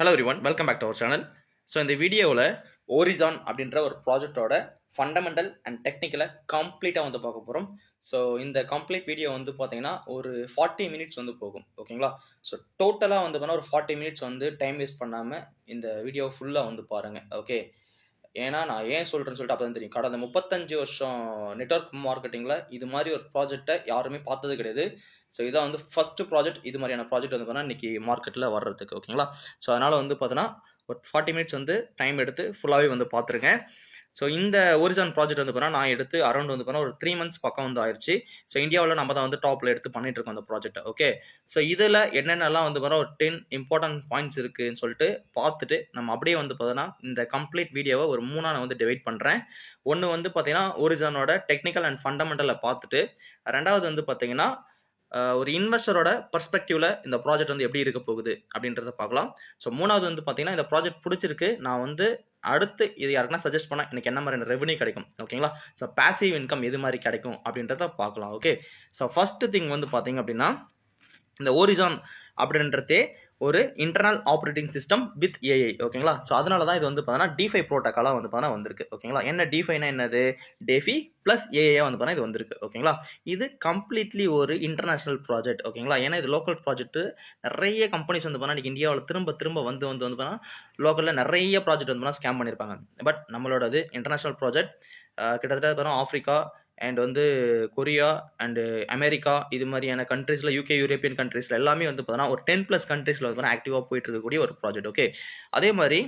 Hello everyone, welcome back to our channel. So இந்த வீடியோவில் ஓரிசான் அப்படின்ற ஒரு ப்ராஜெக்டோட ஃபண்டமெண்டல் அண்ட் டெக்னிக்கலை கம்ப்ளீட்டாக வந்து பார்க்க போகிறோம். ஸோ இந்த கம்ப்ளீட் வீடியோ வந்து பார்த்தீங்கன்னா ஒரு 40 மினிட்ஸ் வந்து போகும். ஓகேங்களா? ஸோ டோட்டலாக வந்து பார்த்தீங்கன்னா ஒரு 40 மினிட்ஸ் வந்து டைம் வேஸ்ட் பண்ணாமல் இந்த வீடியோ ஃபுல்லாக வந்து பாருங்கள். ஓகே, ஏன்னா நான் ஏன் சொல்கிறேன்னு சொல்லிட்டு அப்போ தான் தெரியும். கடந்த 35 வருஷம் நெட்வொர்க் மார்க்கெட்டிங்கில் இது மாதிரி ஒரு ப்ராஜெக்டை யாருமே பார்த்தது கிடையாது. ஸோ இதான் வந்து ஃபஸ்ட்டு ப்ராஜெக்ட். இது மாதிரியான ப்ராஜெக்ட் வந்து பார்த்தீங்கன்னா இன்றைக்கி மார்க்கெட்டில் வர்றதுக்கு. ஓகேங்களா? ஸோ அதனால் வந்து பார்த்தீங்கன்னா ஒரு 40 மினிட்ஸ் வந்து டைம் எடுத்து ஃபுல்லாகவே வந்து பார்த்துருக்கேன். ஸோ இந்த ஒரிஜினல் ப்ராஜெக்ட் வந்து பார்த்தீங்கன்னா நான் எடுத்து அரௌண்ட் வந்து பார்த்தீங்கன்னா ஒரு 3 மந்த்ஸ் பக்கம் வந்து ஆயிடுச்சு. ஸோ இந்தியாவில் நம்ம தான் வந்து டாப்பில் எடுத்து பண்ணிட்டு இருக்கோம் அந்த ப்ராஜெக்ட்டை. ஓகே, ஸோ இதில் என்னென்னலாம் வந்து பார்த்தீங்கன்னா ஒரு 10 இம்பார்ட்டன்ட் பாயிண்ட்ஸ் இருக்குன்னு சொல்லிட்டு பார்த்துட்டு நம்ம அப்படியே வந்து பார்த்தீங்கன்னா இந்த கம்ப்ளீட் வீடியோவை ஒரு 3ஆக நான் வந்து டிவைட் பண்ணுறேன். ஒன்று வந்து பார்த்தீங்கன்னா ஒரிஜினோட டெக்னிக்கல் அண்ட் ஃபண்டமெண்டலை பார்த்துட்டு, ரெண்டாவது வந்து பார்த்தீங்கன்னா ஒரு இன்வெஸ்டரோட பர்ஸ்பெக்டிவ்ல இந்த ப்ராஜெக்ட் வந்து எப்படி இருக்க போகுது அப்படின்றத பார்க்கலாம். ஸோ மூணாவது வந்து பார்த்தீங்கன்னா இந்த ப்ராஜெக்ட் பிடிச்சிருக்கு, நான் வந்து அடுத்து இது யாருக்குன்னா சஜஸ்ட் பண்ணால் எனக்கு என்ன மாதிரியான ரெவன்யூ கிடைக்கும். ஓகேங்களா? ஸோ பேசிவ் இன்கம் எது மாதிரி கிடைக்கும் அப்படின்றத பார்க்கலாம். ஓகே, ஸோ ஃபர்ஸ்ட் திங் வந்து பார்த்தீங்க அப்படின்னா இந்த ஓரிசான் அப்படின்றதே ஒரு internal operating system with AI. ஓகேங்களா? ஸோ அதனால தான் இது வந்து பார்த்தீங்கன்னா டிஃபை ப்ரோட்டோக்காலாக வந்து பார்த்தீங்கன்னா வந்திருக்கு. ஓகேங்களா? என்ன டிஃபைனா என்னது? டெஃபி ப்ளஸ் ஏஐ வந்து பார்த்தீங்கன்னா இது வந்திருக்கு. ஓகேங்களா? இது கம்ப்ளீட்லி ஒரு இன்டர்நேஷனல் ப்ராஜெக்ட். ஓகேங்களா? ஏன்னா இது லோக்கல் ப்ராஜெக்ட். நிறைய கம்பெனிஸ் வந்து பார்த்தீங்கன்னா இந்தியாவில் திரும்ப திரும்ப வந்து பார்த்தீங்கன்னா லோக்கலில் நிறைய ப்ராஜெக்ட் வந்து ஸ்கேம் பண்ணியிருப்பாங்க. பட் நம்மளோடது இன்டர்நேஷனல் ப்ராஜெக்ட். கிட்டத்தட்ட பார்த்தீங்கன்னா ஆஃப்ரிக்கா அண்ட் வந்து கொரியா அண்டு அமெரிக்கா இது மாதிரியான கண்ட்ரீஸில், யூகே, யூரோப்பியன் கண்ட்ரீஸில் எல்லாமே வந்து பார்த்தீங்கன்னா ஒரு 10+ கண்ட்ரீஸில் வந்து ஆக்டிவாக போயிட்டு இருக்கக்கூடிய ஒரு ப்ராஜெக்ட். ஓகே, அதே மாதிரி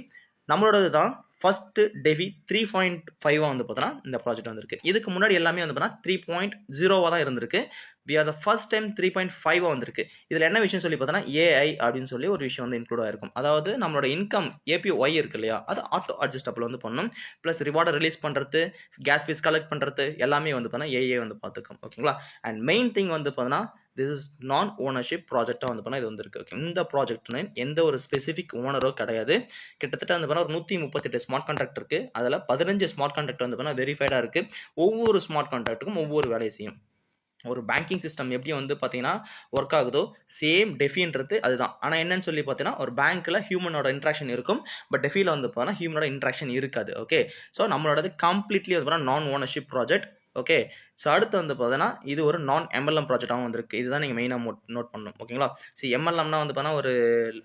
நம்மளோடது தான் ஃபர்ஸ்ட் டெவி 3.5 வந்து பார்த்தோன்னா இந்த ப்ராஜெக்ட் வந்திருக்கு. இதுக்கு முன்னாடி எல்லாமே வந்து பார்த்தா 3.0 தான் இருந்திருக்கு. We are the first time 3.5 வந்திருக்கு. இதில் என்ன விஷயம் சொல்லி பார்த்தோன்னா ஏஐ அப்படின்னு சொல்லி ஒரு விஷயம் வந்து இன்க்ளூட் ஆயிருக்கும். அதாவது நம்மளோட இன்கம் ஏபிஒய் இருக்கு இல்லையா, அது ஆட்டோ அட்ஜஸ்டபிள் வந்து பண்ணும். ப்ளஸ் ரிவார்டை ரிலீஸ் பண்ணுறது, கேஸ் ஃபீஸ் கலெக்ட் பண்ணுறது எல்லாமே வந்து பார்த்தா ஏஐ வந்து பார்த்துக்கும். ஓகேங்களா? அண்ட் மெயின் திங் வந்து பார்த்தோன்னா திஸ் இஸ் நான் ஓனர்ஷிப் ப்ராஜெக்டாக வந்து பண்ணால் இது வந்துருக்கு. ஓகே, இந்த ப்ராஜெக்ட்னு எந்த ஒரு ஸ்பெசிஃபிக் ஓனரோ கிடையாது. கிட்டத்தட்ட வந்து பண்ணால் ஒரு 138 ஸ்மார்ட் கான்ட்ராக்ட் இருக்குது. அதில் 15 ஸ்மார்ட் கான்ட்ராக்ட் வந்து பண்ணால் வெரிஃபைடாக இருக்குது. ஒவ்வொரு ஸ்மார்ட் கான்ட்ராக்ட்டுக்கும் ஒவ்வொரு வேலையை செய்யும். ஒரு பேங்கிங் சிஸ்டம் எப்படி வந்து பார்த்தீங்கன்னா ஒர்க் ஆகுதோ சேம் டெஃபின்றது அதுதான். ஆனால் என்னன்னு சொல்லி பார்த்தீங்கன்னா ஒரு பேங்க்கில் ஹியூமனோட இன்ட்ராக்ஷன் இருக்கும். பட் டெஃபியில் வந்து பார்த்தீங்கன்னா ஹியூமனோட இன்ட்ராக்ஷன் இருக்காது. ஓகே, ஸோ நம்மளோடது கம்ப்ளீட்லி வந்து பார்த்தீங்கன்னா நான் ஓனர்ஷிப் ப்ராஜெக்ட். ஓகே, ஸோ அடுத்து வந்து பார்த்தீங்கன்னா இது ஒரு நான் எம்எல்எம் ப்ராஜெக்டாகவும் வந்திருக்கு. இதுதான் நீங்கள் மெயினாக நோட் பண்ணணும். ஓகேங்களா? ஸோ எம்எல்எம்னா வந்து பார்த்தீங்கன்னா ஒரு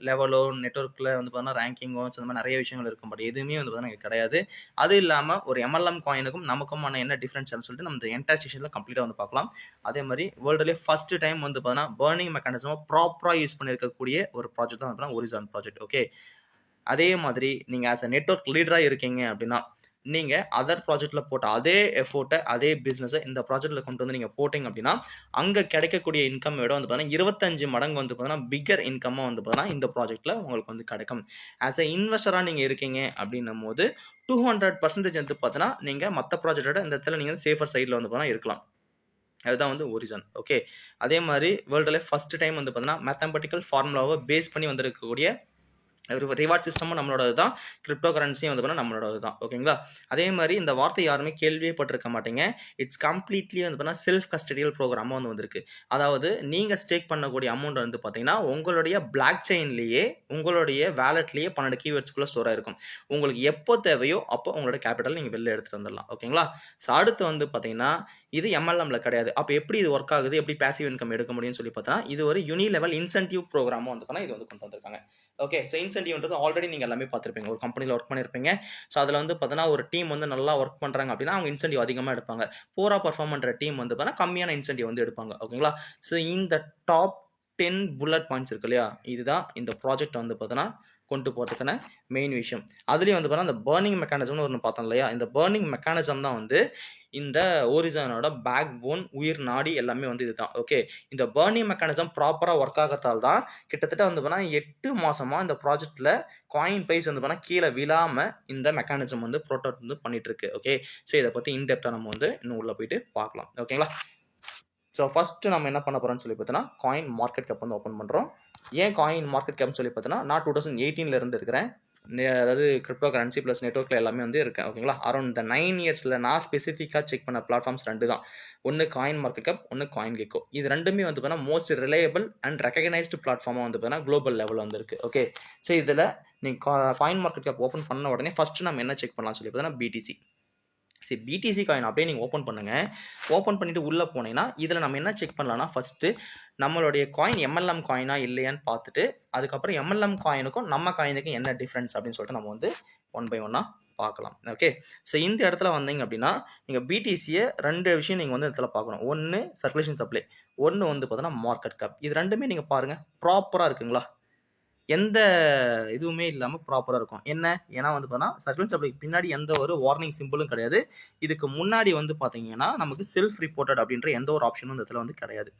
லெவலோ நெட்ஒர்க்கில் வந்து பார்த்தீங்கன்னா ரேங்கிங்கோ அந்த மாதிரி நிறைய விஷயங்கள் இருக்கும். பட் எதுவுமே வந்து பார்த்தீங்கன்னா கிடையாது. அது இல்லாமல் ஒரு எம்எல்எம் காயினுக்கும் நமக்குமான என்ன டிஃப்ரென்ஸ் சொல்லிட்டு நம்ம இந்த என்டையர் செஷனில் கம்ப்ளீட்டாக வந்து பார்க்கலாம். அதே மாதிரி வேர்ல்டுலேயே ஃபர்ஸ்ட் டைம் வந்து பார்த்தீங்கன்னா பர்னிங் மெக்கானிசமாக ப்ராப்பராக யூஸ் பண்ணியிருக்கக்கூடிய ஒரு ப்ராஜெக்ட் தான் வந்து ஒரிசான் ப்ராஜெக்ட். ஓகே, அதே மாதிரி நீங்கள் ஆஸ் அ நெட்வொர்க் லீடராக இருக்கீங்க அப்படின்னா நீங்கள் அதர் ப்ராஜெக்டில் போட்ட அதே எஃபோர்ட்டை, அதே பிஸ்னஸை இந்த ப்ராஜெக்டில் கொண்டு வந்து நீங்கள் போட்டிங்க அப்படின்னா அங்கே கிடைக்கக்கூடிய இன்கம் விட வந்து பார்த்தீங்கன்னா 25 மடங்கு வந்து பார்த்தீங்கன்னா பிக்கர் இன்கம்மாக வந்து பார்த்தீங்கன்னா இந்த ப்ராஜெக்டில் உங்களுக்கு வந்து கிடைக்கும். ஆஸ் அ இன்வெஸ்டராக நீங்கள் இருக்கீங்க அப்படின்னும் போது 200% வந்து பார்த்தீங்கன்னா நீங்கள் மற்ற ப்ராஜெக்டோட இந்த இடத்துல நீங்கள் சேஃபர் சைடில் வந்து பார்த்தீங்கன்னா இருக்கலாம். அதுதான் வந்து ஒரிஜின். ஓகே, அதே மாதிரி வேர்ல்டுல ஃபர்ஸ்ட் டைம் வந்து பார்த்தீங்கன்னா மேத்தமெட்டிக்கல் ஃபார்முலாவை பேஸ் பண்ணி வந்திருக்கக்கூடிய ரிவார்ட் சிஸ்டமும் நம்மளோடது தான். கிரிப்டோ கரன்சியும் வந்து பார்த்தீங்கன்னா நம்மளோடது தான். ஓகேங்களா? அதே மாதிரி இந்த வார்த்தை யாருமே கேள்வியே பட்டிருக்க மாட்டீங்க. இட்ஸ் கம்ப்ளீட்லி வந்து பார்த்தீங்கன்னா செல்ஃப் கஸ்டடியல் ப்ரோக்ராமாக வந்து வந்திருக்கு. அதாவது நீங்கள் ஸ்டேக் பண்ணக்கூடிய அமௌண்ட் வந்து பார்த்தீங்கன்னா உங்களுடைய பிளாக் செயின்லேயே உங்களுடைய வேலட்லேயே 12 கீவேர்ட்ஸ்குள்ளே ஸ்டோர் ஆயிருக்கும். உங்களுக்கு எப்போ தேவையோ அப்போ உங்களோட கேபிட்டல் நீங்கள் வெளில எடுத்துகிட்டு வந்துடலாம். ஓகேங்களா? ஸோ அடுத்து வந்து பார்த்தீங்கன்னா இது எம்எல்எம்ல கிடையாது. அப்போ எப்படி இது ஒர்க் ஆகுது, எப்படி பேசிவ் இன்கம் எடுக்க முடியும்னு சொல்லி பார்த்தீங்கன்னா இது ஒரு யூனி லெவல் இன்சென்டிவ் ப்ரோக்ராமாக வந்து பார்த்தீங்கன்னா இது வந்து கொண்டு வந்திருக்காங்க. ஓகே, ஸோ இன்சென்டிவ்ன்றது ஆல்ரெடி நீங்கள் எல்லாமே பார்த்துருப்பீங்க. ஒரு கம்பெனியில் ஒர்க் பண்ணியிருப்பீங்க. ஸோ அதில் வந்து பார்த்தீங்கன்னா ஒரு டீம் வந்து நல்லா ஒர்க் பண்ணுறாங்க அப்படின்னா அவங்க இன்சென்டிவ் அதிகமாக எடுப்பாங்க. போராக பர்ஃபார்ம் பண்ணுற டீம் வந்து பார்த்தீங்கன்னா கம்மியான இன்சென்டிவ் வந்து எடுப்பாங்க. ஓகேங்களா? ஸோ இந்த டாப் 10 புல்லட் பாயிண்ட்ஸ் இருக்கு இல்லையா, இதுதான் இந்த ப்ராஜெக்ட் வந்து பார்த்தீங்கன்னா கொண்டு போகிறதுக்கான மெயின் விஷயம். அதுலேயும் வந்து பார்த்தீங்கன்னா இந்த பர்னிங் மெக்கானிசம்னு ஒன்று பார்த்தோம் இல்லையா, இந்த பர்னிங் மெக்கானிசம் தான் வந்து இந்த ஓரிஜனோட பேக் போன், உயிர் நாடி எல்லாமே வந்து இதுதான். ஓகே, இந்த பர்னிங் மெக்கானிசம் ப்ராப்பராக ஒர்க் ஆகிறதால தான் கிட்டத்தட்ட வந்து பார்த்தீங்கன்னா 8 மாசமாக இந்த ப்ராஜெக்ட்டில் காயின் ப்ரைஸ் வந்து பார்த்தீங்கன்னா கீழே விழாமல் இந்த மெக்கானிசம் வந்து ப்ரோட்டோட் வந்து பண்ணிட்டு இருக்கு. ஓகே, ஸோ இதை பற்றி இன்டெப்த்தாக நம்ம வந்து இன்னும் உள்ளே போயிட்டு பார்க்கலாம். ஓகேங்களா? ஸோ ஃபஸ்ட்டு நம்ம என்ன பண்ண போகிறோம்னு சொல்லி பார்த்தீங்கன்னா காயின் மார்க்கெட் கேப் வந்து ஓப்பன் பண்ணுறோம். ஏன் காயின் மார்க்கெட் கேப்னு சொல்லி பார்த்தீங்கன்னா நான் 2018 இருந்து இருக்கிறேன். அதாவது கிரிப்டோ கரன்சி ப்ளஸ் நெட்ஒர்க்கில் எல்லாமே வந்து இருக்கேன். ஓகேங்களா? அரௌண்ட் இந்த 9 இயர்ஸில் நான் ஸ்பெசிஃபிக்காக செக் பண்ண பிளாட்ஃபார்ம்ஸ் 2 தான். ஒன்று காயின் மார்க்கெட் கேப், ஒன்று காயின் கெக்கோ. இது ரெண்டுமே வந்து பார்த்தீங்கன்னா மோஸ்ட் ரிலையபிள் அண்ட் ரெகக்னைஸ்டு பிளாட்ஃபார்மாக வந்து பார்த்தீங்கன்னா குளோபல் லெவலில் வந்துருக்கு. ஓகே, ஸோ இதில் நீங்கள் காயின் மார்க்கெட் கேப் ஓப்பன் பண்ண உடனே ஃபஸ்ட்டு நம்ம என்ன செக் பண்ணலாம் சொல்லி பார்த்தீங்கன்னா பிடிசி. சரி, பிடிசி காயின் அப்படியே நீங்கள் ஓப்பன் பண்ணுங்கள். ஓப்பன் பண்ணிவிட்டு உள்ளே போனீங்கன்னா இதில் நம்ம என்ன செக் பண்ணலாம்னா ஃபஸ்ட்டு நம்மளுடைய காயின் எம்எல்எம் காயினா இல்லையான்னு பார்த்துட்டு அதுக்கப்புறம் எம்எல்எம் காயினுக்கும் நம்ம காயினுக்கும் என்ன டிஃப்ரென்ஸ் அப்படின்னு சொல்லிட்டு நம்ம வந்து ஒன் பை ஒன்னாக பார்க்கலாம். ஓகே, ஸோ இந்த இடத்துல வந்தீங்க அப்படின்னா நீங்கள் பிடிசியை 2 விஷயம் நீங்கள் வந்து இடத்துல பார்க்கணும். ஒன்று சர்க்குலேஷன் சப்ளை, ஒன்று வந்து பார்த்தீங்கன்னா மார்க்கெட் கேப். இது ரெண்டுமே நீங்கள் பாருங்கள் ப்ராப்பராக இருக்குங்களா, எந்த இதுவுமே இல்லாமல் ப்ராப்பராக இருக்கும். என்ன ஏன்னா வந்து பார்த்தீங்கன்னா சர்க்குலேஷன் சப்ளைக்கு பின்னாடி எந்த ஒரு வார்னிங் சிம்பிளும் கிடையாது. இதுக்கு முன்னாடி வந்து பார்த்தீங்கன்னா நமக்கு செல்ஃப் ரிப்போர்ட்டட் அப்படின்ற எந்த ஒரு ஆப்ஷனும் இந்த இடத்துல வந்து கிடையாது.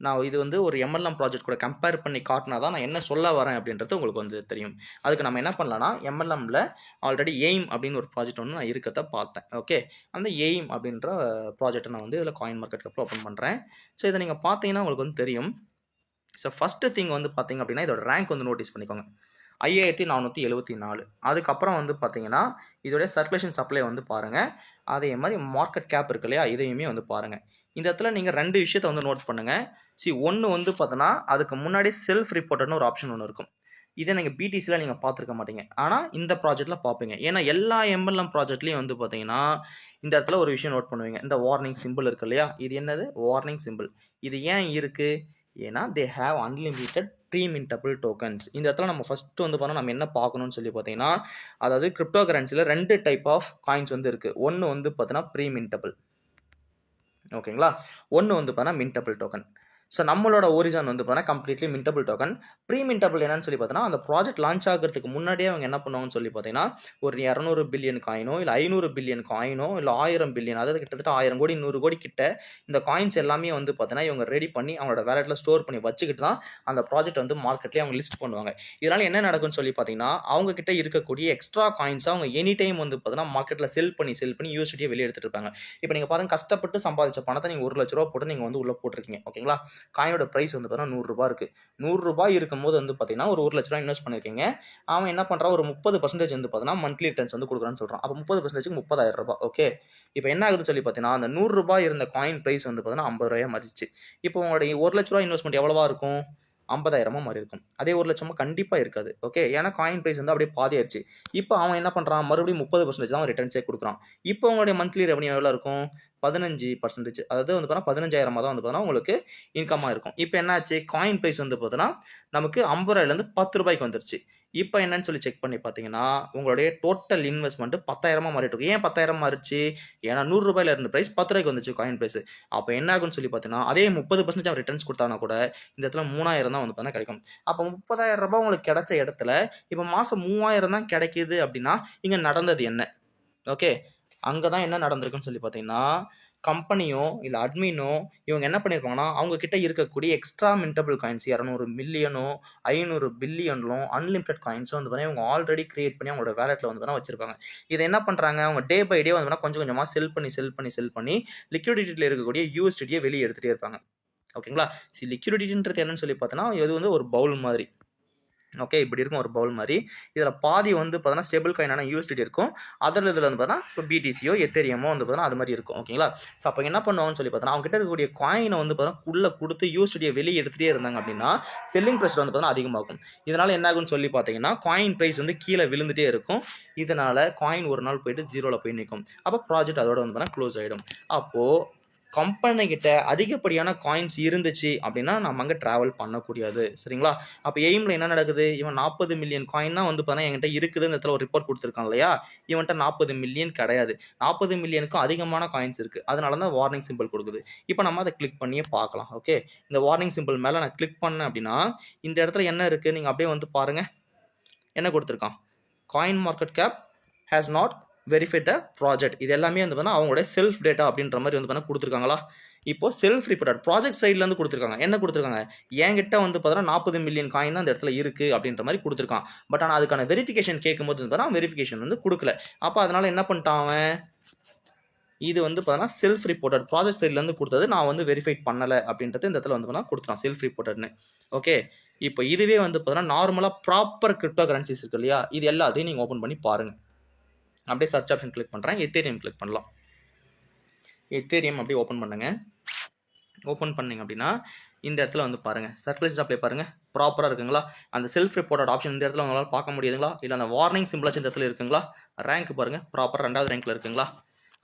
நான் இது வந்து ஒரு எம்எல்எம் ப்ராஜெக்ட் கூட கம்பேர் பண்ணி காட்டினா தான் நான் என்ன சொல்ல வரேன் அப்படின்றது உங்களுக்கு வந்து தெரியும். அதுக்கு நம்ம என்ன பண்ணலாம்னா எம்எல்எம்ல ஆல்ரெடி எய்ம் அப்படின்னு ஒரு ப்ராஜெக்ட் வந்து நான் இருக்கிறத பார்த்தேன். ஓகே, அந்த எய்ம் அப்படின்ற ப்ராஜெக்டை நான் வந்து இதில் காயின் மார்க்கெட் கேப்ல ஓப்பன் பண்ணுறேன். ஸோ இதை நீங்கள் பார்த்தீங்கன்னா உங்களுக்கு வந்து தெரியும். ஸோ ஃபஸ்ட்டு திங் வந்து பார்த்தீங்க அப்படின்னா இதோட ரேங்க் வந்து நோட்டீஸ் பண்ணிக்கோங்க, 5474. அதுக்கப்புறம் வந்து பார்த்தீங்கன்னா இதோடைய சர்க்குலேஷன் சப்ளை வந்து பாருங்கள். அதே மாதிரி மார்க்கெட் கேப் இருக்கு இல்லையா, இதையுமே வந்து பாருங்கள். இந்த இடத்துல நீங்கள் 2 விஷயத்தை வந்து நோட் பண்ணுங்கள். ஒன்று வந்து பார்த்தோன்னா அதுக்கு முன்னாடி செல்ஃப் ரிப்போர்ட்டட்னு ஒரு ஆப்ஷன் ஒன்று இருக்கும். இதை நீங்கள் பிடிசியில் நீங்கள் பார்த்துருக்க மாட்டீங்க, ஆனால் இந்த ப்ராஜெக்ட்டில் பார்ப்பீங்க. ஏன்னா எல்லா எம்எல்எம் ப்ராஜெக்ட்லேயும் வந்து பார்த்தீங்கன்னா இந்த இடத்துல ஒரு விஷயம் நோட் பண்ணுவீங்க, இந்த வார்னிங் சிம்பிள் இருக்கு இல்லையா, இது என்னது வார்னிங் சிம்பிள். இது ஏன் இருக்குது, ஏன்னா தே ஹேவ் அன்லிமிட்டட் ப்ரீமின்டபிள் டோக்கன்ஸ். இந்த இடத்துல நம்ம ஃபஸ்ட்டு வந்து பார்த்தோன்னா நம்ம என்ன பார்க்கணும்னு சொல்லி பார்த்தீங்கன்னா அதாவது கிரிப்டோ கரன்சியில் 2 டைப் ஆஃப் காயின்ஸ் வந்து இருக்குது. ஒன்று வந்து பார்த்தீங்கன்னா ப்ரீமின்டபிள், ஓகேங்களா, ஒன்று வந்து பார்த்தீங்கன்னா மின்டபிள் டோக்கன். ஸோ நம்மளோட ஒரிஜின் வந்து பார்த்தீங்கன்னா கம்ப்ளீட்லி மின்டபிள் டோக்கன். ப்ரீ மின்டபிள் என்னன்னு சொல்லி பார்த்தீங்கன்னா அந்த ப்ராஜெக்ட் லான்ச் ஆகிறதுக்கு முன்னாடியே அவங்க என்ன பண்ணுவாங்கன்னு சொல்லி பார்த்தீங்கன்னா ஒரு 200 பில்லியன் காயினோ இல்லை 500 பில்லியன் காயினோ இல்லை 1000 பில்லியன், அதாவது கிட்டத்தட்ட 1000 கோடி 100 கோடி கிட்ட இந்த காயின்ஸ் எல்லாமே வந்து பார்த்தீங்கன்னா இவங்க ரெடி பண்ணி அவங்களோட வேலெட்டில் ஸ்டோர் பண்ணி வச்சுக்கிட்டு தான் அந்த ப்ராஜெக்ட் வந்து மார்க்கெட்லேயே அவங்க லிஸ்ட் பண்ணுவாங்க. இதனால் என்ன நடக்கும்னு சொல்லி பார்த்தீங்கன்னா அவங்க கிட்ட இருக்கக்கூடிய எக்ஸ்ட்ரா காயின்ஸை அவங்க எனி டைம் வந்து பார்த்தீங்கன்னா மார்க்கெட்டில் செல் பண்ணி யூஎஸ்டியை வெளியே எடுத்துட்டு இருப்பாங்க. இப்போ நீங்கள் பாருங்க, கஷ்டப்பட்டு சம்பாதிச்ச பணத்தை நீங்கள் 1 லட்ச ரூபா போட்டு நீங்கள் வந்து உள்ளே போட்டிருக்கீங்க. ஓகேங்களா, காயினோட ப்ரைஸ் வந்து பார்த்தீங்கன்னா 100 ரூபா இருக்குது. 100 ரூபாய் இருக்கும்போது வந்து பார்த்தீங்கன்னா ஒரு 1 லட்ச ரூபா இன்வெஸ்ட் பண்ணியிருக்கீங்க. அவன் என்ன பண்ணுறான், ஒரு 30% வந்து பார்த்தீங்கன்னா மந்த்லி ரிட்டர்ன்ஸ் வந்து கொடுக்குறான்னு சொல்கிறான். அப்போ 30%க்கு 30,000 ரூபாய். ஓகே, இப்போ என்ன ஆகுதுன்னு சொல்லி பார்த்தீங்கன்னா அந்த 100 ரூபாய் இருந்த காயின் ப்ரைஸ் வந்து பார்த்தீங்கன்னா 50 ரூபாயாக மாறிடுச்சு. இப்போ உங்களுடைய 1 லட்ச ரூபா இன்வெஸ்ட்மெண்ட் எவ்வளவா இருக்கும், 50,000 மாறி இருக்கும். அதே 1 லட்சமா கண்டிப்பாக இருக்காது. ஓகே, ஏன்னா காயின் ப்ரைஸ் வந்து அப்படியே பாதி ஆயிடுச்சு. இப்போ அவன் என்ன பண்ணுறான், மறுபடியும் 30% தான் ரிட்டர்ன்ஸே கொடுக்குறான். இப்போ உங்களுடைய மந்த்லி ரெவன்யூ எவ்வளோ இருக்கும், 15%, அதாவது வந்து பார்த்தீங்கன்னா 15,000 தான் வந்து பார்த்தீங்கன்னா உங்களுக்கு இன்கமாக இருக்கும். இப்போ என்னாச்சு, காயின் ப்ரைஸ் வந்து பார்த்தீங்கன்னா நமக்கு 50 ரூபாயிலேருந்து 10 ரூபாய்க்கு வந்துருச்சு. இப்போ என்னன்னு சொல்லி செக் பண்ணி பார்த்தீங்கன்னா உங்களுடைய டோட்டல் இன்வெஸ்ட்மெண்ட் 10,000 மாறிட்டு இருக்கு. ஏன் 10,000 மாறிடுச்சு, ஏன்னா 100 ரூபாயில இருந்த ப்ரைஸ் 10 ரூபாய்க்கு வந்துச்சு காயின் ப்ரைஸ். அப்போ என்ன ஆகும்னு சொல்லி பார்த்தீங்கன்னா அதே 30% ரிட்டர்ன்ஸ் கொடுத்தானா கூட இந்த இடத்துல 3,000 தான் வந்து பார்த்தீங்கன்னா கிடைக்கும். அப்போ 30,000 ரூபாய் உங்களுக்கு கிடைச்ச இடத்துல இப்போ மாதம் 3,000 தான் கிடைக்குது அப்படின்னா இங்கே நடந்தது என்ன? ஓகே, அங்கே தான் என்ன நடந்திருக்குன்னு சொல்லி பார்த்தீங்கன்னா கம்பெனியோ இல்லை அட்மினோ இவங்க என்ன பண்ணியிருப்பாங்கன்னா அவங்க கிட்ட இருக்கக்கூடிய எக்ஸ்ட்ரா மின்டபிள் காயின்ஸ் 200 மில்லியனோ 500 பில்லியன்லும் அன்லிமிட்டட் காயின்ஸோ வந்து பார்த்தீங்கன்னா இவங்க ஆல்ரெடி கிரியேட் பண்ணி அவங்களோட வேலெட்டில் வந்து பார்த்தீங்கன்னா வச்சிருப்பாங்க. இதை என்ன பண்ணுறாங்க, அவங்க டே பை டே வந்து கொஞ்சம் கொஞ்சமாக செல் பண்ணி லிக்விடிட்டியில் இருக்கக்கூடிய யூஎஸ்டியை வெளியே எடுத்துகிட்டே இருப்பாங்க. ஓகேங்களா, லிக்விடிட்டின்றது என்னன்னு சொல்லி பார்த்தோன்னா இது வந்து ஒரு பவுல் மாதிரி. ஓகே, இப்படி இருக்கும் ஒரு பவுல் மாதிரி. இதில் பாதி வந்து பார்த்தீங்கன்னா ஸ்டேபிள் காயினான யூஎஸ்டிடி இருக்கும். அதில் இதில் வந்து பார்த்தீங்கன்னா இப்போ பிடிசியோ எத்தேரியமோ வந்து பார்த்தீங்கன்னா அது மாதிரி இருக்கும். ஓகேங்களா, ஸோ அப்போ என்ன பண்ணுவாங்கன்னு சொல்லி பார்த்தீங்கன்னா அவங்க கிட்ட இருக்கக்கூடிய காயினை வந்து பார்த்தீங்கன்னா உள்ளே கொடுத்து யூஎஸ்டியை வெளியே எடுத்துகிட்டே இருந்தாங்க அப்படின்னா செல்லிங் ப்ரைஸ் வந்து பார்த்தீங்கன்னா அதிகமாகும். இதனால் என்ன ஆகும்னு சொல்லி பார்த்தீங்கன்னா காயின் ப்ரைஸ் வந்து கீழே விழுந்துகிட்டே இருக்கும். இதனால் காயின் ஒரு நாள் போயிட்டு 0ல் போய் நிற்கும். அப்போ ப்ராஜெக்ட் அதோட வந்து பார்த்தீங்கன்னா க்ளோஸ் ஆகிடும். அப்போது கம்பெனி கிட்ட அதிகப்படியான காயின்ஸ் இருந்துச்சு அப்படின்னா நம்ம அங்கே ட்ராவல் பண்ணக்கூடியது. சரிங்களா, அப்போ எய்மில் என்ன நடக்குது, இவன் 40 மில்லியன் காயின் தான் வந்து பார்த்தீங்கன்னா என்கிட்ட இருக்குதுன்னு இடத்துல ஒரு ரிப்போர்ட் கொடுத்துருக்கான் இல்லையா, இவன்கிட்ட 40 மில்லியன் கிடையாது, 40 மில்லியனுக்கும் அதிகமான காயின்ஸ் இருக்குது. அதனால தான் வார்னிங் சிம்பிள் கொடுக்குது. இப்போ நம்ம அதை கிளிக் பண்ணியே பார்க்கலாம். ஓகே, இந்த வார்னிங் சிம்பிள் மேலே நான் கிளிக் பண்ணேன் அப்படின்னா இந்த இடத்துல என்ன இருக்குது நீங்கள் அப்படியே வந்து பாருங்கள், என்ன கொடுத்துருக்கான், coin market cap has not verified the project. இது எல்லாமே வந்து பார்த்தீங்கன்னா அவங்களுடைய செல்ஃப் டேட்டா அப்படின்ற மாதிரி வந்து பார்த்தீங்கன்னா கொடுத்துருக்காங்களா. இப்போ செல்ஃப் ரிப்போர்ட்டட் ப்ராஜெக்ட் சைட்லேருந்து கொடுத்துருக்காங்க. என்ன கொடுத்துருக்காங்க, என்கிட்ட வந்து பார்த்தீங்கன்னா 40 மில்லியன் காயின் தான் அந்த இடத்துல இருக்குது அப்படின்ற மாதிரி கொடுத்துருக்கான். பட் ஆனால் அதுக்கான வெரிஃபிகேஷன் கேட்கும்போது வந்து பார்த்தீங்கன்னா வெரிஃபிகேஷன் வந்து கொடுக்கல. அப்போ அதனால் என்ன பண்ணிட்டான், இது வந்து பார்த்தீங்கன்னா செல்ஃப் ரிப்போர்ட்டட் ப்ராஜெக்ட் சைட்லேருந்து கொடுத்தது நான் வந்து வெரிஃபை பண்ணலை அப்படின்றது இந்த இடத்துல வந்து பார்த்தீங்கன்னா கொடுத்துட்டான் செல்ஃப் ரிப்போர்ட்டட்னு. ஓகே, இப்போ இதுவே வந்து பார்த்தீங்கன்னா நார்மலாக ப்ராப்பர் கிரிப்டோ கரன்சிஸ் இருக்கு இல்லையா, இது எல்லாத்தையும் நீங்கள் ஓப்பன் பண்ணி பாருங்கள். அப்படியே சர்ச் ஆப்ஷன் கிளிக் பண்ணுறேன், எத்தேரியம் கிளிக் பண்ணலாம். எத்தேரியம் அப்படியே ஓப்பன் பண்ணுங்க. ஓப்பன் பண்ணிங்க அப்படின்னா இந்த இடத்துல வந்து பாருங்கள், சர்க்குலேஷன் சப்ளை பாருங்கள் ப்ராப்பராக இருக்குங்களா, அந்த செல்ஃப் ரிப்போர்ட்டட் ஆப்ஷன் இந்த இடத்துல உங்களால் பார்க்க முடியுதுங்களா, இல்லை அந்த வார்னிங் சிம்பிளாச்சும் இந்த இடத்துல இருக்குங்களா, ரேங்க் பாருங்கள் ப்ராப்பராக 2வது ரேங்க்கில் இருக்குங்களா.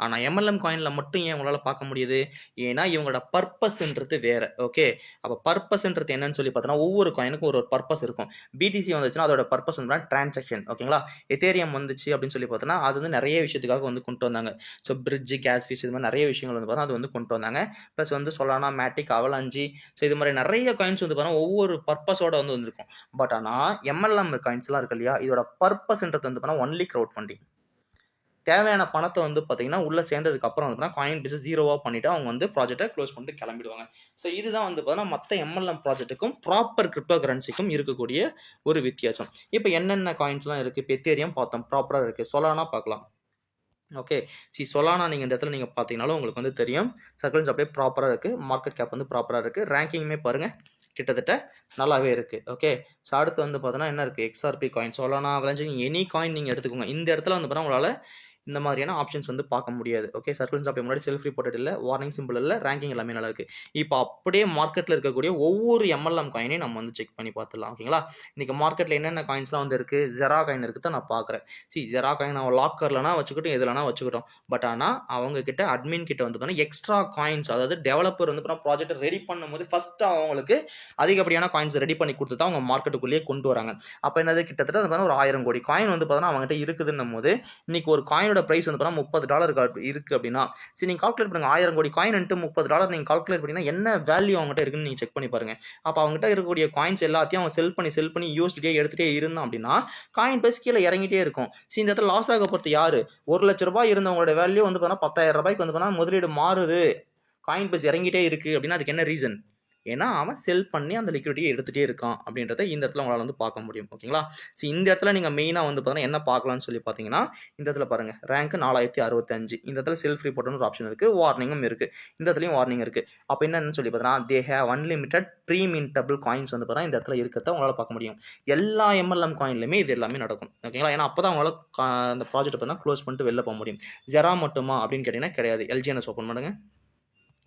ஆனால் MLM காயினில் மட்டும் ஏன் உங்களால் பார்க்க முடியுது, ஏன்னா இவங்களோட பர்பஸ்ன்றது வேறு. ஓகே, அப்போ பர்பஸ்ன்றது என்னன்னு சொல்லி பார்த்தோன்னா ஒவ்வொரு காயினுக்கும் ஒரு பர்பஸ் இருக்கும். BTC வந்துச்சுன்னா அதோட பர்பஸ் வந்து டிரான்சாக்ஷன். ஓகேங்களா, எத்தேரியம் வந்துச்சு அப்படின்னு சொல்லி பார்த்தோன்னா அது வந்து நிறைய விஷயத்துக்காக வந்து கொண்டு வந்தாங்க. ஸோ பிரிட்ஜ், கேஸ் ஃபீஸ், இது மாதிரி நிறைய விஷயங்கள் வந்து பார்த்தா அது வந்து கொண்டு வந்தாங்க. ப்ளஸ் வந்து சொலானா, மேட்டிக், அவலாஞ்சி, ஸோ இது மாதிரி நிறைய காயின்ஸ் வந்து பார்த்தா ஒவ்வொரு பர்பஸோட வந்து வந்திருக்கும். பட் ஆனால் MLM காயின்ஸ்லாம் இருக்கு இல்லையா, இதோட பர்பஸ்ன்றது வந்து பார்த்தா ஒன்லி க்ரௌட் ஃபண்டிங். தேவையான பணத்தை வந்து பார்த்தீங்கன்னா உள்ளே சேர்ந்ததுக்கு அப்புறம் வந்து காயின் பேஸ் 0வா பண்ணிட்டு அவங்க வந்து ப்ராஜெக்டை க்ளோஸ் பண்ணிட்டு கிளம்பிடுவாங்க. ஸோ இதுதான் வந்து பார்த்தீங்கன்னா மற்ற MLM ப்ராஜெக்ட்டுக்கும் ப்ராப்பர் கிரிப்டோ கரன்சிக்கும் இருக்கக்கூடிய ஒரு வித்தியாசம். இப்போ என்னென்ன காயின்ஸ்லாம் இருக்குது, இப்போ எத்தேரியம் பார்த்தோம் ப்ராப்பராக இருக்குது, சொலானா பார்க்கலாம். ஓகே, சொலானா நீங்கள் இந்த இடத்துல நீங்கள் பார்த்தீங்கனாலும் உங்களுக்கு வந்து தெரியும், சர்க்கிள்ஸ் அப்படியே ப்ராப்பராக இருக்குது, மார்க்கெட் கேப் வந்து ப்ராப்பராக இருக்குது, ரேங்கிங்குமே பாருங்கள் கிட்டத்தட்ட நல்லாவே இருக்குது. ஓகே, ஸோ அடுத்து வந்து பார்த்தோன்னா என்ன இருக்குது, XRP coin, Solana, avalanche, any coin நீங்கள் எடுத்துக்கோங்க. இந்த இடத்துல வந்து பார்த்தா உங்களால் இந்த மாதிரியான ஆப்ஷன்ஸ் வந்து பார்க்க முடியாது. ஓகே, சர்க்கிள்ஸ் அப்படி முன்னாடி செல்ஃப் ரிப்போர்ட்டட் இல்லை, வார்னிங் சிம்பிள் இல்லை, ரேங்கிங் எல்லாமே நல்லா இருக்குது. இப்போ அப்படியே மார்க்கெட்டில் இருக்கக்கூடிய ஒவ்வொரு MLM காயினையும் நம்ம வந்து செக் பண்ணி பார்த்துடலாம். ஓகேங்களா, இன்றைக்கி மார்க்கெட்டில் என்னென்ன காயின்ஸ்லாம் வந்து இருக்குது, ஜெரா காயின் இருக்குது தான் நான் பார்க்குறேன். ஜெரா காயின் அவன் லாக்கர்லனா வச்சுக்கிட்டும் எதுலனா வச்சுக்கிட்டோம். பட் ஆனால் அவங்க கிட்ட அட்மின் கிட்ட வந்து பார்த்தீங்கன்னா எக்ஸ்ட்ரா காயின்ஸ், அதாவது டெவலப்பர் வந்து பார்த்தா ப்ராஜெக்ட் ரெடி பண்ணும்போது ஃபஸ்ட்டு அவங்களுக்கு அதிகப்படியான காயின்ஸ் ரெடி பண்ணி கொடுத்து தான் அவங்க மார்க்கெட்டுக்குள்ளேயே கொண்டு வராங்க. அப்போ என்னது கிட்டத்தட்ட வந்து ஒரு 1000 கோடி காயின் வந்து பார்த்தீங்கன்னா அவங்ககிட்ட இருக்குதுன்னும் போது இன்னைக்கு ஒரு காயினோட பிரைஸ் வந்து பார்த்தா $30 இருக்கு அப்படின்னா, சரி நீங்கள் கால்குலேட் பண்ணுங்க, 1000 கோடி காயின் $30 நீங்கள் கால்குலேட் பண்ணீங்கன்னா என்ன வேல்யூ அவங்ககிட்ட இருக்குன்னு நீங்கள் செக் பண்ணி பாருங்க. அப்போ அவங்ககிட்ட இருக்கக்கூடிய காயின்ஸ் எல்லாத்தையும் அவங்க செல் பண்ணி யூஸ்டியே எடுத்துகிட்டே இருந்தான் அப்படின்னா காயின் பிரைஸ் கீழே இறங்கிட்டே இருக்கும். இந்த இடத்துல லாஸ் ஆக பொறுத்து யாரு, ₹1,00,000 இருந்தவங்களோட வேல்யூ வந்து பார்த்தா ₹10,000 வந்து பார்த்தா முதலீடு மாறுது, காயின் பிரைஸ் இறங்கிட்டே இருக்கு அப்படின்னா அதுக்கு என்ன ரீசன், ஏன்னா அவன் செல் பண்ணி அந்த லிக்விடிட்டியை எடுத்துகிட்டே இருக்கான் அப்படின்றத இந்த இடத்துல உங்களால் வந்து பார்க்க முடியும். ஓகேங்களா, இந்த இடத்துல நீங்கள் மெயினாக வந்து பார்த்தீங்கன்னா என்ன பார்க்கலாம்னு சொல்லி பார்த்தீங்கன்னா இந்த இடத்துல பாருங்கள், ரேங்க் 4065, இந்த இடத்துல செல்ஃப் ரிப்போர்ட்னு ஒரு ஆப்ஷன் இருக்குது, வார்னிங்கும் இருக்குது, இந்த இடத்துலையும் வார்னிங் இருக்குது. அப்போ என்னன்னு சொல்லி பார்த்தீங்கன்னா தே ஹேவ் அன்லிமிட்டட் ப்ரீமின்டபிள் காயின்ஸ் வந்து பார்த்தீங்கன்னா இந்த இடத்துல இருக்கிறத உங்களால் பார்க்க முடியும். எல்லா MLM காயின்லையுமே இது எல்லாமே நடக்கும். ஓகேங்களா, ஏன்னா அப்போ தான் உங்களால் அந்த ப்ராஜெக்ட் பார்த்தீங்கன்னா க்ளோஸ் பண்ணிட்டு வெளில போக முடியும். ஜெரா மட்டுமா அப்படின்னு கேட்டிங்கன்னா கிடையாது. LGNS ஓப்பன் பண்ணுங்கள்.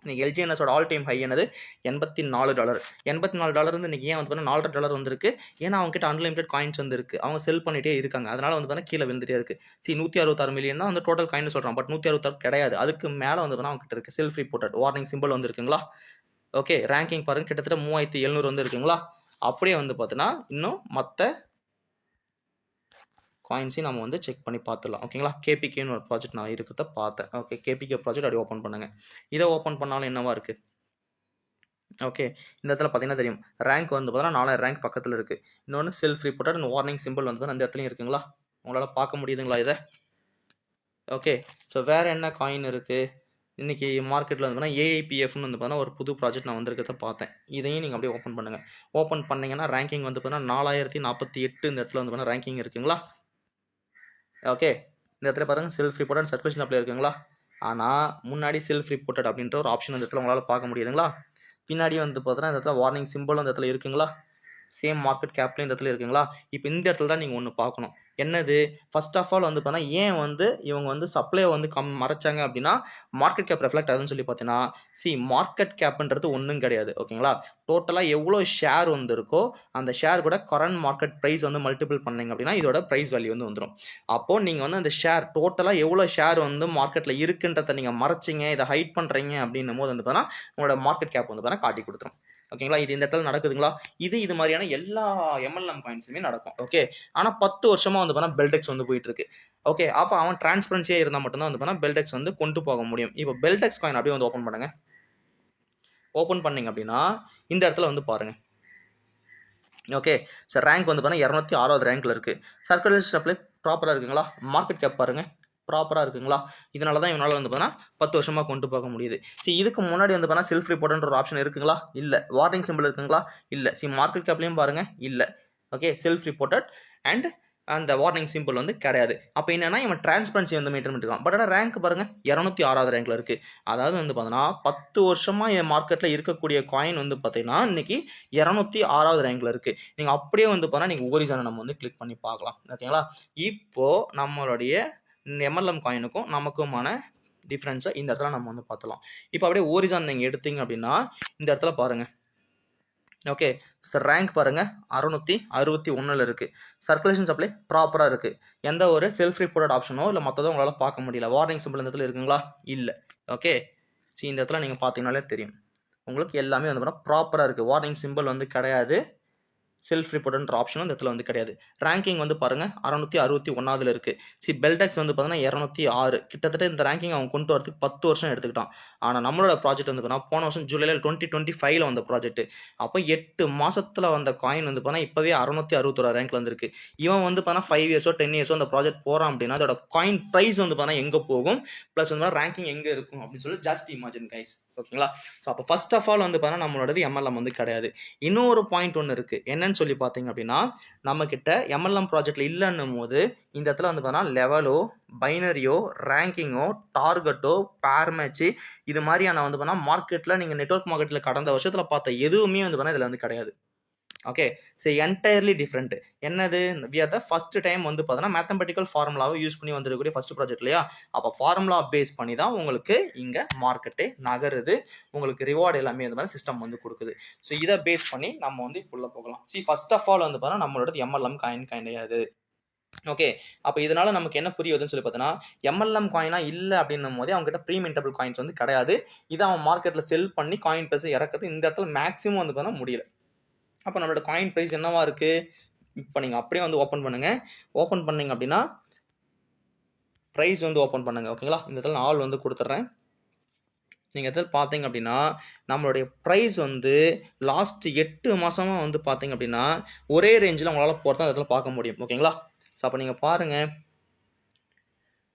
இன்னைக்கு LGNSோட ஆல் டைம் ஹை என்னது $84. $84 வந்து இன்னைக்கு ஏன் வந்து பார்த்தீங்கன்னா $4 வந்திருக்கு, ஏன்னா அவங்க கிட்ட அன்லிமிட்டட் காயின்ஸ் வந்து இருக்குது, அவங்க செல் பண்ணிகிட்டே இருக்காங்க, அதனால வந்து பார்த்தீங்கன்னா கீழே விழுந்துட்டே இருக்குது. 166 மில்லியன் தான் வந்து டோட்டல் காயின் சொல்கிறான், பட் 166 கிடையாது, அதுக்கு மேலே வந்து பார்த்தீங்கன்னா அவங்க கிட்ட இருக்குது. செல்ஃப் ரிப்போர்ட்டட் வார்னிங் சிம்பிள் வந்து இருக்குங்களா. ஓகே, ரேங்கிங் பாருங்கள் கிட்டத்தட்ட 3700 வந்து இருக்குங்களா. அப்படியே வந்து பார்த்தீங்கன்னா இன்னும் மற்ற காயின்ஸையும் நம்ம வந்து செக் பண்ணி பார்த்துடலாம். ஓகேங்களா, கேபிகேன்னு ஒரு ப்ராஜெக்ட் நான் இருக்கிறத பார்த்தேன். ஓகே, கேபிகே ப்ராஜெக்ட் அப்படியே ஓப்பன் பண்ணுங்கள். இதை ஓப்பன் பண்ணாலும் என்னவா இருக்குது, ஓகே இந்த இடத்துல பார்த்தீங்கன்னா தெரியும், ரேங்க் வந்து பார்த்தீங்கன்னா 4000 ரேங்க் பக்கத்தில் இருக்குது. இன்னொன்று self reported and warning simple வந்து அந்த இடத்துலையும் இருக்குங்களா, உங்களால் பார்க்க முடியுதுங்களா இதை. ஓகே, ஸோ வேறு என்ன காயின் இருக்குது இன்றைக்கி மார்க்கெட்டில் வந்து பார்த்தீங்கன்னா AIPFன்னு வந்து பார்த்தீங்கன்னா ஒரு புது ப்ராஜெக்ட் நான் வந்திருக்கிறத பார்த்தேன். இதையும் நீங்கள் அப்படியே ஓப்பன் பண்ணுங்கள். ஓப்பன் பண்ணிங்கன்னா ரேங்கிங் வந்து பார்த்தீங்கன்னா 4048 இந்த இடத்துல வந்து பார்த்தீங்கன்னா ரேங்கிங் இருக்குங்களா. ஓகே, இந்த இடத்துல பாருங்கள் செல்ஃப் ரிப்போர்ட்டட் சர்க்குலேஷன் அப்ளை இருக்குங்களா. ஆனால் முன்னாடி செல்ஃப் ரிப்போர்ட்டட் அப்படின்ற ஒரு ஆப்ஷன் இந்த இடத்துல உங்களால் பார்க்க முடியுதுங்களா. பின்னாடி வந்து பார்த்தீங்கன்னா இந்த இடத்துல வார்னிங் சிம்பிள் அந்த இடத்துல இருக்குங்களா. சேம் மார்க்கெட் கேப்லையும் இந்த இடத்துல இருக்குங்களா. இப்போ இந்த இடத்துல தான் நீங்கள் ஒன்று பார்க்கணும், என்னது ஃபர்ஸ்ட் ஆஃப் ஆல் வந்து பார்த்தீங்கன்னா ஏன் வந்து இவங்க வந்து சப்ளை வந்து மறைச்சாங்க அப்படின்னா மார்க்கெட் கேப் ரெஃப்ளெக்ட் ஆகுதுன்னு சொல்லி பார்த்தீங்கன்னா மார்க்கெட் கேப்ன்றது ஒன்றும் கிடையாது. ஓகேங்களா, டோட்டலாக எவ்வளோ ஷேர் வந்து இருக்கோ அந்த ஷேர் கூட கரண்ட் மார்க்கெட் ப்ரைஸ் வந்து மல்டிபிள் பண்ணிங்க அப்படின்னா இதோட ப்ரைஸ் வேல்யூ வந்து வந்துடும். அப்போது நீங்கள் வந்து அந்த ஷேர் டோட்டலாக எவ்வளோ ஷேர் வந்து மார்க்கெட்டில் இருக்குன்றதை நீங்கள் மறைச்சிங்க, இதை ஹைட் பண்ணுறீங்க அப்படின்னும் போது வந்து பார்த்தீங்கன்னா உங்களோட மார்க்கெட் கேப் வந்து பார்த்தீங்கன்னா காட்டி கொடுத்துரும். ஓகேங்களா, இது இந்த இடத்துல நடக்குதுங்களா. இது மாதிரியான எல்லா MLM காயின்ஸுமே நடக்கும். ஓகே, ஆனால் 10 வருஷமாக வந்து பார்த்தா பெல்டெக்ஸ் வந்து போயிட்டு இருக்கு. ஓகே, அப்போ அவன் டிரான்ஸ்பரன்சியாக இருந்தால் மட்டும்தான் வந்து பார்த்தா பெல்டெக்ஸ் வந்து கொண்டு போக முடியும். இப்போ பெல்டெக்ஸ் காயின் அப்படியே வந்து ஓப்பன் பண்ணுங்க. ஓப்பன் பண்ணிங்க அப்படின்னா இந்த இடத்துல வந்து பாருங்கள். ஓகே, சார் ரேங்க் வந்து பார்த்தா 206வது ரேங்க்கில் இருக்குது. சர்க்குலேஷன் அப்ளை ப்ராப்பராக இருக்குங்களா. மார்க்கெட் கேப் பாருங்கள் ப்ராப்பராக இருக்குங்களா. இதனால தான் இவனால் வந்து பார்த்தீங்கன்னா 10 வருஷமாக கொண்டு போக முடியுது. இதுக்கு முன்னாடி வந்து பார்த்தீங்கன்னா செல்ஃப் ரிப்போர்ட்ன்ற ஒரு ஆப்ஷன் இருக்குங்களா, இல்லை. வார்னிங் சிம்பிள் இருக்குங்களா, இல்லை. மார்க்கெட் கேப்லையும் பாருங்கள், இல்லை. ஓகே, செல்ஃப் ரிப்போர்ட்டட் அண்ட் அந்த வார்னிங் சிம்பிள் வந்து கிடையாது. அப்போ என்னன்னா இவன் டிரான்ஸ்பரன்சி வந்து மெயின்டைன் பண்ணிருக்கான். பட் ஆனால் ரேங்க் பாருங்க 206வது ரேங்க்ல இருக்கு. அதாவது வந்து பார்த்தீங்கன்னா 10 வருஷமா என் மார்க்கெட்ல இருக்கக்கூடிய காயின் வந்து பார்த்தீங்கன்னா இன்னைக்கு 206வது ரேங்க்ல இருக்கு. நீங்க அப்படியே வந்து பார்த்தா நீங்க ஓரிசானை நம்ம வந்து கிளிக் பண்ணி பார்க்கலாம். ஓகேங்களா? இப்போ நம்மளுடைய எம்எல்எம் காயினுக்கும் நமக்குமான டிஃபரன்ஸை இந்த இடத்துல நம்ம வந்து பார்த்துலாம். இப்போ அப்படியே ஓரிசான் நீங்க எடுத்தீங்க அப்படின்னா இந்த இடத்துல பாருங்க. ஓகே, ரேங்க் பாருங்க 661ல இருக்கு. சர்க்குலேஷன் சப்ளை ப்ராப்பரா இருக்கு. எந்த ஒரு செல்ஃப் ரிப்போர்ட்டட் ஆப்ஷனோ இல்லை மற்றதோ உங்களால பார்க்க முடியல. வார்னிங் சிம்பிள் இந்த இடத்துல இருக்குங்களா? இல்லை. ஓகே, சரி, இந்த இடத்துல நீங்க பார்த்தீங்கன்னாலே தெரியும் உங்களுக்கு எல்லாமே வந்து ப்ராப்பரா இருக்கு. வார்னிங் சிம்பிள் வந்து கிடையாது. செல்ஃப் ரிப்போர்ட்ன்ற ஆப்ஷன் இந்த இடத்துல வந்து கிடையாது. ரேங்கிங் வந்து பாருங்க 661ல இருக்கு. பெல்டெக்ஸ் வந்து பார்த்தீங்கன்னா 206. கிட்டத்தட்ட இந்த ரேங்கிங் அவன் கொண்டு வரதுக்கு 10 வருஷம் எடுத்துக்கிட்டான். ஆனால் நம்மளோட ப்ராஜெக்ட் வந்து பார்த்தீங்கன்னா போன வருஷம் ஜூலைல 2025ல வந்த ப்ராஜெக்ட். அப்போ 8 மாசத்துல வந்த காயின் வந்து பார்த்தீங்கன்னா இப்பவே 661 ரேங்க்ல வந்திருக்கு. இவன் வந்து பார்த்தீங்கன்னா 5 இயர்ஸோ 10 இயர்ஸோ அந்த ப்ராஜெக்ட் போறான் அப்படின்னா அதோட காயின் பிரைஸ் வந்து பார்த்தீங்கன்னா எங்க போகும், பிளஸ் வந்து ரேங்கிங் எங்க இருக்கும் அப்படின்னு சொல்லி ஜாஸ்தி இமேஜின் கைஸ். ஓகேங்களா? ஸோ அப்போ ஃபர்ஸ்ட் ஆஃப் ஆல் வந்து பார்த்தீங்கன்னா நம்மளோடது எம்எல்எம் வந்து கிடையாது. இன்னொரு பாயிண்ட் ஒன்று இருக்கு. என்னன்னு சொல்லி பார்த்தீங்க அப்படின்னா நம்ம கிட்ட எம்எல்எம் ப்ராஜெக்ட்ல இல்லைன்னும் போது இந்த இடத்துல வந்து பார்த்தீங்கன்னா லெவலோ, பைனரியோ, ரேங்கிங்கோ, டார்கெட்டோ, பேர் மேட்ச் இது மாதிரியான வந்து பார்த்தீங்கன்னா மார்க்கெட்ல நீங்க நெட்வொர்க் மார்க்கெட்ல கடந்த வருஷத்துல பார்த்த எதுவுமே வந்து பார்த்தீங்கன்னா இதுல வந்து கிடையாது. Okay, so entirely different. என்னது, we are the first time வந்து பார்த்தீங்கன்னா மேத்தமெட்டிக்கல் ஃபார்முலாவை யூஸ் பண்ணி வந்துருக்கக்கூடிய ஃபர்ஸ்ட் ப்ராஜெக்ட் இல்லையா? அப்போ ஃபார்முலா பேஸ் பண்ணி தான் உங்களுக்கு இங்கே மார்க்கெட்டே நகருது. உங்களுக்கு ரிவார்டு எல்லாமே இந்த மாதிரி சிஸ்டம் வந்து கொடுக்குது. ஸோ இதை பேஸ் பண்ணி நம்ம வந்து இப்போ போகலாம். ஃபர்ஸ்ட் ஆஃப் ஆல் வந்து பார்த்தீங்கன்னா நம்மளோட எம்எல்எம் காயின் கிடையாது. ஓகே, அப்போ இதனால நமக்கு என்ன புரியுதுன்னு சொல்லி பார்த்தீங்கன்னா எம்எல்எம் காயினா இல்லை அப்படின்னும் போதே அவங்க கிட்ட ப்ரீமிண்டபிள் காயின்ஸ் வந்து கிடையாது. இதை அவன் மார்க்கெட்டில் செல் பண்ணி காயின் ப்ரைஸ் இறக்குறது இந்த இடத்துல மேக்ஸிமம் வந்து பார்த்தீங்கன்னா முடியல. அப்போ நம்மளோட காயின் ப்ரைஸ் என்னவா இருக்கு? இப்போ நீங்கள் அப்படியே வந்து ஓப்பன் பண்ணுங்க. ஓப்பன் பண்ணீங்க அப்படின்னா ப்ரைஸ் வந்து ஓப்பன் பண்ணுங்க. ஓகேங்களா? இந்த இடத்துல நான் ஆல் வந்து கொடுத்துட்றேன். நீங்கள் இதில் பார்த்தீங்க அப்படின்னா நம்மளுடைய ப்ரைஸ் வந்து லாஸ்ட் 8 மாசமா வந்து பார்த்தீங்க அப்படின்னா ஒரே ரேஞ்சில் உங்களால் போகிறத இடத்துல பார்க்க முடியும். ஓகேங்களா? ஸோ அப்போ நீங்கள் பாருங்கள்,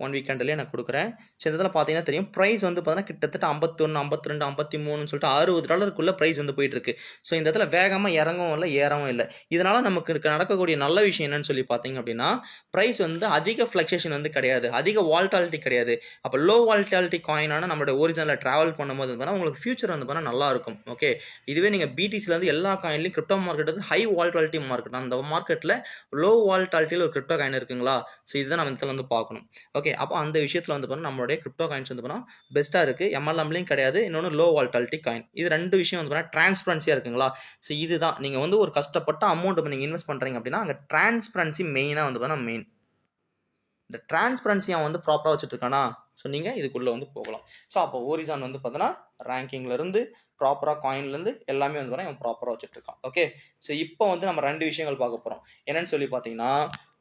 1 வீக் கேண்டலே நான் கொடுக்குறேன். ஸோ இந்த இதில் பார்த்தீங்கன்னா தெரியும் ப்ரைஸ் வந்து பார்த்தீங்கன்னா கிட்டத்தட்ட 51, 52, 53 சொல்லிட்டு $60 ப்ரைஸ் வந்து போயிட்டு இருக்கு. ஸோ இந்த இடத்துல வேகமாக இறங்கவும் இல்லை, ஏறவும் இல்லை. இதனால நமக்கு நடக்கக்கூடிய நல்ல விஷயம் என்னன்னு சொல்லி பார்த்தீங்க அப்படின்னா ப்ரைஸ் வந்து அதிக ஃப்ளக்சுவேஷன் வந்து கிடையாது, அதிக வால்டாலிட்டி கிடையாது. அப்போ லோ வால்டாலிட்டி காயினான நம்மளோட ஒரிஜினலில் ட்ராவல் பண்ணும்போது வந்து உங்களுக்கு ஃபியூச்சர் வந்து பார்த்தா நல்லா இருக்கும். ஓகே, இதுவே நீங்கள் பிடிசிலேருந்து எல்லா காயின்லையும் கிரிப்டோ மார்க்கெட் வந்து ஹை வால்டாலிட்டி மார்க்கெட். அந்த மார்க்கெட்டில் லோ வால்டாலிட்டியில் ஒரு கிரிப்டோ காயின் இருக்குங்களா? ஸோ இதுதான் நம்ம இதில் வந்து பார்க்கணும். ஓகே, அப்போ அந்த விஷயத்தில் வந்து பார்த்தா நம்மளுடைய கிரிப்டோ காயின்ஸ் வந்து பார்த்தா பெஸ்ட்டாக இருக்குது. எம்எல்எம்லையும் கிடையாது, இன்னொன்று லோ வால்டாலிட்டி காயின். இது ரெண்டு விஷயம் வந்து பார்த்தா டிரான்ஸ்பரன்சியாக இருக்குங்களா? ஸோ இதுதான் நீங்கள் வந்து ஒரு கஷ்டப்பட்ட அமௌண்ட் நீங்கள் இன்வெஸ்ட் பண்ணுறீங்க அப்படின்னா அங்கே டிரான்ஸ்பரன்சி மெயினாக வந்து பார்த்தா மெயின். இந்த டிரான்ஸ்பரன்சி அவன் வந்து ப்ராப்பராக வச்சுட்டு இருக்கானா? ஸோ நீங்கள் இதுக்குள்ளே வந்து போகலாம். ஸோ அப்போ ஓரிசான் வந்து பார்த்தோன்னா ரேங்கிங்லேருந்து ப்ராப்பராக காயின்லேருந்து எல்லாமே வந்து பார்த்தா இவன் ப்ராப்பராக வச்சுட்டு இருக்கான். ஓகே, ஸோ இப்போ வந்து நம்ம ரெண்டு விஷயங்கள் பார்க்க போகிறோம். என்னன்னு சொல்லி பார்த்தீங்கன்னா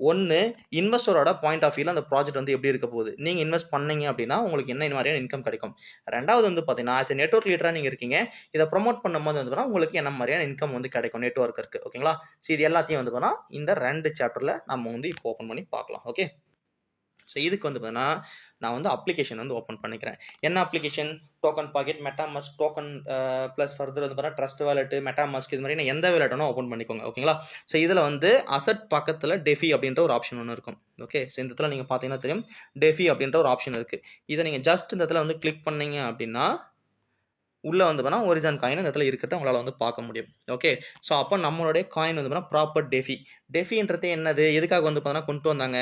ஒன்று, இன்வெஸ்டரோட பாயிண்ட் ஆஃப் வியூவில் அந்த ப்ராஜெக்ட் வந்து எப்படி இருக்க போகுது, நீங்கள் இன்வெஸ்ட் பண்ணீங்க அப்படின்னா உங்களுக்கு என்ன மாதிரியான இன்கம் கிடைக்கும். ரெண்டாவது வந்து பார்த்தீங்கன்னா ஆஸ் எ நெட்வொர்க் லீடராக நீங்கள் இருக்கீங்க, இதை ப்ரொமோட் பண்ணும்போது வந்து பார்த்தா உங்களுக்கு என்ன மாதிரியான இன்கம் வந்து கிடைக்கும் நெட்வொர்க் இருக்குது. ஓகேங்களா? ஸோ இது எல்லாத்தையும் வந்து பார்த்தா இந்த 2 சாப்டரில் நம்ம வந்து இப்போ ஓப்பன் பண்ணி பார்க்கலாம். ஓகே, ஸோ இதுக்கு வந்து பார்த்தீங்கன்னா நான் வந்து அப்ளிகேஷன் வந்து ஓப்பன் பண்ணிக்கிறேன். என்ன application? Token pocket, MetaMask, token plus further வந்து பார்த்தீங்கன்னா ட்ரஸ்ட் வாலெட், மெட்டாமாஸ்க் இது மாதிரி நான் எந்த வாலெட்டும் ஓப்பன் பண்ணிக்கோங்க. ஓகேங்களா? ஸோ இதில் வந்து அசட் பக்கத்தில் டெஃபி அப்படின்ற ஒரு ஆப்ஷன் ஒன்று இருக்கும். ஓகே, ஸோ இந்த இடத்துல நீங்கள் பார்த்தீங்கன்னா தெரியும் டெஃபி அப்படின்ற ஒரு ஆப்ஷன் இருக்குது. இதை நீங்கள் ஜஸ்ட் இந்த இடத்துல வந்து கிளிக் பண்ணீங்க அப்படின்னா உள்ளே வந்து பார்த்தா ஒரிஜினல் காயின் இந்த இடத்துல இருக்கிறத உங்களால் வந்து பார்க்க முடியும். ஓகே, ஸோ அப்போ நம்மளுடைய காயின் வந்து பார்த்தா ப்ராப்பர் டெஃபி. டெஃபின்றது என்னது, எதுக்காக வந்து பார்த்தீங்கன்னா கொண்டு வந்தாங்க?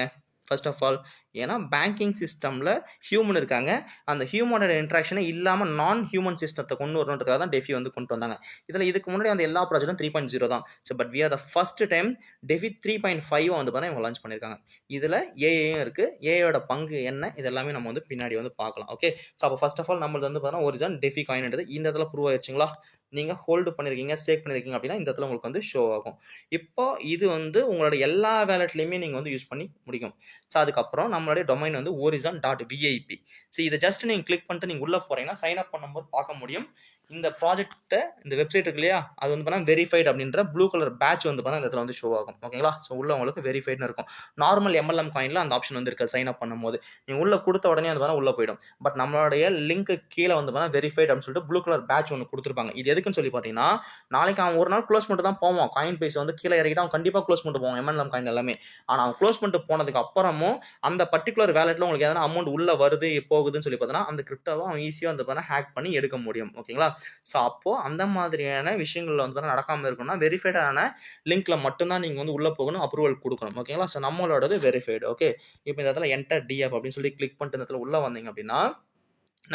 ஃபர்ஸ்ட் ஆஃப் ஆல் ஏன்னா பேங்கிங் சிஸ்டமில் ஹியூமன் இருக்காங்க, அந்த ஹியூமனோட இன்ட்ராக்ஷனே இல்லாமல் நான் ஹியூமன் சிஸ்டத்தை கொண்டு வரணுன்றதுக்காக தான் டெஃபி வந்து கொண்டு வந்தாங்க. இதில் இதுக்கு முன்னாடி அந்த எல்லா ப்ராஜெக்டும் 3.0 தான். So but we are the first time DeFi 3.5 வந்து பார்த்தா இவங்க லான்ச் பண்ணியிருக்காங்க. இதில் ஏஐயும் இருக்குது. ஏஐயோட பங்கு என்ன இது எல்லாமே நம்ம வந்து பின்னாடி வந்து பார்க்கலாம். ஓகே, ஸோ அப்போ ஃபர்ஸ்ட் ஆஃப் ஆல் நம்மளுக்கு வந்து பார்த்தா ஒரிஜினல் டெஃபி காயின்ன்றது இந்த இடத்துல ப்ரூவ் ஆயிடுச்சுங்களா? நீங்கள் ஹோல்டு பண்ணியிருக்கீங்க, ஸ்டேக் பண்ணியிருக்கீங்க அப்படின்னா இந்த இடத்துல உங்களுக்கு வந்து ஷோ ஆகும். இப்போ இது வந்து உங்களோட எல்லா வேலட்லையுமே நீங்கள் வந்து யூஸ் பண்ணி முடிக்கும். ஸோ அதுக்கப்புறம் நம்மளுடைய டொமைன் வந்து horizon.vip. ஸோ இதை ஜஸ்ட் நீங்கள் கிளிக் பண்ணிட்டு நீங்கள் உள்ளே போகிறீங்கன்னா சைன் அப் பண்ணும்போது பார்க்க முடியும். இந்த ப்ராஜெக்ட்டை இந்த வெப்சைட் இருக்கு இல்லையா, அது வந்து பார்த்தீங்கன்னா வெரிஃபைட் அப்படின்ற ப்ளூ கலர் பேட்ச் வந்து பார்த்தீங்கன்னா இந்த இடத்துல வந்து ஷோ ஆகும். ஓகேங்களா? ஸோ உள்ள உங்களுக்கு வெரிஃபைட்னு இருக்கும். நார்மல் MLM காயின்ல அந்த ஆப்ஷன் வந்து இருக்காது சைன் அப் பண்ணும்போது. நீங்க உள்ள கொடுத்த உடனே வந்து பார்த்தீங்கன்னா உள்ள போயிடும். பட் நம்மளுடைய லிங்க் கீழே வந்து பார்த்தீங்கன்னா வெரிஃபைட் அப்படின்னு சொல்லிட்டு ப்ளூ கலர் பேட்ச் ஒன்று கொடுத்துருப்பாங்க. இது எதுக்குன்னு சொல்லி பார்த்தீங்கன்னா, நாளைக்கு அவன் ஒரு நாள் க்ளோஸ் பண்ணிட்டு தான் போவான். காயின் பிரைஸ் வந்து கீழே இறக்கிட்டு அவன் கண்டிப்பாக க்ளோஸ் பண்ணிட்டு போவான் MLM காயின் எல்லாமே. ஆனால் அவன் க்ளோஸ் பண்ணிட்டு போனதுக்கு அப்புறமும் அந்த பர்டிகுலர் வேலெட்ல உங்களுக்கு எதனா அமௌண்ட் உள்ள வருது போகுதுன்னு சொல்லி பார்த்தீங்கன்னா அந்த கிரிப்டோவை அவன் ஈஸியாக வந்து பார்த்தீங்கன்னா ஹேக் பண்ணி எடுக்க முடியும். ஓகேங்களா? ஸோ அப்போ அந்த மாதிரியான விஷயங்கள் வந்து நடக்காம இருக்கணும்னா வெரிஃபைடான லிங்க்ல மட்டும்தான் நீங்க வந்து உள்ள போகணும், அப்ரூவல் கொடுக்கணும். ஓகேங்களா? So நம்மளோடது verified. ஓகே, இப்போ இந்த இடத்துல என்டர் டிஎஃப் அப்படின்னு சொல்லி கிளிக் பண்ணிட்டு இந்த இடத்துல உள்ள வந்தீங்க அப்படின்னா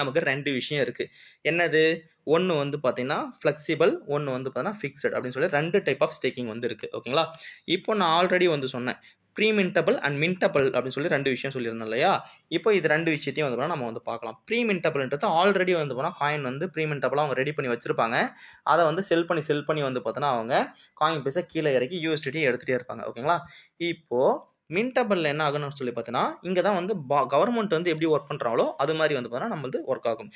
நமக்கு 2 விஷயம் இருக்கு. என்னது? ஒன்று வந்து பார்த்தீங்கன்னா ஃப்ளெக்சிபிள், ஒன்று வந்து பார்த்தீங்கன்னா ஃபிக்ஸட் அப்படின்னு சொல்லி 2 டைப் ஆஃப் ஸ்டேக்கிங் வந்து இருக்கு. ஓகேங்களா? இப்போ நான் ஆல்ரெடி வந்து சொன்னேன். ப்ரீ மின்டபிள் அண்ட் மின்டபிள் அப்படின்னு சொல்லி 2 விஷயம் சொல்லியிருந்தேன் இல்லையா? இப்போ இது 2 விஷயத்தையும் வந்து நம்ம வந்து பார்க்கலாம். ப்ரீ மின்டபிள்ன்றது ஆல்ரெடி வந்து போனால் காயின் வந்து ப்ரீ மின்டபிளாக அவங்க ரெடி பண்ணி வச்சிருப்பாங்க. அதை வந்து செல் பண்ணி வந்து பார்த்தோன்னா அவங்க காயின் பேஸை கீழே இறக்கி யூஎஸ்டிடி எடுத்துகிட்டே இருப்பாங்க. ஓகேங்களா? இப்போ மின்டபிள்ல என்ன ஆகும்னு சொல்லி பார்த்தீங்கன்னா, இங்க தான் வந்து கவர்மெண்ட் வந்து எப்படி ஒர்க் பண்றாங்களோ அது மாதிரி வந்து பார்த்தீங்கன்னா நம்மளது ஒர்க் ஆகும்.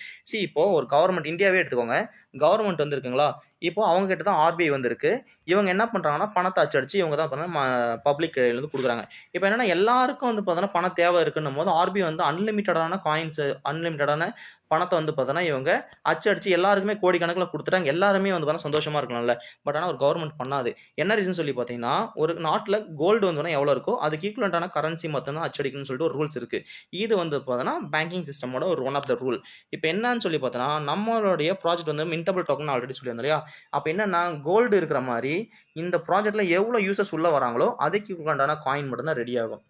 இப்போ ஒரு கவர்மெண்ட் இந்தியாவே எடுத்துக்கோங்க. கவர்மெண்ட் வந்து இருக்குங்களா, இப்போ அவங்க கிட்ட தான் ஆர்பிஐ வந்து இருக்கு. இவங்க என்ன பண்றாங்கன்னா பணத்தை அச்சடிச்சு இவங்க தான் பார்த்தீங்கன்னா பப்ளிக் கையில இருந்து கொடுக்குறாங்க. இப்போ என்னன்னா எல்லாருக்கும் வந்து பார்த்தீங்கன்னா பணம் தேவை இருக்குன்னும் போது ஆர்பிஐ வந்து அன்லிமிட்டடான காயின்ஸ், அன்லிமிட்டடான பணத்தை வந்து பார்த்தீங்கன்னா இவங்க அச்சடிச்சு எல்லாருக்குமே கோடிக்கணக்கில் கொடுத்துட்டாங்க. எல்லாருமே வந்து பார்த்தீங்கன்னா சந்தோஷமா இருக்கலாம்ல. பட் ஆனால் ஒரு கவர்மெண்ட் பண்ணாது. என்ன ரீசன் சொல்லி பார்த்தீங்கன்னா, ஒரு நாட்டில் கோல்டு வந்து எவ்வளோ இருக்கோ அதுக்கு ஈக்குவலண்டான கரன்சி மட்டும் தான் அச்சடிக்கணும்னு சொல்லிட்டு ஒரு ரூல்ஸ் இருக்கு. இது வந்து பார்த்தீங்கன்னா பேங்கிங் சிஸ்டமோட ஒரு ஒன் ஆஃப் த ரூல். இப்போ என்னன்னு சொல்லி பார்த்தோன்னா, நம்மளுடைய ப்ராஜெக்ட் வந்து மின்டபிள் டோக்கன் ஆல்ரெடி சொல்லியிருந்தோம் இல்லையா? அப்போ என்னன்னா கோல்டு இருக்கிற மாதிரி இந்த ப்ராஜெக்ட்ல எவ்வளோ யூசர்ஸ் உள்ள வராங்களோ அதுக்கு ஈக்குவலண்டான காயின் மட்டும் தான் ரெடி ஆகும்.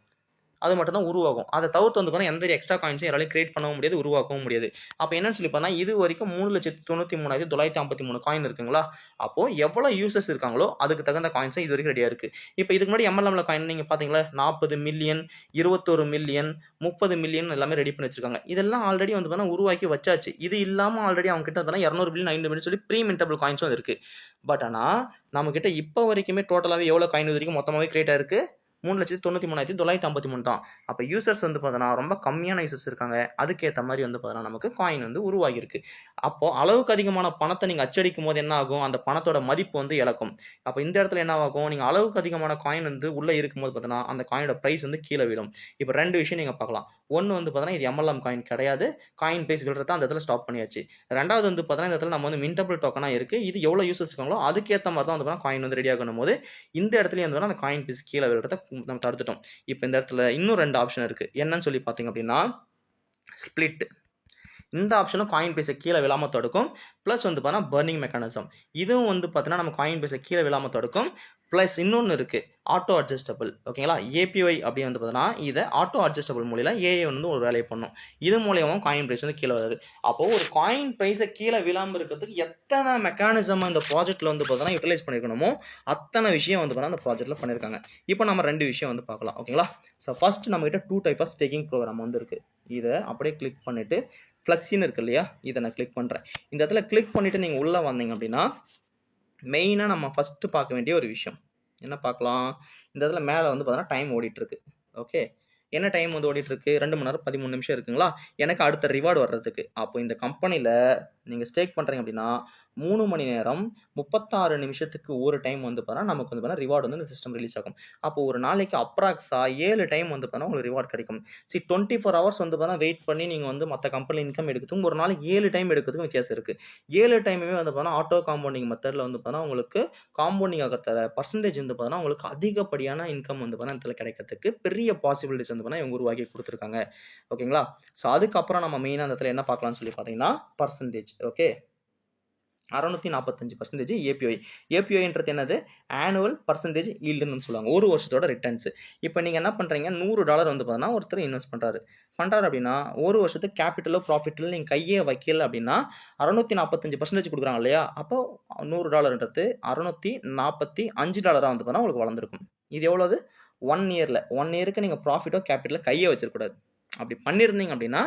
அது மட்டும் தான் உருவாகும். அதை தவிர்த்து வந்து பார்த்தீங்கன்னா எந்த எக்ஸ்ட்ரா காயின்ஸும் யாராலையும் கிரியேட் பண்ணவும் முடியாது, உருவாக்கவும் முடியாது. அப்போ என்னன்னு சொல்லி பார்த்தா இது வரைக்கும் 3,93,953 காயின் இருக்குங்களா? அப்போ எவ்வளோ யூசர்ஸ் இருக்காங்களோ அதுக்கு தகுந்த காயின்ஸும் இது வரைக்கும் ரெடியா இருக்கு. இப்போ இதுக்கு முன்னாடி MLMல காயின் நீங்க பார்த்தீங்களா 40 மில்லியன், 21 மில்லியன், 30 மில்லியன் எல்லாமே ரெடி பண்ணி வச்சிருக்காங்க. இதெல்லாம் ஆல்ரெடி வந்து பார்த்தீங்கன்னா உருவாக்கி வச்சாச்சு. இது இல்லாம ஆல்ரெடி அவங்க கிட்ட வந்து 200 மில்லியன், 500 மில்லியன் சொல்லி ப்ரீ மின்டபிள் காயின்ஸும் இருக்கு. பட் ஆனா நம்ம கிட்ட இப்போ வரைக்குமே டோட்டலாவே எவ்வளோ காயின் இது வரைக்கும் மொத்தமாவே கிரியேட் ஆயிருக்கு? 3,93,953 தான். அப்போ யூசர்ஸ் வந்து பார்த்தோன்னா ரொம்ப கம்மியான யூசர்ஸ் இருக்காங்க. அதுக்கேற்ற மாதிரி வந்து பார்த்தோன்னா நமக்கு காயின் வந்து உருவாகியிருக்கு. அப்போ அளவுக்கு அதிகமான பணத்தை நீங்க அச்சடிக்கும் போது என்ன ஆகும்? அந்த பணத்தோட மதிப்பு வந்து இழக்கும். அப்போ இந்த இடத்துல என்ன ஆகும்? நீங்க அளவுக்கு அதிகமான காயின் வந்து உள்ள இருக்கும்போது பார்த்தோன்னா அந்த காயினோட பிரைஸ் வந்து கீழே விழும். இப்போ 2 விஷயம் நீங்க பார்க்கலாம். ஒன்று வந்து பார்த்தோன்னா இது MLM காயின் கிடையாது. காயின் பிரைஸ் விழுறத அந்த இடத்துல ஸ்டாப் பண்ணியாச்சு. 2வது வந்து பார்த்தோன்னா இந்த இடத்துல நம்ம வந்து மின்டபிள் டோக்கனா இருக்கு. இது எவ்வளோ யூசர்ஸ் இருக்காங்களோ அதுக்கேற்ற மாதிரி தான் வந்து காயின் வந்து ரெடி ஆகணும் போது இந்த இடத்துலயும் வந்து அந்த காயின் பீஸ் கீழே விழுறத நம்ம தடுத்துட்டோம். இப்போ இந்த இடத்துல இன்னும் 2 ஆப்ஷன் இருக்கு. என்னன்னு சொல்லி பார்த்தீங்க அப்படின்னா, ஸ்ப்ளிட். இந்த ஆப்ஷனும் காயின் பேஸை கீழே விழாம தடுக்கும். ப்ளஸ் வந்து பார்த்தீங்கன்னா பர்னிங் மெக்கானிசம். இதுவும் வந்து பார்த்தீங்கன்னா நம்ம காயின் பேஸை கீழே விழாம தடுக்கும். ப்ளஸ் இன்னொன்று இருக்கு ஆட்டோ அட்ஜஸ்டபிள். ஓகேங்களா? API அப்படி வந்து பார்த்தீங்கன்னா இதை ஆட்டோ அட்ஜஸ்டபிள் மூலியம் AI வந்து ஒரு வேலையை பண்ணும். இது மூலியமும் காயின் பிரைஸ் வந்து கீழே வருது. அப்போ ஒரு காயின் பிரைஸை கீழே விழாம இருக்கிறதுக்கு எத்தனை மெக்கானிசம் இந்த ப்ராஜெக்ட்ல வந்து பார்த்தீங்கன்னா யூட்டிலைஸ் பண்ணிருக்கணுமோ அத்தனை விஷயம் வந்து பார்த்தீங்கன்னா அந்த ப்ராஜெக்ட்ல பண்ணியிருக்காங்க. இப்போ நம்ம 2 விஷயம் வந்து பார்க்கலாம். ஓகேங்களா? ஸோ ஃபர்ஸ்ட் நம்ம கிட்ட 2 டைப் ஆஃப் ஸ்டேக்கிங் ப்ரோக்ராம் வந்து இருக்கு. இதை அப்படியே கிளிக் பண்ணிட்டு ஃப்ளெக்ஸின்னு இருக்கு இல்லையா? இதை நான் கிளிக் பண்ணுறேன். இந்த இடத்துல கிளிக் பண்ணிவிட்டு நீங்கள் உள்ளே வந்தீங்க அப்படின்னா மெயினாக நம்ம ஃபஸ்ட்டு பார்க்க வேண்டிய ஒரு விஷயம் என்ன பார்க்கலாம்? இந்த இடத்துல மேலே வந்து பார்த்தீங்கன்னா டைம் ஓடிட்டுருக்கு. ஓகே, என்ன டைம் வந்து ஓடிட்டுருக்கு? 2 மணி நேரம் 13 நிமிஷம் இருக்குங்களா? எனக்கு அடுத்த ரிவார்டு வர்றதுக்கு. அப்போ இந்த கம்பெனியில் நீங்கள் ஸ்டேக் பண்ணுறீங்க அப்படின்னா 3 மணி நேரம் 36 நிமிஷத்துக்கு ஒரு டைம் வந்து பார்த்தீங்கன்னா நமக்கு வந்து பார்த்தீங்கன்னா ரிவார்டு வந்து இந்த சிஸ்டம் ரிலீஸ் ஆகும். அப்போ ஒரு நாளைக்கு அப்ராக்ஸா 7 டைம் வந்து பார்த்தீங்கன்னா உங்களுக்கு ரிவார்டு கிடைக்கும். 24 ஹவர்ஸ் வந்து பார்த்தீங்கன்னா வெயிட் பண்ணி நீங்கள் வந்து மற்ற கம்பெனி இன்கம் எடுக்கிறதுக்கும் ஒரு நாளைக்கு 7 டைம் எடுக்கிறதுக்கும் வித்தியாசம் இருக்குது. 7 டைமுமே வந்து பார்த்தீங்கன்னா ஆட்டோ காம்பவுண்டிங் மெத்தடில் வந்து பார்த்தீங்கன்னா உங்களுக்கு காம்பவுண்டிங் ஆகிறத பர்சன்டேஜ் வந்து பார்த்தீங்கன்னா உங்களுக்கு அதிகப்படியான இன்கம் வந்து பார்த்தீங்கன்னா இதில் கிடைக்கிறதுக்கு பெரிய பாசிபிலிட்டிஸ் வந்து பார்த்தீங்கன்னா இவங்க உருவாக்கி கொடுத்துருக்காங்க. ஓகேங்களா? ஸோ அதுக்கப்புறம் நம்ம மெயினாக அந்த இடத்துல என்ன பார்க்கலாம்னு சொல்லி பார்த்தீங்கன்னா பர்சன்டேஜ். Okay, 645% API. APIன்றது என்னது? ஆனுவல் பர்சன்டேஜ் ஈல்டுன்னு சொல்லுவாங்க. ஒரு வருஷத்தோட ரிட்டர்ன்ஸ். இப்போ நீங்கள் என்ன பண்ணுறீங்க? $100 வந்து பார்த்தீங்கன்னா ஒருத்தர் இன்வெஸ்ட் பண்ணுறாரு அப்படின்னா ஒரு வருஷத்துக்கு கேபிட்டலோ ப்ராஃபிட்டோ நீங்கள் கையே வைக்கல அப்படின்னா 645% கொடுக்குறாங்க இல்லையா? அப்போ $100ன்றது $645 வந்து பார்த்தீங்கன்னா உங்களுக்கு வளர்ந்துருக்கும். இது எவ்வளவு? 1 இயரில் 1 இயருக்கு நீங்கள் ப்ராஃபிட்டோ கேபிட்டலோ கையே வச்சிருக்கூடாது. அப்படி பண்ணியிருந்தீங்க அப்படின்னா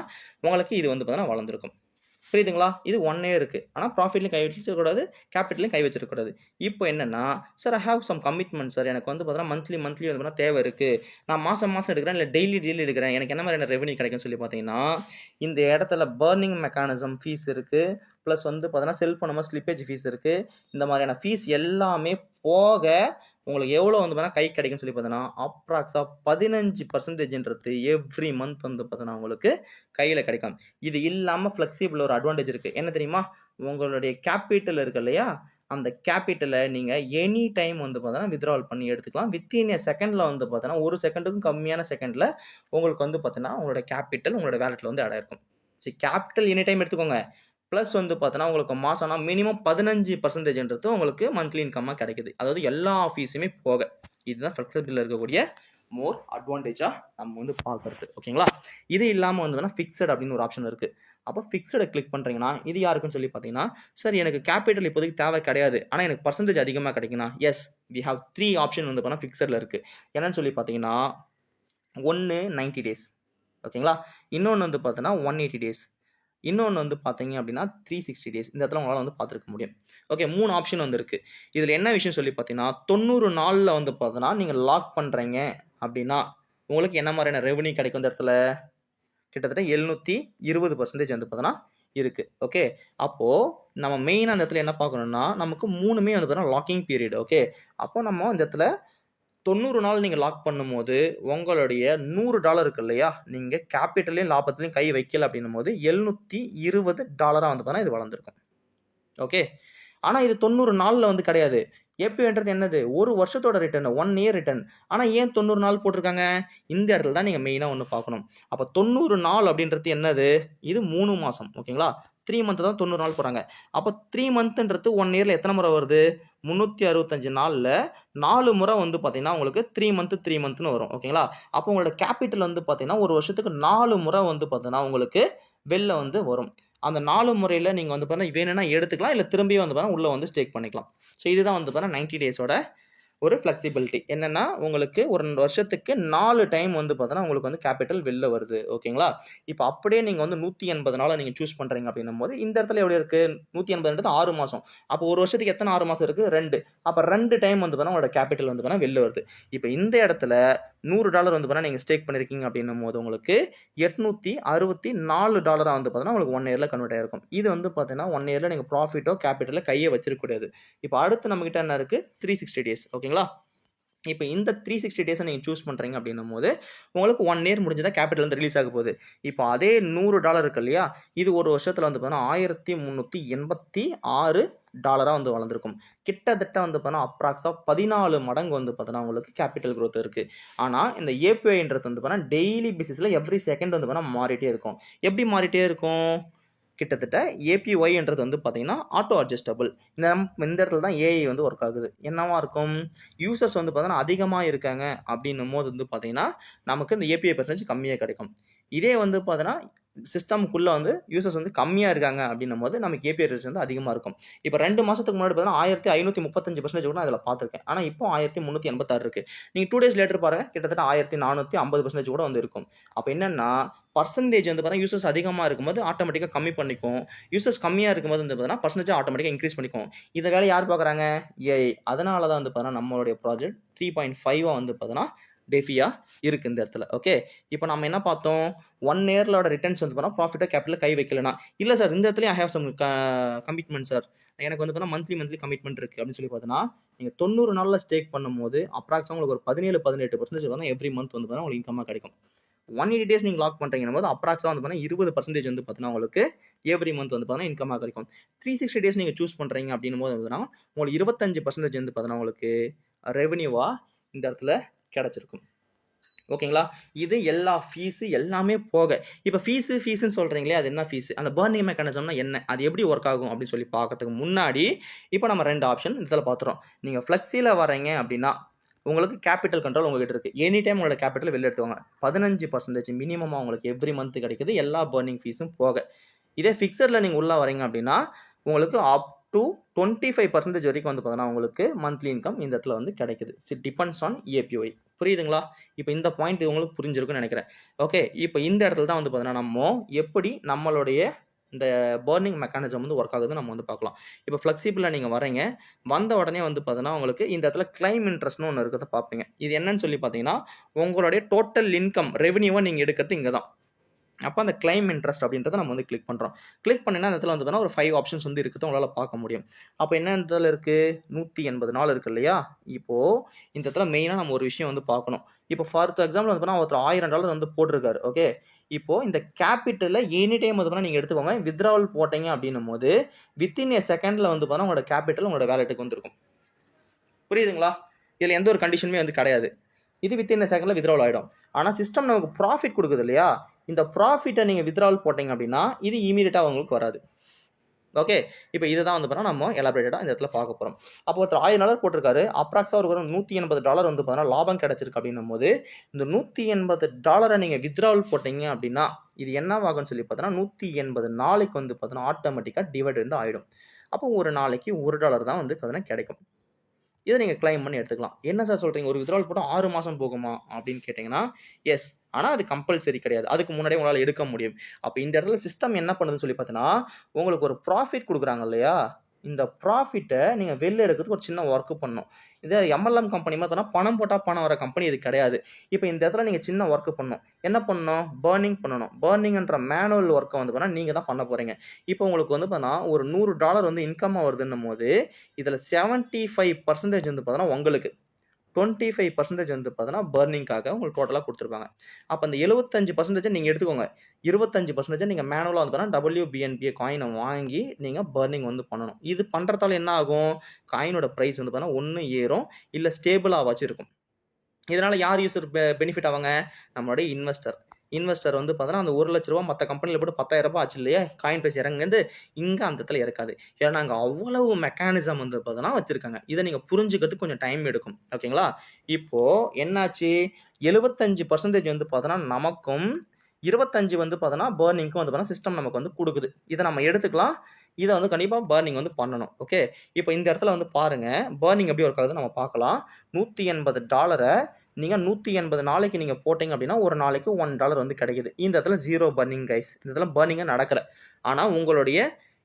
உங்களுக்கு இது வந்து பார்த்தீங்கன்னா வளர்ந்துருக்கும். புரியுதுங்களா? இது 1 இயர் இருக்கு. ஆனா ப்ராஃபிட்லயும் கை வச்சிருக்கக்கூடாது, கேபிட்டல்லயும் கை வச்சிருக்கக்கூடாது. இப்போ என்னன்னா, sir I have some commitment sir. எனக்கு வந்து பார்த்தீங்கன்னா, மந்த்லி வந்து பார்த்தீங்கன்னா தேவை இருக்கு. நான் மாசம் மாசம் எடுக்கிறேன், இல்ல டெய்லி எடுக்கிறேன். எனக்கு என்ன மாதிரியான ரெவென்யூ கிடைக்கும்னு சொல்லி பார்த்தீங்கன்னா, இந்த இடத்துல பர்னிங் மெக்கானிசம் ஃபீஸ் இருக்கு. பிளஸ் வந்து பார்த்தீங்கன்னா, செல் பண்ணும்போது ஸ்லிப்பேஜ் ஃபீஸ் இருக்கு. இந்த மாதிரியான ஃபீஸ் எல்லாமே போக உங்களுக்கு எவ்வளோ வந்து பார்த்தீங்கன்னா கை கிடைக்கும்னு சொல்லி பார்த்தீங்கன்னா, அப்ராக்ஸா 15% எவ்ரி மந்த் வந்து பார்த்தீங்கன்னா உங்களுக்கு கையில கிடைக்கும். இது இல்லாம ஃப்ளெக்சிபிள் ஒரு அட்வான்டேஜ் இருக்கு. என்ன தெரியுமா? உங்களுடைய கேபிட்டல் இருக்கு இல்லையா? அந்த கேபிட்டல நீங்க எனி டைம் வந்து பார்த்தீங்கன்னா வித்ட்ராவல் பண்ணி எடுத்துக்கலாம். வித்தின் எ செகண்ட்ல வந்து பார்த்தீங்கன்னா, 1 செகண்டுக்கும் கம்மியான செகண்ட்ல உங்களுக்கு வந்து பார்த்தீங்கன்னா, உங்களோட கேபிட்டல் உங்களோட வாலெட்ல வந்து ஆட் ஆயிருக்கும். சரி, கேபிட்டல் எனி டைம் எடுத்துக்கோங்க. பிளஸ் வந்து பார்த்தீங்கன்னா, உங்களுக்கு மாசம் ஆனா மினிமம் 15%ன்றது உங்களுக்கு மந்த்லி இன்கம்மா கிடைக்குது. அதாவது எல்லா ஃபீஸுமே போக. இதுதான் ஃப்ளெக்சிபிள்ல இருக்கக்கூடிய மோர் அட்வான்டேஜா நம்ம வந்து பார்க்கறது. ஓகேங்களா? இது இல்லாம வந்து ஃபிக்ஸட் அப்படின்னு ஒரு ஆப்ஷன் இருக்கு. அப்போ ஃபிக்ஸட கிளிக் பண்றீங்கன்னா, இது யாருக்குன்னு சொல்லி பார்த்தீங்கன்னா, சார் எனக்கு கேபிட்டல் இப்போதைக்கு தேவை கிடையாது. ஆனா எனக்கு பெர்சன்டேஜ் அதிகமா கிடைக்கும்னா, எஸ் வி ஹேவ் 3 ஆப்ஷன் வந்து பார்த்தீங்கன்னா ஃபிக்ஸட்ல இருக்கு. என்னன்னு சொல்லி பார்த்தீங்கன்னா, 1 90 டேஸ். ஓகேங்களா? இன்னொன்னு வந்து பார்த்தீங்கன்னா 180 டேஸ். இன்னொன்னு வந்து பார்த்தீங்க அப்படின்னா 360 டேஸ். இந்த இடத்துல உங்களால வந்து பார்த்துருக்க முடியும். ஓகே, 3 ஆப்ஷன் வந்து இருக்கு. இதுல என்ன விஷயம் சொல்லி பார்த்தீங்கன்னா, 90 நாள்ல வந்து பார்த்தீங்கன்னா, நீங்க லாக் பண்றீங்க அப்படின்னா, உங்களுக்கு என்ன மாதிரியான ரெவென்யூ கிடைக்கும் இந்த இடத்துல? கிட்டத்தட்ட 720% வந்து பார்த்தீங்கன்னா இருக்கு. ஓகே. அப்போ நம்ம மெயினா அந்த இடத்துல என்ன பார்க்கணும்னா, நமக்கு 3மே வந்து பார்த்தீங்கன்னா லாக்கிங் பீரியட். ஓகே. அப்போ நம்ம இந்த இடத்துல 90 நாள் நீங்க லாக் பண்ணும்போது, உங்களுடைய $100 இருக்கு இல்லையா? நீங்க கேபிட்டல்லயும், லாபத்திலயும் கை வைக்கல அப்படின்னும்போது, $720 வந்து பார்த்தீங்கன்னா இது வளர்ந்திருக்கும். ஓகே. ஆனா இது 90 நாள்ல வந்து கிடையாது. ஏபிஐன்றது என்னது? 1 வருஷத்தோட ரிட்டர்ன், 1 இயர் ரிட்டர்ன். ஆனா ஏன் 90 நாள் போட்டிருக்காங்க? இந்த இடத்துல தான் நீங்க மெயினா ஒண்ணு பார்க்கணும். அப்ப 90 நாள் அப்படின்றது என்னது? இது 3 மாசம். ஓகேங்களா? 3 மந்த் தான் 90 நாள் போடுறாங்க. அப்ப 3 மந்த்ன்றது 1 இயர்ல எத்தன முறை வருது? 365 நாள்ல 4 முறை வந்து பார்த்தீங்கன்னா, உங்களுக்கு 3 மந்த்ன்னு வரும். ஓகேங்களா? அப்போ உங்களோட கேபிட்டல் வந்து பார்த்தீங்கன்னா, 1 வருஷத்துக்கு 4 முறை வந்து பார்த்தீங்கன்னா, உங்களுக்கு வெளில வந்து வரும். அந்த 4 முறையில நீங்க வந்து பார்த்தீங்கன்னா, வேணும்னா எடுத்துக்கலாம். இல்ல திரும்பியும் வந்து பார்த்தீங்கன்னா, உள்ள வந்து ஸ்டேக் பண்ணிக்கலாம். ஸோ இதுதான் வந்து பார்த்தீங்கன்னா 90 டேஸோட ஒரு ஃப்ளெக்சிபிலிட்டி. என்னன்னா, உங்களுக்கு ஒரு வருஷத்துக்கு 4 டைம் வந்து பார்த்தீங்கன்னா, உங்களுக்கு வந்து கேபிட்டல் வெளில வருது. ஓகேங்களா? இப்ப அப்படியே நீங்க வந்து 180 நாள நீங்க சூஸ் பண்றீங்க அப்படின்னும்போது, இந்த இடத்துல எப்படி இருக்கு? 180ன்றது 6 மாசம். அப்போ ஒரு வருஷத்துக்கு எத்தன 6 மாசம் இருக்கு? 2. அப்ப 2 டைம் வந்து பார்த்தீங்கன்னா, உங்களோட கேபிட்டல் வந்து பார்த்தீங்கன்னா வெளில வருது. இப்ப இந்த இடத்துல $100 வந்து பார்த்தீங்கன்னா, நீங்க ஸ்டேக் பண்ணியிருக்கீங்க அப்படின்னும்போது, உங்களுக்கு $864 வந்து பார்த்தீங்கன்னா, உங்களுக்கு 1 இயர்ல கன்வெர்ட் ஆயிருக்கும். இது வந்து பார்த்தீங்கன்னா, 1 இயர்ல நீங்க ப்ராஃபிட்டோ, கேபிட்டலோ கையே வச்சிருக்க கூடாது. இப்ப அடுத்து நம்மகிட்ட என்ன இருக்கு? 360 டேஸ். ஓகேங்களா? இப்ப இந்த 360 டேஸ நீங்க சூஸ் பண்றீங்க அப்படின்னும்போது, உங்களுக்கு 1 இயர் முடிஞ்சதா கேபிட்டல் வந்து ரிலீஸ் ஆக போகுது. இப்போ அதே $100 இருக்கு இல்லையா? இது ஒரு வருஷத்துல வந்து பார்த்தீங்கன்னா, $1386 வந்து வளர்ந்திருக்கும். கிட்டத்தட்ட வந்து பார்த்தீங்கன்னா, அப்ராக்ஸா 14 மடங்கு வந்து பார்த்தீங்கன்னா, உங்களுக்கு கேபிட்டல் குரோத் இருக்கு. ஆனா, இந்த ஏபிஐன்றது வந்து பார்த்தீங்கன்னா, டெய்லி பேசிஸ்ல எவ்ரி செகண்ட் வந்து பார்த்தீங்கன்னா மாறிட்டே இருக்கும். எப்படி மாறிட்டே இருக்கும்? கிட்டத்தட்ட ஏபிஒய்ன்றது வந்து பார்த்தீங்கன்னா, ஆட்டோ அட்ஜஸ்டபிள். இந்த இடத்துல தான் ஏஐ வந்து ஒர்க் ஆகுது. என்னவா இருக்கும்? யூசர்ஸ் வந்து பார்த்தீங்கன்னா, அதிகமா இருக்காங்க அப்படின்னும்போது வந்து பார்த்தீங்கன்னா, நமக்கு இந்த ஏபிஐ பெர்சன்டேஜ் கம்மியா கிடைக்கும். இதே வந்து பார்த்தீங்கன்னா, சிஸ்டம்க்குள்ள வந்து யூசர்ஸ் வந்து கம்மியா இருக்காங்க அப்படின்னும்போது, நமக்கு ஏபிஐ பெர்சன்டேஜ் வந்து அதிகமா இருக்கும். இப்ப 2 மாசத்துக்கு முன்னாடி பார்த்தீங்கன்னா, 1535% கூட நான் இதுல பார்த்திருக்கேன். ஆனா இப்போ 1386 இருக்கு. நீங்க 2 டேஸ் லேட்டர் பாருங்க, கிட்டத்தட்ட 1450% கூட வந்து இருக்கும். அப்ப என்னன்னா, பெர்சன்டேஜ் வந்து பார்த்தீங்கன்னா, யூசர்ஸ் அதிகமா இருக்கும்போது ஆட்டோமேட்டிக்கா கம்மி பண்ணிக்கும். யூசர்ஸ் கம்மியா இருக்கும்போது வந்து பார்த்தீங்கன்னா, பெர்சன்டேஜ் ஆட்டோமேட்டிக்கா இன்கிரீஸ் பண்ணிக்கும். இந்த வேலைய யார் பார்க்குறாங்க? ஏஐ. அதனால தான் வந்து பார்த்தீங்கன்னா, நம்மளுடைய ப்ராஜெக்ட் 3.5 வந்து பார்த்தீங்கன்னா, டெஃபியா இருக்கு இந்த இடத்துல. ஓகே. இப்போ நம்ம என்ன பார்த்தோம்? 1 இயர்லோட ரிட்டர்ன்ஸ் வந்து பார்த்தீங்கன்னா, ப்ராஃபிட்டோ, கேபிட்டலோ கை வைக்கலனா, இல்ல சார் இந்த இடத்துலயும் I have some commitment sir. எனக்கு வந்து பார்த்தீங்கன்னா, மந்த்லி கமிட்மெண்ட் இருக்கு அப்படின்னு சொல்லி பார்த்தீங்கன்னா, நீங்க 90 நாள்ல ஸ்டேக் பண்ணும்போது, அப்ராக்ஸிமம் உங்களுக்கு ஒரு 17, 18% வந்து எவ்ரி மந்த் வந்து பார்த்தீங்கன்னா, உங்களுக்கு இன்கம்மா கிடைக்கும். 180 டேஸ் நீங்க லாக் பண்றீங்கன்னும்போது அப்ராக்ஸா வந்து பார்த்தீங்கன்னா 20% வந்து பார்த்தீங்கன்னா உங்களுக்கு எவ்ரி மந்த் வந்து பார்த்தீங்கன்னா இன்கம்மா கிடைக்கும். 360 டேஸ் நீங்க சூஸ் பண்றீங்க அப்படின்னும்போது வந்துன்னா உங்களுக்கு 25% வந்து பார்த்தீங்கன்னா உங்களுக்கு ரெவென்யூவா இந்த இடத்துல கிடைச்சிருக்கும். ஓகேங்களா? இது எல்லா ஃபீஸ் எல்லாமே போக. இப்ப ஃபீஸ்ன்னு சொல்றீங்களே, அது என்ன ஃபீஸ்? அந்த பர்னிங் மெக்கானிசம்னா என்ன? அது எப்படி ஒர்க் ஆகும் அப்படின்னு சொல்லி பார்க்கறதுக்கு முன்னாடி, இப்ப நம்ம 2 ஆப்ஷன் இதுல பார்த்துறோம். நீங்க ஃப்ளெக்ஸில வரீங்க அப்படின்னா, உங்களுக்கு கேபிட்டல் கண்ட்ரோல் உங்ககிட்ட இருக்கு. எனி டைம் உங்களோட கேபிட்டல் வெளில எடுத்துக்கோங்க. 15% மினிமமா உங்களுக்கு எவ்ரி மந்த் கிடைக்குது. எல்லா பர்னிங் ஃபீஸும் போக. இதே ஃபிக்ஸட்ல நீங்க உள்ள வரீங்க அப்படின்னா, உங்களுக்கு அப் டூ 25% வரைக்கும் வந்து பார்த்தீங்கன்னா, உங்களுக்கு மந்த்லி இன்கம் இந்த இடத்துல வந்து கிடைக்குது. It depends on APY. புரியுதுங்களா? இப்ப இந்த பாயிண்ட் உங்களுக்கு புரிஞ்சிருக்கும்னு நெனைக்கிறேன். ஓகே. இப்ப இந்த இடத்துல தான் வந்து பார்த்தீங்கன்னா, எப்படி நம்மளுடைய இந்த பர்னிங் மெக்கானிசம் வந்து ஒர்க் ஆகுதுன்னு நம்ம வந்து பார்க்கலாம். இப்போ ஃப்ளெக்சிபிளாக நீங்கள் வரீங்க, வந்த உடனே வந்து பார்த்தீங்கன்னா, உங்களுக்கு இந்த இடத்துல கிளைம் இன்ட்ரெஸ்ட்னு ஒண்ணு இருக்கிறத பார்ப்பீங்க. இது என்னன்னு சொல்லி பார்த்தீங்கன்னா, உங்களுடைய டோட்டல் இன்கம் ரெவென்யூவ நீங்க எடுக்கிறது இங்க தான். அப்போ அந்த கிளைம் இன்ட்ரெஸ்ட் அப்படின்றத நம்ம வந்து கிளிக் பண்ணுறோம். கிளிக் பண்ணினா அந்த இடத்துல வந்து பார்த்தீங்கன்னா, ஒரு 5 ஆப்ஷன்ஸ் வந்து இருக்குது உங்களால் பார்க்க முடியும். அப்போ என்ன இந்த இடத்துல இருக்குது 180 நாள் இருக்கு இல்லையா? இப்போது இந்த இடத்துல மெயினாக நம்ம ஒரு விஷயம் வந்து பார்க்கணும். இப்போ ஃபார் எக்ஸாம்பிள் வந்து பார்த்தீங்கன்னா, ஒருத்தர் $1000 வந்து போட்டிருக்காரு. ஓகே. இப்போ இந்த கேபிட்டலை எனி டைம் வந்து பார்த்தீங்கன்னா நீங்கள் எடுத்துக்கோங்க. வித்ட்ராவல் போட்டீங்க அப்படின்னும் போது வித்தின் எ செகண்டில் வந்து பார்த்தீங்கன்னா உங்களோட கேபிட்டல் உங்களோட வேலெட்டுக்கு வந்துருக்கும். புரியுதுங்களா? இதில் எந்த ஒரு கண்டிஷனுமே வந்து கிடையாது. இது வித்தின் எ செகண்டில் வித்ட்ராவல் ஆகிடும். ஆனால் சிஸ்டம் நமக்கு ப்ராஃபிட் கொடுக்குது இல்லையா? இந்த ப்ராஃபிட்டை நீங்கள் வித்ட்ராவல் போட்டீங்க அப்படின்னா இது இமீடியட்டாக உங்களுக்கு வராது. ஓகே. இப்போ இதுதான் வந்து பார்த்தீங்கன்னா நம்ம எலாபரேட்டடாக இந்த இடத்துல பார்க்க போகிறோம். அப்போ ஒருத்தர் $1000 போட்டிருக்காரு. அப்ராக்ஸாக ஒரு $180 வந்து பார்த்தீங்கன்னா லாபம் கிடைச்சிருக்கு அப்படின்னும் போது இந்த $180 நீங்கள் வித்ட்ராவல் போட்டீங்க அப்படின்னா இது என்னவாகும்னு சொல்லி பார்த்தீங்கன்னா 180 நாளைக்கு வந்து பார்த்தீங்கன்னா ஆட்டோமேட்டிக்காக டிவைட் வந்து ஆகிடும். அப்போ ஒரு நாளைக்கு $1 தான் வந்து பார்த்தீங்கன்னா கிடைக்கும். இதை நீங்கள் கிளைம் பண்ணி எடுத்துக்கலாம். என்ன சார் சொல்கிறீங்க, ஒரு வித்ட்ராவல் போட்டால் 6 மாதம் போகுமா அப்படின்னு கேட்டிங்கன்னா, எஸ். ஆனால் அது கம்பல்சரி கிடையாது. அதுக்கு முன்னாடியே உங்களால் எடுக்க முடியும். அப்போ இந்த இடத்துல சிஸ்டம் என்ன பண்ணுதுன்னு சொல்லி பார்த்தீங்கன்னா, உங்களுக்கு ஒரு ப்ராஃபிட் கொடுக்குறாங்க இல்லையா? இந்த ப்ராஃபிட்டை நீங்கள் வெளில எடுக்கிறதுக்கு ஒரு சின்ன ஒர்க் பண்ணணும். இதே எம்எல்எம் கம்பெனி மாதிரி பார்த்தா பணம் போட்டால் பணம் வர கம்பெனி இது கிடையாது. இப்போ இந்த இடத்துல நீங்கள் சின்ன ஒர்க் பண்ணணும். என்ன பண்ணணும்? பர்னிங் பண்ணணும். பர்னிங்ன்ற மேனுவல் ஒர்க்கை வந்து பார்த்தீங்கன்னா நீங்கள் தான் பண்ண போகிறீங்க. இப்போ உங்களுக்கு வந்து பார்த்தீங்கன்னா ஒரு $100 வந்து இன்கம்மாக வருதுன்னும் போது இதில் 75% வந்து பார்த்தீங்கன்னா உங்களுக்கு 25% வந்து பார்த்தீங்கன்னா பர்னிங்காக உங்களுக்கு டோட்டலாக கொடுத்துருப்பாங்க. அப்போ அந்த 75% நீங்கள் எடுத்துக்கோங்க. 25% நீங்கள் மேனுவலாக வந்து பார்த்தீங்கன்னா WBNB காயினை வாங்கி நீங்கள் பர்னிங் வந்து பண்ணணும். இது பண்ணுறதால என்ன ஆகும்? காயினோட ப்ரைஸ் வந்து பார்த்தீங்கன்னா ஒன்று ஏறும், இல்லை ஸ்டேபிளாவாச்சும் இருக்கும். இதனால் யார் யூஸர் பெனிஃபிட் ஆவாங்க? நம்மளுடைய இன்வெஸ்டர் வந்து பார்த்தீங்கன்னா அந்த $1,00,000 மற்ற கம்பெனியில் போட்டு $10,000 ஆச்சு இல்லையா? காயின் ப்ரைஸ் இறங்குது, இங்கே அந்த இடத்துல இறக்காது. ஏன்னா அங்கே அவ்வளவு மெக்கானிசம் வந்து பார்த்தீங்கன்னா வச்சுருக்காங்க. இதை நீங்கள் புரிஞ்சுக்கிறதுக்கு கொஞ்சம் டைம் எடுக்கும். ஓகேங்களா? இப்போது என்னாச்சு 75% வந்து பார்த்தீங்கன்னா நமக்கும் 25 வந்து பார்த்தீங்கன்னா பர்னிங்க்கும் வந்து பார்த்தீங்கன்னா சிஸ்டம் நமக்கு வந்து கொடுக்குது. இதை நம்ம எடுத்துக்கலாம். இதை வந்து கண்டிப்பாக பர்னிங் வந்து பண்ணணும். ஓகே. இப்போ இந்த இடத்துல வந்து பாருங்கள் பர்னிங் எப்படி ஒர்க் ஆகுதுன்னு நம்ம பார்க்கலாம். $180 நீங்கள் 180 நாளைக்கு நீங்கள் போட்டிங்க அப்படின்னா ஒரு நாளைக்கு $1 வந்து கிடைக்குது. இந்த இடத்துல 0 பர்னிங் கைஸ். இந்த இடத்துல பர்னிங்கே நடக்கலை. ஆனால் உங்களுடைய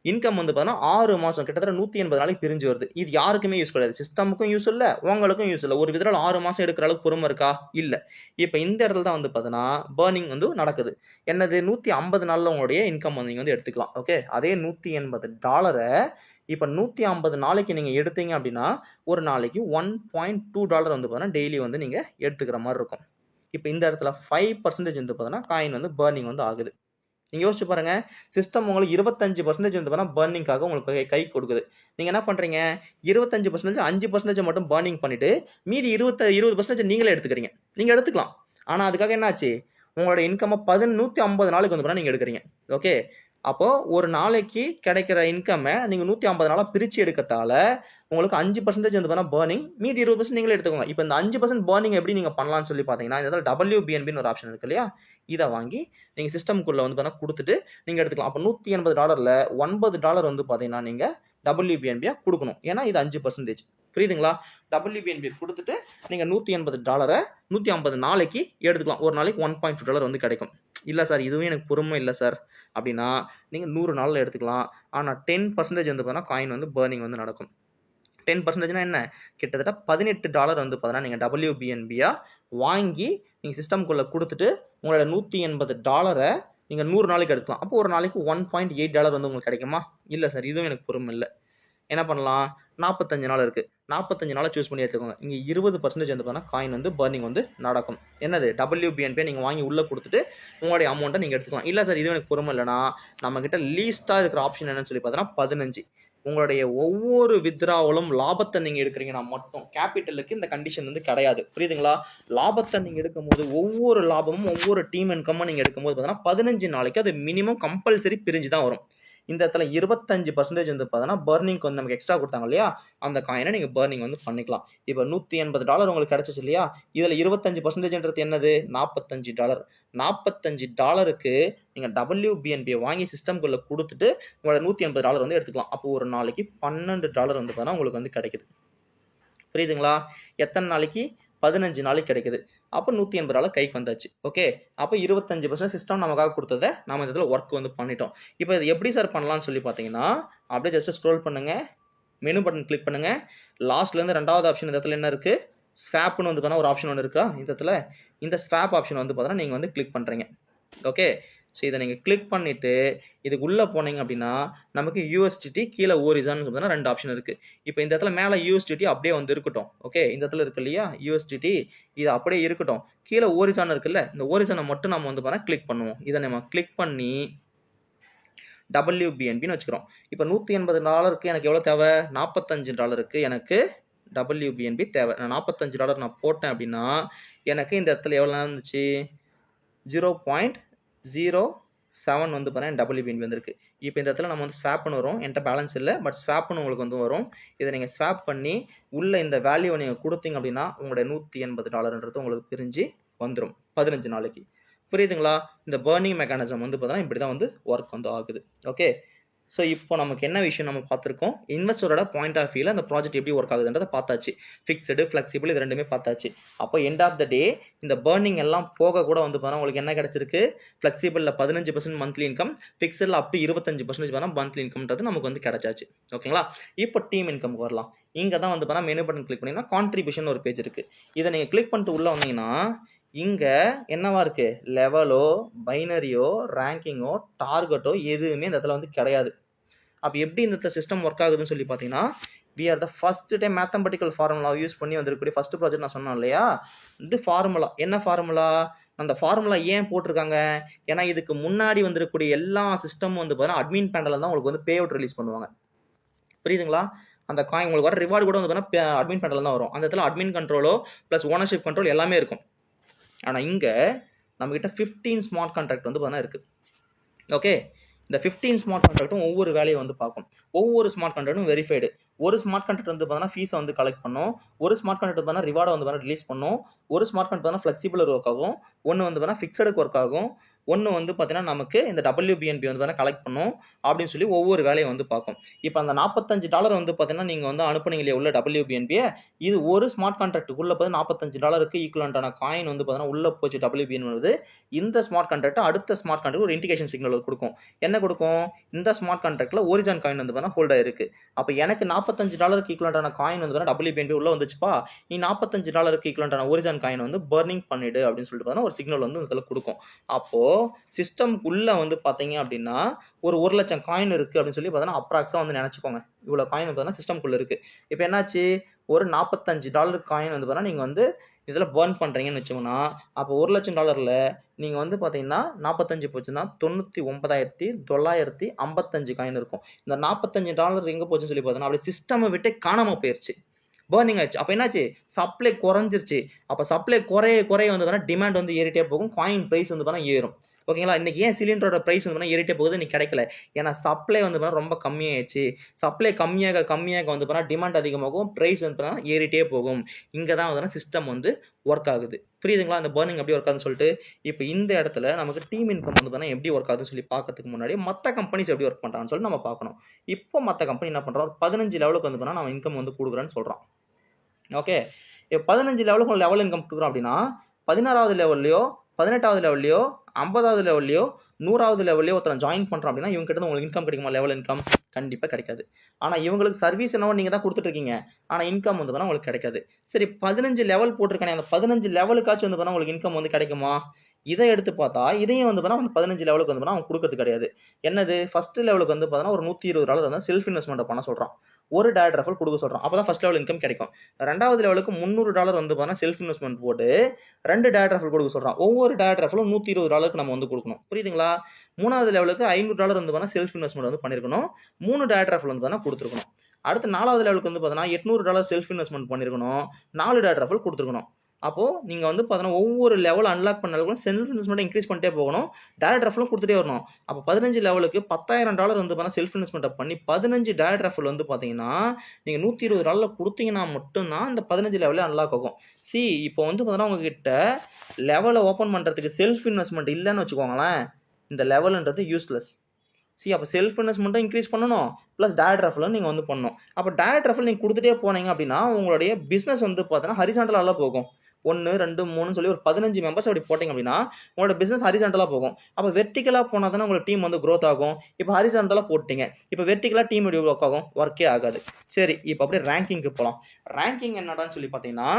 இன்கம் வந்து பார்த்தீங்கன்னா 6 மாதம் கிட்டத்தட்ட 180 நாளைக்கு பிரிஞ்சு வருது. இது யாருக்குமே யூஸ் கிடையாது. சிஸ்டமுக்கும் யூஸ் இல்லை, உங்களுக்கும் யூஸ் இல்லை. ஒரு விதத்தில் 6 மாதம் எடுக்கிற அளவுக்கு பொறுமை இருக்கா? இல்லை. இப்போ இந்த இடத்துல தான் வந்து பார்த்தீங்கன்னா பர்னிங் வந்து நடக்குது. என்னது 150 நாளில் உங்களுடைய இன்கம் வந்து நீங்கள் வந்து எடுத்துக்கலாம். ஓகே. அதே $180 இப்போ 150 நாளைக்கு நீங்கள் எடுத்தீங்க அப்படின்னா ஒரு நாளைக்கு $1.2 வந்து பார்த்தீங்கன்னா டெய்லி வந்து நீங்கள் எடுத்துக்கிற மாதிரி இருக்கும். இப்போ இந்த இடத்துல 5% வந்து பார்த்தீங்கன்னா காயின் வந்து பர்னிங் வந்து ஆகுது. நீங்கள் யோசிச்சு பாருங்க, சிஸ்டம் உங்களுக்கு 25% வந்து பார்த்தீங்கன்னா பர்னிங்காக உங்களுக்கு கை கொடுக்குது. நீங்கள் என்ன பண்ணுறீங்க 25% 5% மட்டும் பர்னிங் பண்ணிவிட்டு மீதி 20% நீங்களே எடுத்துக்கிறீங்க. நீங்கள் எடுத்துக்கலாம். ஆனால் அதுக்காக என்ன ஆச்சு உங்களோட இன்கம்மை 150 நாளுக்கு வந்து நீங்கள் எடுக்கிறீங்க. ஓகே. அப்போது ஒரு நாளைக்கு கிடைக்கிற இன்கம்மை நீங்கள் 150 நாளாக பிரித்து எடுக்கிறதால உங்களுக்கு 5% வந்து பார்த்தீங்கன்னா பர்னிங், மீதி 20% நீங்களே எடுத்துக்கோங்க. இப்போ இந்த 5% பர்னிங் எப்படி நீங்கள் பண்ணலாம்னு சொல்லி பார்த்தீங்கன்னா இந்த இடத்துல WBNBன்னு ஒரு ஆப்ஷன் இருக்கு இல்லையா? இதை வாங்கி நீங்கள் சிஸ்டம்குள்ளே வந்து பார்த்தீங்கன்னா கொடுத்துட்டு நீங்கள் எடுத்துக்கலாம். அப்போ $180 $9 வந்து பார்த்தீங்கன்னா நீங்கள் WBNB கொடுக்கணும். ஏன்னா இது 5%. புரியுதுங்களா? WBNB கொடுத்துட்டு நீங்கள் $180 150 நாளைக்கு எடுத்துக்கலாம். ஒரு நாளைக்கு $1.2 வந்து கிடைக்கும். இல்லை சார் இதுவும் எனக்கு பொறுமை இல்லை சார் அப்படின்னா நீங்கள் 100 நாளில் எடுத்துக்கலாம். ஆனால் 10% வந்து பார்த்தீங்கன்னா காயின் வந்து பர்னிங் வந்து நடக்கும். 10%னா என்ன? கிட்டத்தட்ட $18 வந்து பார்த்தீங்கன்னா நீங்கள் WBNB-யா வாங்கி நீங்கள் சிஸ்டம்குள்ளே கொடுத்துட்டு உங்களோட $180 நீங்கள் 100 நாளைக்கு எடுக்கலாம். அப்போ ஒரு நாளைக்கு $1.8 வந்து உங்களுக்கு கிடைக்குமா? இல்லை சார் இதுவும் எனக்கு பொறுமை இல்லை. என்ன பண்ணலாம்? 45 நாள் இருக்குது. 45 நாளை சூஸ் பண்ணி எடுத்துக்கோங்க. இங்கே 20% வந்து பார்த்தீங்கன்னா காயின் வந்து பர்னிங் வந்து நடக்கும். என்னது WBNB நீங்கள் வாங்கி உள்ளே கொடுத்துட்டு உங்களுடைய அமௌண்ட்டை நீங்கள் எடுத்துக்கலாம். இல்லை சார் இதுவும் எனக்கு பொறுமை இல்லைனா நம்மக்கிட்ட லீஸ்ட்டாக இருக்கிற ஆப்ஷன் என்னன்னு சொல்லி பார்த்தீங்கன்னா 15. உங்களுடைய ஒவ்வொரு வித்ட்ராவலும் லாபத்தை நீங்கள் எடுக்கிறீங்கன்னா மட்டும் கேபிட்டலுக்கு இந்த கண்டிஷன் வந்து கிடையாது. புரியுதுங்களா? லாபத்தை நீங்கள் எடுக்கும்போது ஒவ்வொரு லாபமும் ஒவ்வொரு டீம் இன்கம்மும் நீங்கள் எடுக்கும்போது பார்த்தீங்கன்னா 15 நாளைக்கு அது மினிமம் கம்பல்சரி பிரிஞ்சு தான் வரும். இந்த இடத்துல 25% வந்து பார்த்தீங்கன்னா பர்னிங்க்கு வந்து நமக்கு எக்ஸ்ட்ரா கொடுத்தாங்க இல்லையா? அந்த காயினை நீங்கள் பர்னிங் வந்து பண்ணிக்கலாம். இப்போ $180 உங்களுக்கு கிடைச்சிச்சு இல்லையா? இதில் 25%ன்றது என்னது? $45. $45க்கு நீங்கள் WBNB வாங்கி சிஸ்டம்குள்ளே கொடுத்துட்டு உங்களோட $180 வந்து எடுத்துக்கலாம். அப்போ ஒரு நாளைக்கு $12 வந்து பார்த்தீங்கன்னா உங்களுக்கு வந்து கிடைக்குது. புரியுதுங்களா? எத்தனை நாளைக்கு? 15 நாளைக்கு கிடைக்குது. அப்போ 180 டாலர் கைக்கு வந்தாச்சு. ஓகே, அப்போ 25% சிஸ்டம் நமக்காக கொடுத்ததை நம்ம இந்த இடத்துல ஒர்க் வந்து பண்ணிட்டோம். இப்போ இது எப்படி சார் பண்ணலாம்னு சொல்லி பார்த்தீங்கன்னா, அப்படியே ஜஸ்ட் ஸ்க்ரோல் பண்ணுங்க, மெனு பட்டன் கிளிக் பண்ணுங்க. லாஸ்ட்லேருந்து 2வது ஆப்ஷன் இந்த இடத்துல என்ன இருக்கு, ஸ்வாப்னு வந்து பார்த்தா ஒரு ஆப்ஷன் ஒன்று இருக்கா இந்த இடத்துல. இந்த ஸ்வாப் ஆப்ஷன் வந்து பார்த்தீங்கன்னா நீங்கள் வந்து கிளிக் பண்ணுறீங்க. ஓகே, ஸோ இதை நீங்கள் கிளிக் பண்ணிவிட்டு இதுக்குள்ளே போனீங்க அப்படின்னா நமக்கு யூஎஸ்டிடி கீழே ஓரிசான்னு பார்த்தீங்கன்னா 2 ஆப்ஷன் இருக்குது. இப்போ இந்த இடத்துல மேலே யூஎஸ்டிடி அப்படியே வந்து இருக்கட்டும். ஓகே, இந்த இடத்துல இருக்கு இல்லையா யூஎஸ்டிடி, இது அப்படியே இருக்கட்டும். கீழே ஓரிசான் இருக்குல்ல, இந்த ஓரிசானை மட்டும் நம்ம வந்து பார்த்தா கிளிக் பண்ணுவோம். இதை நம்ம கிளிக் பண்ணி WBNBன்னு வச்சுக்கிறோம். இப்போ 180 டாலருக்கு எனக்கு எவ்வளோ தேவை, 45 டாலருக்கு எனக்கு WBNB தேவை. நான் 45 டாலர் நான் போட்டேன் அப்படின்னா எனக்கு இந்த இடத்துல எவ்வளோ இருந்துச்சு, 0.07 வந்து பாருங்கள் WBNB வந்திருக்கு. இப்போ இந்த இடத்துல நம்ம வந்து ஸ்வாப்னு வரும், என்கிட்ட பேலன்ஸ் இல்லை, பட் ஸ்வாப்னு உங்களுக்கு வந்து வரும். இதை நீங்கள் ஸ்வாப் பண்ணி உள்ள இந்த வேல்யூவை நீங்கள் கொடுத்தீங்க அப்படின்னா உங்களுடைய 180 டாலர்ன்றது உங்களுக்கு பிரிஞ்சு வந்துடும் 15 நாளைக்கு. புரியுதுங்களா? இந்த பர்னிங் மெக்கானிசம் வந்து பார்த்தீங்கன்னா இப்படி தான் வந்து ஒர்க் வந்து ஆகுது. ஓகே, ஸோ இப்போ நமக்கு என்ன விஷயம் நம்ம பார்த்துருக்கோம், இன்வெஸ்டரோட பாயிண்ட் ஆஃப் வியூவில் அந்த ப்ராஜெக்ட் எப்படி ஒர்க் ஆகுதுன்றதை பார்த்தாச்சு. ஃபிக்ஸ்டு ஃப்ளெக்சிபிள் இது ரெண்டுமே பார்த்தாச்சு. அப்போ எண்ட் ஆஃப் த டே இந்த பர்னிங் எல்லாம் போக கூட வந்து பார்த்தா உங்களுக்கு என்ன கிடைச்சிருக்கு, ஃப்ளெக்சிபிளில் 15% மந்த்லி இன்கம், ஃபிக்ஸடில் அப் டு 25% வேணால் மந்த்லி இன்கம்ன்றது நமக்கு வந்து கிடைச்சாச்சு. ஓகேங்களா? இப்போ டீம் இன்கம்க்கு வரலாம். இங்கே தான் வந்து பார்த்தா மெனு பட்டன் கிளிக் பண்ணிங்கன்னா கான்ட்ரிபியூஷன் ஒரு பேஜ் இருக்குது. இதை நீங்கள் கிளிக் பண்ணிட்டு உள்ளே வந்தீங்கன்னா இங்கே என்னவா இருக்கு, லெவலோ பைனரியோ ரேங்கிங்கோ டார்கெட்டோ எதுவுமே இந்த இடத்துல வந்து கிடையாது. அப்போ எப்படி இந்த சிஸ்டம் ஒர்க் ஆகுதுன்னு சொல்லி பார்த்தீங்கன்னா, we are the first time mathematical formula use பண்ணி வந்திருக்கக்கூடிய ஃபர்ஸ்ட் ப்ராஜெக்ட் நான் சொன்னேன் இல்லையா, இது ஃபார்முலா. என்ன ஃபார்முலா, அந்த ஃபார்முலா ஏன் போட்டிருக்காங்க, ஏன்னா இதுக்கு முன்னாடி வந்திருக்கக்கூடிய எல்லா சிஸ்டமும் வந்து பார்த்தீங்கன்னா அட்மின் பேனலில் தான் உங்களுக்கு வந்து பே அவுட் ரிலீஸ் பண்ணுவாங்க. புரியுதுங்களா? அந்த காயின் உங்களுக்கு வர ரிவார்டு கூட வந்து பார்த்தீங்கன்னா அட்மின் பேனலில் தான் வரும். அந்த இடத்துல அட்மின் கண்ட்ரோலோ ப்ளஸ் ஓனர்ஷிப் கண்ட்ரோல் எல்லாமே இருக்கும். ஆனால் இங்கே நம்மக்கிட்ட 15 ஸ்மார்ட் கான்ட்ராக்ட் வந்து பார்த்தீங்கன்னா இருக்குது. ஓகே, இந்த 15 ஸ்மார்ட் கான்ட்ராக்டும் ஒவ்வொரு வேலையை வந்து பார்க்கும். ஒவ்வொரு ஸ்மார்ட் கான்ட்ராக்டும் வெரிஃபைடு. ஒரு ஸ்மார்ட் கான்ட்ராக்ட் வந்து பார்த்தீங்கன்னா ஃபீஸை வந்து கலெக்ட் பண்ணும், ஒரு ஸ்மார்ட் கான்ட்ராக்ட் பார்த்தீங்கன்னா ரிவார்டை வந்து பார்த்தீங்கன்னா ரிலீஸ் பண்ணும், ஒரு ஸ்மார்ட் கான்ட்ராக்ட் பார்த்தீங்கன்னா ஃப்ளெக்சிபிள் ஒர்க் ஆகும், ஒன்று வந்து பார்த்தீங்கன்னா ஃபிக்ஸடுக்கு ஒர்க் ஆகும், ஒன்று வந்து பார்த்தீங்கன்னா நமக்கு இந்த WBNB வந்து பார்த்தீங்கன்னா கலெக்ட் பண்ணும் அப்படின்னு சொல்லி ஒவ்வொரு வேலையை வந்து பார்க்கும். இப்போ அந்த 45 டாலர் வந்து பார்த்தீங்கன்னா நீங்கள் வந்து அனுப்புனீங்க இல்லையா உள்ள WBNB, இது ஒரு ஸ்மார்ட் கான்ட்ராக்டுக்குள்ளே பார்த்து 45 டாலருக்கு ஈக்குவலண்டான காயின் வந்து பார்த்தீங்கன்னா உள்ளே போச்சு WBN வருது. இந்த ஸ்மார்ட் கான்ட்ராக்ட் அடுத்த ஸ்மார்ட் கான்ட்ராக்ட் ஒரு இண்டிகேஷன் சிக்னல் கொடுக்கும். என்ன கொடுக்கும், இந்த ஸ்மார்ட் கான்ட்ராக்டில் ஒரிஜின் காயின் வந்து பார்த்தீங்கன்னா ஹோல்ட் ஆயிருக்கு. அப்போ எனக்கு 45 டாலருக்கு ஈக்குவலண்டான காயின் வந்து WBNB உள்ள வந்துச்சுப்பா, நீ 45 டாலருக்கு ஈக்குவலண்டான ஒரிஜின் காயின் வந்து பர்னிங் பண்ணிடு அப்படின்னு சொல்லிட்டு பார்த்தீங்கன்னா ஒரு சிக்னல் வந்து இதில் கொடுக்கும். அப்போது சிஸ்டம்குள்ளே வந்து பார்த்தீங்க அப்படின்னா ஒரு 1 லட்சம் காயின் இருக்குது அப்படின்னு சொல்லி பார்த்தீங்கன்னா அப்ராக்ஸாக வந்து நினச்சிக்கோங்க. இவ்வளோ காயின் பார்த்தீங்கன்னா சிஸ்டம்குள்ளே இருக்குது. இப்போ என்னாச்சு, ஒரு 45 டாலர் காயின் வந்து பார்த்தீங்கன்னா நீங்கள் வந்து இதில் பர்ன் பண்ணுறீங்கன்னு வச்சோம்னா, அப்போ 1 லட்சம் டாலரில் நீங்கள் வந்து பார்த்தீங்கன்னா 45 போச்சுன்னா 99,955 காயின் இருக்கும். இந்த 45 டாலர் எங்கே போச்சுன்னு சொல்லி பார்த்தீங்கன்னா அப்படியே சிஸ்டமை விட்டு காணாமல் போயிடுச்சு, பர்னிங் ஆயிடுச்சு. அப்போ என்னாச்சு, சப்ளை குறைஞ்சிருச்சு. அப்போ சப்ளை குறைய வந்து பார்த்தீங்கன்னா டிமாண்ட் வந்து ஏறிட்டே போகும், காயின் ப்ரைஸ் வந்து பார்த்தீங்கன்னா ஏறும். ஓகேங்களா? இன்றைக்கி ஏன் சிலிண்டரோட ப்ரைஸ் வந்து ஏறிட்டே போகுது, இன்னைக்கு கிடைக்கல, ஏன்னா சப்ளை வந்து ரொம்ப கம்மியாயிடுச்சு. சப்ளை கம்மியாக வந்து பார்த்தீங்கன்னா டிமாண்ட் அதிகமாகும், ப்ரைஸ் வந்து பார்த்தீங்கன்னா ஏறிட்டே போகும். இங்கே தான் வந்து சிஸ்டம் வந்து ஒர்க் ஆகுது. புரியுதுங்களா? அந்த பர்னிங் எப்படி ஒர்க் ஆகுதுன்னு சொல்லிட்டு. இப்போ இந்த இடத்துல நமக்கு டீம் இன்கம் வந்து பார்த்தீங்கன்னா எப்படி ஒர்க் ஆகுதுன்னு சொல்லி பார்க்கறதுக்கு முன்னாடி மற்ற கம்பெனிஸ் எப்படி ஒர்க் பண்ணுறாங்கன்னு சொல்லி நம்ம பார்க்கணும். இப்போ மற்ற கம்பெனி என்ன பண்ணுறோம், 15 லெவலுக்கு வந்து பார்த்தீங்கன்னா நம்ம இன்கம் வந்து கொடுக்குறேன்னு சொல்கிறோம். ஓகே, இப்போ 15 லெவலுக்கு லெவல் இன்கம் கொடுக்குறோம் அப்படின்னா 16வது லெவல்லையோ 18வது லெவல்லையோ 50வது லெவல்லையோ 100வது லெவல்லையோ ஒருத்தர் ஜாயின் பண்ணுறோம் அப்படின்னா இவங்க கிட்ட உங்களுக்கு இன்கம் கிடைக்குமா, லெவல் இன்கம் கண்டிப்பாக கிடைக்காது. ஆனால் இவங்களுக்கு சர்வீஸ் என்னவோ நீங்கள் தான் கொடுத்துட்ருக்கீங்க, ஆனால் இன்கம் வந்து பார்த்தா உங்களுக்கு கிடைக்காது. சரி, 15 லெவல் போட்டிருக்கானே, அந்த 15 லெவலுக்காச்சும் வந்து பார்த்தா உங்களுக்கு இன்கம் வந்து கிடைக்குமா, இதை எடுத்து பார்த்தா இதையும் வந்து பார்த்தா அந்த 15 லெவலுக்கு வந்து பார்த்தா அவங்க கொடுக்கறது கிடையாது. என்னது, ஃபர்ஸ்ட் லெவலுக்கு வந்து பார்த்தா ஒரு 120 டாலர் வந்து செல்ஃப் இன்வெஸ்ட்மெண்ட் பண்ண சொல்கிறான், ஒரு டேரக்ட் ரெஃபரல் கொடுக்க சொல்கிறான். அப்போ தான் ஃபர்ஸ்ட் லெவல் இன்கம் கிடைக்கும். 2வது லெவலுக்கு 300 டாலர் வந்து பார்த்தா செல்ஃப் இன்வெஸ்ட்மெண்ட் போட்டு 2 டேரக்ட் ரெஃபரல் கொடுக்க சொல்கிறான். ஒவ்வொரு டேரக்ட் ரெஃபரலும் 120 டாலருக்கு நம்ம வந்து கொடுக்கணும். புரியுதுங்களா? 3வது லெவலுக்கு 500 டாலர் வந்து பார்த்தா செல்ஃப் இன்வெஸ்ட்மெண்ட் வந்து பண்ணியிருக்கணும், 3 டேரக்ட் ரெஃபரல் வந்து பார்த்தா கொடுத்துருக்கணும். அடுத்து 4வது லெவலுக்கு வந்து பார்த்தீங்கன்னா 800 டாலர் செல்ஃப் இன்வெஸ்ட்மெண்ட் பண்ணியிருக்கணும், 4 டேரக்ட் ரெஃபரல் கொடுத்துருக்கணும். அப்போது நீங்கள் வந்து பார்த்தீங்கன்னா ஒவ்வொரு லெவல் அன்லாக் பண்ண செல்ஃப் இன்வெஸ்ட்மெண்ட் இன்க்ரீஸ் பண்ணிட்டே போகணும், டேரக்ட் ரெஃபரலும் கொடுத்துட்டே வரணும். அப்போ 15 லெவலுக்கு 10,000 டாலர் வந்து பார்த்தீங்கன்னா செல்ஃப் இன்வெஸ்ட்மெண்ட் பண்ணி 15 டேரக்ட் ரெஃபரல் வந்து பார்த்தீங்கன்னா நீங்கள் 120 டாலர் கொடுத்தீங்கன்னா மட்டும்தான் இந்த 15 லெவலில் அன்லாக் ஆகும். இப்போ வந்து பார்த்தீங்கன்னா உங்ககிட்ட லெவலை ஓப்பன் பண்ணுறதுக்கு செல்ஃப் இன்வெஸ்ட்மெண்ட் இல்லைன்னு வச்சுக்கோங்களேன், இந்த லெவலுன்றது யூஸ்லெஸ். அப்போ செல்ஃப் இன்வெஸ்ட்மெண்ட்டும் இன்க்ரீஸ் பண்ணணும், ப்ளஸ் டேரக்ட் ரெஃபரலும் நீங்கள் வந்து பண்ணணும். அப்போ டேரக்ட் ரெஃபரல் நீங்கள் கொடுத்துட்டே போனீங்க அப்படின்னா உங்களுடைய பிஸ்னஸ் வந்து பார்த்தீங்கன்னா ஹரிசாண்டலாக போகும். 1 2 3 சொல்லி ஒரு 15 மெம்பர்ஸ் அப்படி போட்டீங்க அப்படின்னா உங்களோட பிசினஸ் ஹரிசான்டலா போகும். அப்ப வெர்டிகலா போனா தானே உங்களோட டீம் வந்து growth ஆகும். இப்ப ஹரிசான்டலா போட்டீங்க. இப்ப வெர்டிகலா டீம் எப்படி ஒர்க் ஆகும்? ஒர்க்கே ஆகாது. சரி, இப்ப அப்படியே ரேங்கிங்க்கு போலாம். ரேங்கிங் என்னடான்னு சொல்லி பார்த்தீங்கன்னா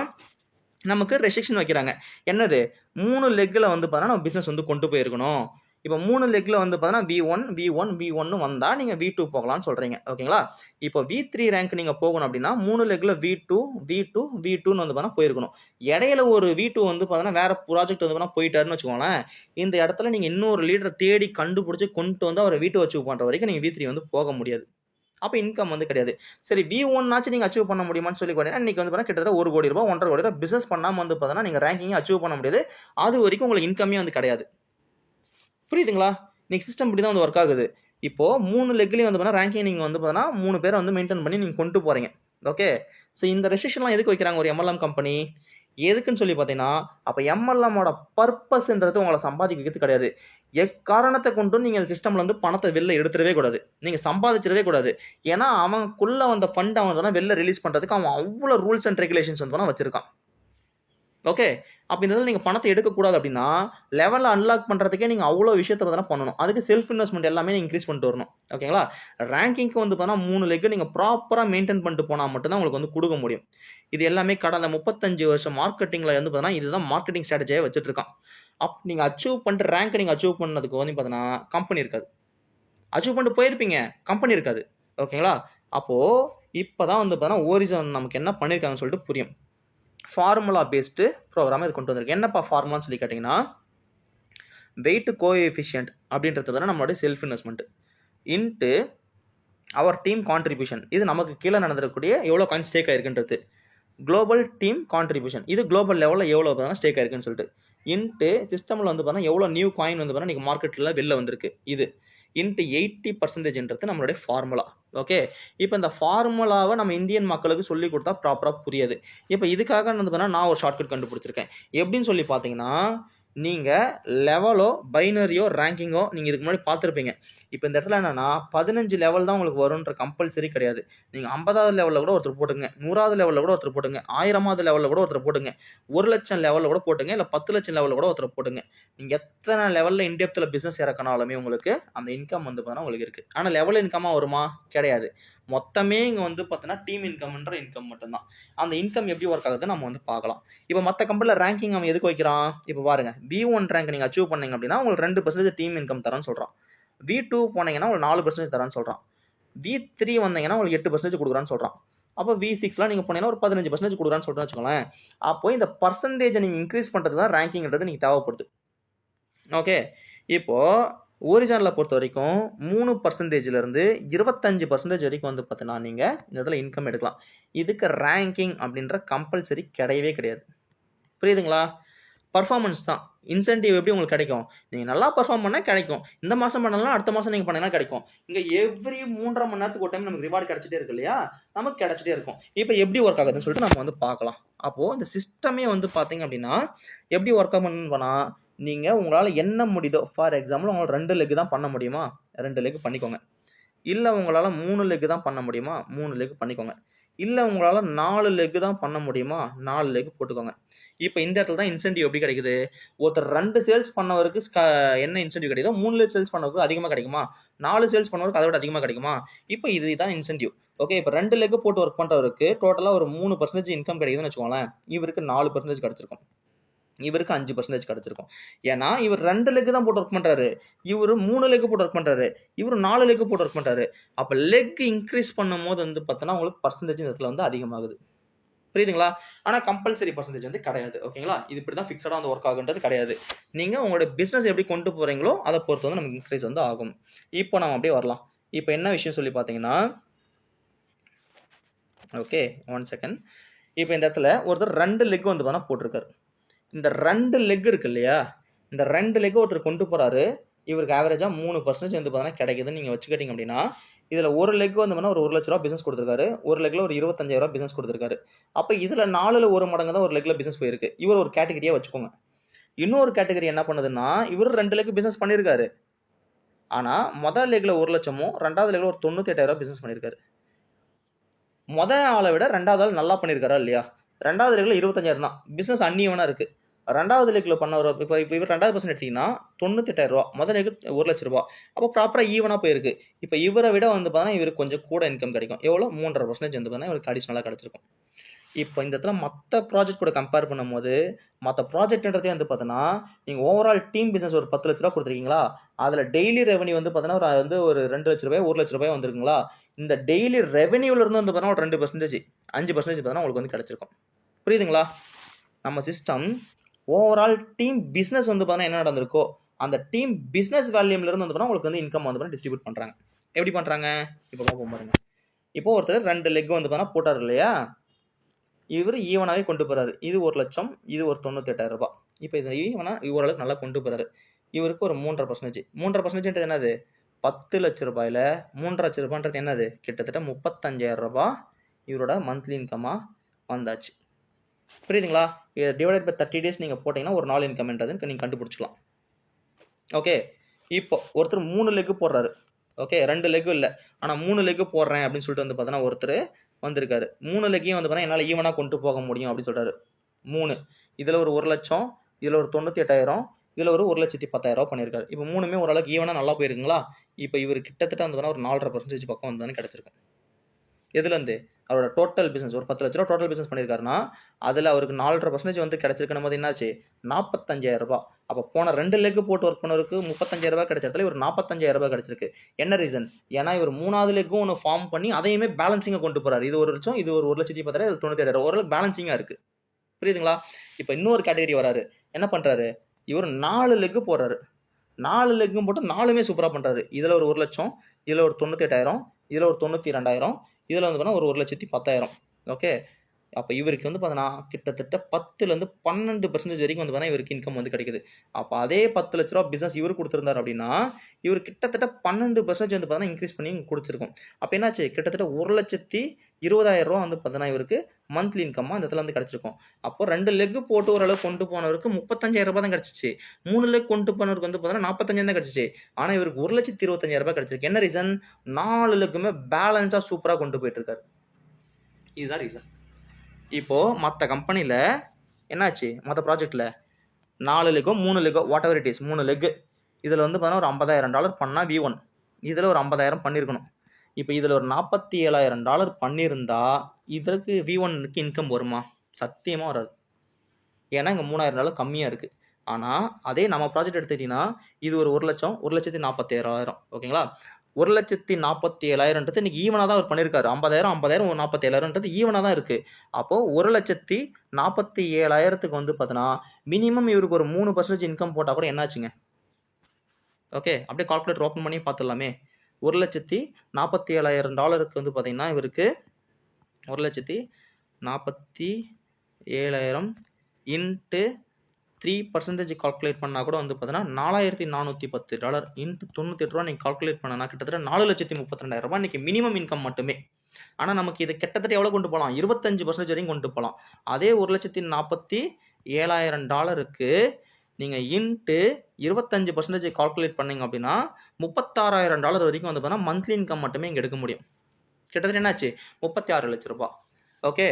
நமக்கு ரெஸ்ட்ரிக்ஷன் வைக்கிறாங்க. என்னது? 3 லெக்ல வந்து பார்த்தீங்கன்னா நம்ம பிசினஸ் வந்து கொண்டு போயிருக்கணும். இப்ப 3 லெக்ல வந்து பார்த்தீங்கன்னா V1 வந்தா நீங்க V2 போகலாம்னு சொல்றீங்க. ஓகேங்களா? இப்போ V3 ரேங்க் நீங்க போகணும் அப்படின்னா 3 லெக்ல V2ன்னு வந்து பார்த்தீங்கன்னா போயிருக்கணும். இடையில ஒரு V2 வந்து பார்த்தீங்கன்னா வேற ப்ராஜெக்ட் வந்து பார்த்தீங்கன்னா போயிட்டாருன்னு வச்சுக்கோங்களேன். இந்த இடத்துல நீங்க இன்னொரு லீடரை தேடி கண்டுபிடிச்சு கொண்டு வந்து அவரை V2 அச்சீவ் பண்ற வரைக்கும் நீங்க V3 வந்து போக முடியாது. அப்ப இன்கம் வந்து கிடையாது. சரி, V1 ஆச்சும் நீங்க அச்சீவ் பண்ண முடியுமான்னு சொல்லி பார்த்தீங்கன்னா, இன்னைக்கு வந்து பார்த்தீங்கன்னா கிட்டத்தட்ட 1 கோடி ரூபாய், 1.5 கோடி ரூபாய் பிசினஸ் பண்ணாம வந்து பார்த்தீங்கன்னா நீங்க ரேங்கிங் அச்சீவ் பண்ண முடியாது. அது வரைக்கும் உங்களுக்கு இன்கமே வந்து கிடையாது. புரியுதுங்களா? இன்னைக்கு சிஸ்டம் இப்படி தான் வந்து ஒர்க் ஆகுது. இப்போ 3 லெக்லயும் வந்து பார்த்தீங்கன்னா ரேங்கிங் நீங்க வந்து பார்த்தீங்கன்னா 3 பேரை வந்து மெயின்டெயின் பண்ணி நீங்க கொண்டு போறீங்க. ஓகே. சோ இந்த ரெஸ்ட்ரிக்ஷன்லாம் எதுக்கு வைக்கிறாங்க ஒரு MLM கம்பெனி? எதுக்குன்னு சொல்லி பார்த்தீங்கன்னா, அப்ப MLMஓட பர்ப்பஸ்ன்றது உங்கள சம்பாதிக்க வைக்கிறது கிடையாது. எக்காரணத்த கொண்டும் நீங்க சிஸ்டம்ல இருந்து பணத்த வெளில எடுத்துறவே கூடாது. நீங்க சம்பாதிச்சிடவே கூடாது. ஏன்னா அவனுக்குள்ள வந்த ஃபண்ட் அவன் வெளில ரிலீஸ் பண்றதுக்கு அவன் அவ்வளவு ரூல்ஸ் அண்ட் ரெகுலேஷன்ஸ் வந்து வச்சிருக்கான். ஓகே. அப்ப இந்த இடத்துல நீங்க பணத்தை எடுக்கக்கூடாது அப்படின்னா, லெவல அன்லாக் பண்றதுக்கே நீங்க அவ்வளோ விஷயத்த பார்த்தீங்கன்னா பண்ணணும். அதுக்கு செல்ஃப் இன்வெஸ்ட்மென்ட் எல்லாமே நீங்க இன்கிரீஸ் பண்ணிட்டு வரணும். ஓகேங்களா? ரேங்கிங்க்கு வந்து பார்த்தீங்கன்னா 3 லெக் நீங்க ப்ராப்பரா மெயின்டெயின் பண்ணிட்டு போனா மட்டும் தான் உங்களுக்கு வந்து குடுக்க முடியும். இது எல்லாமே கடந்த 35 வருஷம் மார்க்கெட்டிங்ல வந்து பார்த்தீங்கன்னா, இதுதான் மார்க்கெட்டிங் ஸ்ட்ராட்டஜியா வச்சுட்டு இருக்கான். நீங்க அச்சீவ் பண்ணிட்டு ரேங்க் நீங்க அச்சீவ் பண்ணதுக்கு வந்து பார்த்தீங்கன்னா, கம்பெனி இருக்காது. அச்சீவ் பண்ணிட்டு போயிருப்பீங்க. கம்பெனி இருக்காது. ஓகேங்களா? அப்போ இப்பதான் வந்து பார்த்தீங்கன்னா, ஓரிசான் நமக்கு என்ன பண்ணியிருக்காங்கன்னு சொல்லிட்டு புரியும். ஃபார்முலா பேஸ்டு ப்ரோக்ராம் இது கொண்டு வந்திருக்கு. என்னப்பா ஃபார்முலான்னு சொல்லி கேட்டீங்கன்னா, வெயிட் கோஎஃபிஷியன்ட் அப்படின்றது வந்து நம்மளுடைய self investment into our team contribution. இது நமக்கு கீழே நடந்திருக்கக்கூடிய எவ்வளோ காயின் ஸ்டேக் ஆயிருக்குன்றது. குளோபல் டீம் கான்ட்ரிபியூஷன் இது குளோபல் லெவலில் எவ்வளோ பார்த்தீங்கன்னா ஸ்டேக் ஆயிருக்குன்னு சொல்லிட்டு. இன்ட்டு சிஸ்டமில் வந்து பார்த்தீங்கன்னா எவ்வளோ நியூ காயின் வந்து பார்த்தீங்கன்னா நீங்கள் மார்க்கெட்டில் வெளில வந்திருக்கு இது. இன்ட்டு 80%ன்றது நம்மளுடைய ஃபார்முலா. ஓகே. இப்போ இந்த ஃபார்முலாவை நம்ம இந்தியன் மக்களுக்கு சொல்லி கொடுத்தா ப்ராப்பராக புரியாது. இப்போ இதுக்காக வந்து பார்த்தீங்கன்னா நான் ஒரு ஷார்ட்கட் கண்டுபிடிச்சிருக்கேன். எப்படின்னு சொல்லி பார்த்தீங்கன்னா, நீங்க லெவலோ, பைனரியோ, ரேங்கிங்கோ நீங்க இதுக்கு முன்னாடி பார்த்துருப்பீங்க. இப்போ இந்த இடத்துல என்னன்னா 15 லெவல் தான் உங்களுக்கு வரும்ன்ற கம்பல்சரி கிடையாது. நீங்க 50வது லெவல்ல கூட ஒருத்தர் போட்டுங்க. 100வது லெவல்ல கூட ஒருத்தர் போட்டுங்க. 1000வது லெவல்ல கூட ஒருத்தர் போட்டுங்க. 1 லட்சம் லெவல்ல கூட போட்டுங்க. இல்ல 10 லட்சம் லெவல்ல கூட ஒருத்தர் போட்டுங்க. நீங்க எத்தனை லெவல்ல இன்டெப்த்ல பிசினஸ் இறக்குனாலுமே உங்களுக்கு அந்த இன்கம் வந்து பார்த்தீங்கன்னா உங்களுக்கு இருக்கு. ஆனா லெவல் இன்கமா வருமா? கிடையாது. மொத்தமே இங்க வந்து பார்த்தீங்கன்னா டீம் இன்கம்ன்ற இன்கம் மட்டும்தான். அந்த இன்கம் எப்படி ஒர்க் ஆகுதுன்னு நம்ம வந்து பார்க்கலாம். இப்போ மத்த கம்பெனில ரேங்கிங் அவன் எதுக்கு வைக்கிறான்? இப்போ பாருங்க, V1 ரேங்க் நீங்க அச்சீவ் பண்ணீங்க அப்படின்னா உங்களுக்கு 2% டீம் இன்கம் தரேன்னு சொல்றான். V2 போனீங்கன்னா உங்களுக்கு 4% தரேன்னு சொல்றான். V3 வந்தீங்கன்னா உங்களுக்கு 8% கொடுக்குறான்னு சொல்றான். அப்போ V6லாம் நீங்க போனீங்கன்னா ஒரு 15% கொடுக்குறான்னு சொல்றேன்னு வச்சுக்கோங்களேன். அப்போ இந்த பர்சன்டேஜை நீங்க இன்க்ரீஸ் பண்றது தான் ரேங்கிங்ன்றது நீங்க தேவைப்படுது. ஓகே. இப்போ ஓரிஜினலை பொறுத்த வரைக்கும் 3%ல இருந்து 25% வரைக்கும் வந்து பார்த்தீங்கன்னா நீங்க இந்த இடத்துல இன்கம் எடுக்கலாம். இதுக்கு ரேங்கிங் அப்படின்ற கம்பல்சரி கிடையவே கிடையாது. புரியுதுங்களா? பர்ஃபார்மன்ஸ் தான். இன்சென்டிவ் எப்படி உங்களுக்கு கிடைக்கும்? நீங்க நல்லா பெர்ஃபார்ம் பண்ணா கிடைக்கும். இந்த மாசம் பண்ணலனா அடுத்த மாசம் நீங்க பண்ணீங்கன்னா கிடைக்கும். இங்க எவ்ரி 3.5 மணி நேரத்துக்கு ஒரு டைம் நமக்கு ரிவார்ட் கிடைச்சிட்டே இருக்கு இல்லையா? நமக்கு கிடைச்சிட்டே இருக்கும். இப்போ எப்படி ஒர்க் ஆகுதுன்னு சொல்லிட்டு நம்ம வந்து பார்க்கலாம். அப்போ இந்த சிஸ்டமே வந்து பார்த்தீங்க அப்படின்னா எப்படி ஒர்க் ஆகும்னா, நீங்க உங்களால என்ன முடியுதோ, ஃபார் எக்ஸாம்பிள் உங்களால 2 லெக் தான் பண்ண முடியுமா? 2 லெக் பண்ணிக்கோங்க. இல்ல உங்களால 3 லெக் தான் பண்ண முடியுமா? 3 லெக் பண்ணிக்கோங்க. இல்ல உங்களால 4 லெக் தான் பண்ண முடியுமா? 4 லெக் போட்டுக்கோங்க. இப்ப இந்த இடத்துல தான் இன்சென்டிவ் எப்படி கிடைக்குது? ஒருத்தர் 2 சேல்ஸ் பண்ணவருக்கு என்ன இன்சென்டிவ் கிடைக்குதோ 3 சேல்ஸ் பண்ணவருக்கு அதிகமா கிடைக்குமா? 4 சேல்ஸ் பண்ணவருக்கு அதை விட அதிகமா கிடைக்குமா? இப்ப இதுதான் இன்சென்டிவ். ஓகே. இப்ப 2 லெக் போட்டு ஒர்க் பண்றவருக்கு டோட்டலா ஒரு 3% இன்கம் கிடைக்குதுன்னு வச்சுக்கோங்களேன். இவருக்கு 4% கிடைச்சிருக்கும். இவருக்கு 5% கிடைச்சிருக்கும். ஏன்னா இவர் 2 லெக் தான் போட்டு ஒர்க் பண்றாரு. இவரு 3 லெக் போட்டு ஒர்க் பண்றாரு. இவரு 4 லெக் போட்டு ஒர்க் பண்றாரு. அப்ப லெக் இன்கிரீஸ் பண்ணும்போது வந்து பார்த்தீங்கன்னா உங்களுக்கு பெர்சன்டேஜ் இந்த இடத்துல வந்து அதிகமாகுது. புரியுதுங்களா? ஆனா கம்பல்சரி பெர்சன்டேஜ் வந்து கிடையாது. ஓகேங்களா? இது இப்படி தான் ஃபிக்ஸடா வந்து ஒர்க் ஆகுன்றது கிடையாது. நீங்க உங்களோட பிசினஸ் எப்படி கொண்டு போறீங்களோ அதை பொறுத்து வந்து நமக்கு இன்க்ரீஸ் வந்து ஆகும். இப்போ நம்ம அப்படியே வரலாம். இப்போ என்ன விஷயம் சொல்லி பார்த்தீங்கன்னா, ஓகே 1 செகண்ட். இப்போ இந்த இடத்துல ஒருத்தர் 2 லெக் வந்து பார்த்தீங்கன்னா போட்டிருக்காரு. இந்த 2 லெக் இருக்கு இல்லையா? இந்த 2 லெக் ஒருத்தர் கொண்டு போறாரு. இவருக்கு ஆவரேஜா 3% வந்து பார்த்தீங்கன்னா கிடைக்குதுன்னு நீங்க வச்சுக்கிட்டீங்க அப்படின்னா, இதுல ஒரு லெக் வந்து பார்த்தீங்கன்னா ஒரு 1 லட்ச ரூபாய் பிசினஸ் கொடுத்திருக்காரு. ஒரு லெக்ல ஒரு 25,000 ரூபாய் பிசினஸ் கொடுத்திருக்காரு. அப்ப இதுல 4ல 1 மடங்கு தான் ஒரு லெக்ல பிசினஸ் போயிருக்கு. இவர் ஒரு கேட்டகரியா வச்சுக்கோங்க. இன்னொரு கேட்டகரி என்ன பண்ணுதுன்னா, இவரு 2 லெக் பிசினஸ் பண்ணியிருக்காரு. ஆனா முதல் லெக்ல 1 லட்சமும் 2வது லெக்ல ஒரு 98,000 ரூபாய் பிசினஸ் பண்ணியிருக்காரு. ஆளை விட 2வது ஆள் நல்லா பண்ணியிருக்காரா இல்லையா? ரெண்டாவது லெக்ல 25,000 தான். பிசினஸ் அன்னியவனா இருக்கு. ரெண்டாவது லெக்ல பண்ண ஒரு இப்போ இப்போ இவர் ரெண்டாவது பர்சன் எடுத்தீங்கன்னா 98,000 முதல் லெக் ரூ. 1,00,000. அப்போ ப்ராப்பரா ஈவனா போயிருக்கு. இப்போ இவரை விட வந்து பார்த்தீங்கன்னா இவருக்கு கொஞ்சம் கூட இன்கம் கிடைக்கும். எவ்வளோ 3.5% வந்து பார்த்தீங்கன்னா இவருக்கு அடிஷனலாக கிடைச்சிருக்கும். இப்போ இந்த இடத்துல மற்ற ப்ராஜெக்ட் கூட கம்பேர் பண்ணும்போது மற்ற ப்ராஜெக்ட்ன்றதே வந்து பார்த்தீங்கன்னா நீங்கள் ஓவரால் டீம் பிஸ்னஸ் ஒரு 10 லட்ச ரூபா கொடுத்துருக்கீங்களா, அதில் டெய்லி ரெவன்யூ வந்து பார்த்தீங்கன்னா ஒரு 2 லட்ச ரூபாய் 1 லட்ச ரூபாய் வந்துருக்குங்களா, இந்த டெய்லி ரெவன்யூல இருந்து வந்து பார்த்தீங்கன்னா ஒரு 2% 5% பார்த்தீங்கன்னா உங்களுக்கு வந்து கிடைச்சிருக்கும். புரியுதுங்களா? நம்ம சிஸ்டம் ஓவரால் டீம் பிஸ்னஸ் வந்து பார்த்தீங்கன்னா என்ன நடந்திருக்கோ அந்த டீம் பிஸ்னஸ் வேல்யூம்ல இருந்து வந்து பார்த்தீங்கன்னா உங்களுக்கு வந்து இன்கம் வந்து டிஸ்ட்ரிபியூட் பண்ணுறாங்க. எப்படி பண்ணுறாங்க இப்போ பார்ப்போம் பாருங்க. இப்போ ஒருத்தர் 2 லெக் வந்து பார்த்தீங்கன்னா போட்டார் இல்லையா, இவர் ஈவனாகவே கொண்டு போறாரு. இது 1 லட்சம், இது ஒரு 98,000 ரூபாய். இப்போ இது ஈவனா ஓரளவுக்கு நல்லா கொண்டு போறாரு. இவருக்கு ஒரு 3.5%. 3.5%ன்றது என்னது? 10 லட்ச ரூபாயில 3 லட்ச ரூபான்றது என்னது? கிட்டத்தட்ட 35,000 ரூபாய் இவரோட மந்த்லி இன்கமா வந்தாச்சு. புரியுதுங்களா? இதை டிவைடட் பை 30 டேஸ் நீங்கள் போட்டிங்கன்னா ஒரு நாள் இன்கம்ன்றது நீங்கள் கண்டுபிடிச்சிக்கலாம். ஓகே, இப்போ ஒருத்தர் 3 லெக் போடுறாரு. ஓகே, 2 லெக் இல்லை, ஆனால் 3 லெக் போடுறேன் அப்படின்னு சொல்லிட்டு வந்து பார்த்தோன்னா ஒருத்தர் வந்திருக்காரு. 3 லெக்கையும் வந்து பார்த்தா என்னால் ஈவனாக கொண்டு போக முடியும் அப்படின்னு சொல்றாரு. 3 இதில் ஒரு 1 லட்சம், இதில் ஒரு 98,000, இதில் ஒரு 1,10,000 பண்ணியிருக்காரு. இப்போ 3மே ஓரளவுக்கு ஈவனாக நல்லா போயிருக்குங்களா? இப்போ இவர் கிட்டத்தட்ட வந்து ஒரு 4.5% பக்கம் வந்து தானே கிடச்சிருக்கு. எதுலேருந்து? அவரோட டோட்டல் பிஸ்னஸ் ஒரு 10 லட்ச ரூபா டோட்டல் பிஸ்னஸ் பண்ணியிருக்காருன்னா அதில் அவருக்கு 4.5% வந்து கிடச்சிருக்குன்னு போது என்னாச்சு? 45,000 ரூபாய். அப்போ போன 2 லெக் போட்டு ஒர்க் பண்ணவருக்கு 35,000 ரூபாய் கிடைச்ச இடத்துல இவர் 45,000 ரூபாய் கிடைச்சிருக்கு. என்ன ரீசன்? ஏன்னா இவர் 3வது லெக்கும் ஒன்று ஃபார்ம் பண்ணி அதையுமே பேலன்சிங்காக கொண்டு போறாரு. இது 1 லட்சம், இது ஒரு 1,10,000, இது 97,000. ஓரளவுக்கு பேலன்சிங்காக இருக்கு. புரியுதுங்களா? இப்போ இன்னொரு கேட்டகரி வராரு. என்ன பண்றாரு? இவர் 4 லெக் போடுறாரு. 4 லெக்கும் போட்டு 4மே சூப்பராக பண்றாரு. இதில் ஒரு 1 லட்சம், இதில் ஒரு 98,000, இதில் ஒரு 92,000, இதில் வந்து பார்த்தா ஒரு 1,10,000. ஓகே, அப்போ இவருக்கு வந்து பார்த்தீங்கன்னா கிட்டத்தட்ட 10லேருந்து 12% வரைக்கும் வந்து பார்த்தீங்கன்னா இவருக்கு இன்கம் வந்து கிடைக்குது. அப்போ அதே 10 லட்ச ரூபா பிஸ்னஸ் இவர் கொடுத்துருந்தார் அப்படின்னா இவர் கிட்டத்தட்ட 12% வந்து பார்த்தீங்கன்னா இன்க்ரீஸ் பண்ணி கொடுத்துருக்கும். அப்போ என்னாச்சு? கிட்டத்தட்ட 1,20,000 ரூபா வந்து பார்த்தீங்கன்னா இவருக்கு மந்த்லி இன்கம்மா இந்த இடத்துல வந்து கிடைச்சிருக்கும். அப்போ 2 லெக் போட்டு ஓரளவு கொண்டு போனவருக்கு 35,000 ரூபாய் தான் கிடைச்சிச்சு. 3 லெக் கொண்டு போனவருக்கு வந்து பார்த்தீங்கன்னா 45,000 தான் கிடைச்சிச்சு. ஆனால் இவருக்கு 1,25,000 ரூபாய் கிடைச்சிருக்கு. என்ன ரீசன்? 4 லெக்குமே பேலன்ஸாக சூப்பராக கொண்டு போயிட்டு இருக்காரு. இதுதான் ரீசன். இப்போ மற்ற கம்பெனியில் என்னாச்சு? மற்ற ப்ராஜெக்டில் 4 LegCo 3 LegCo what ever it is 3 leg இதில் வந்து பார்த்தீங்கன்னா ஒரு $50,000 பண்ணால் V1, இதில் ஒரு 50,000 பண்ணியிருக்கணும். இப்போ இதில் ஒரு $47,000 பண்ணியிருந்தா இதற்கு V1க்கு இன்கம் வருமா? சத்தியமாக வராது. ஏன்னா இங்கே $3,000 கம்மியாக இருக்குது. ஆனால் அதே நம்ம ப்ராஜெக்ட் எடுத்துக்கிட்டிங்கன்னா இது ஒரு 1 லட்சம், 1,47,000. ஓகேங்களா? 1,47,000ன்றது இன்னைக்கு ஈவனாக தான் அவர் பண்ணியிருக்காரு. 50,000 50,000 47,000ன்றது ஈவனாக தான் இருக்குது. அப்போது 1,47,000க்கு வந்து பார்த்தோன்னா மினிமம் இவருக்கு ஒரு 3% இன்கம் போட்டால் கூட என்னாச்சுங்க? ஓகே, அப்படியே கால்குலேட்டர் ஓப்பன் பண்ணி பார்த்துடலாமே. 1,47,000 வந்து பார்த்தீங்கன்னா இவருக்கு 1,47,000 இன்ட்டு 3% கால்குலேட் பண்ணால் கூட வந்து பார்த்தீங்கன்னா $4,410 இன்ட்டு $98 நீங்கள் கால்குலேட் பண்ணனா கிட்டத்தட்ட 4,32,000 இன்னைக்கு மினிமம் இன்கம் மட்டுமே. ஆனால் நமக்கு இது கிட்டத்தட்ட எவ்வளோ கொண்டு போகலாம்? 25% வரைக்கும் கொண்டு போகலாம். அதே $1,47,000க்கு நீங்கள் இன்ட்டு 25% கால்குலேட் பண்ணீங்க அப்படின்னா $36,000 வரைக்கும் வந்து பார்த்தீங்கன்னா மந்த்லி இன்கம் மட்டுமே இங்கே எடுக்க முடியும். கிட்டத்தட்ட என்னாச்சு? 36 லட்ச ரூபாய். ஓகே,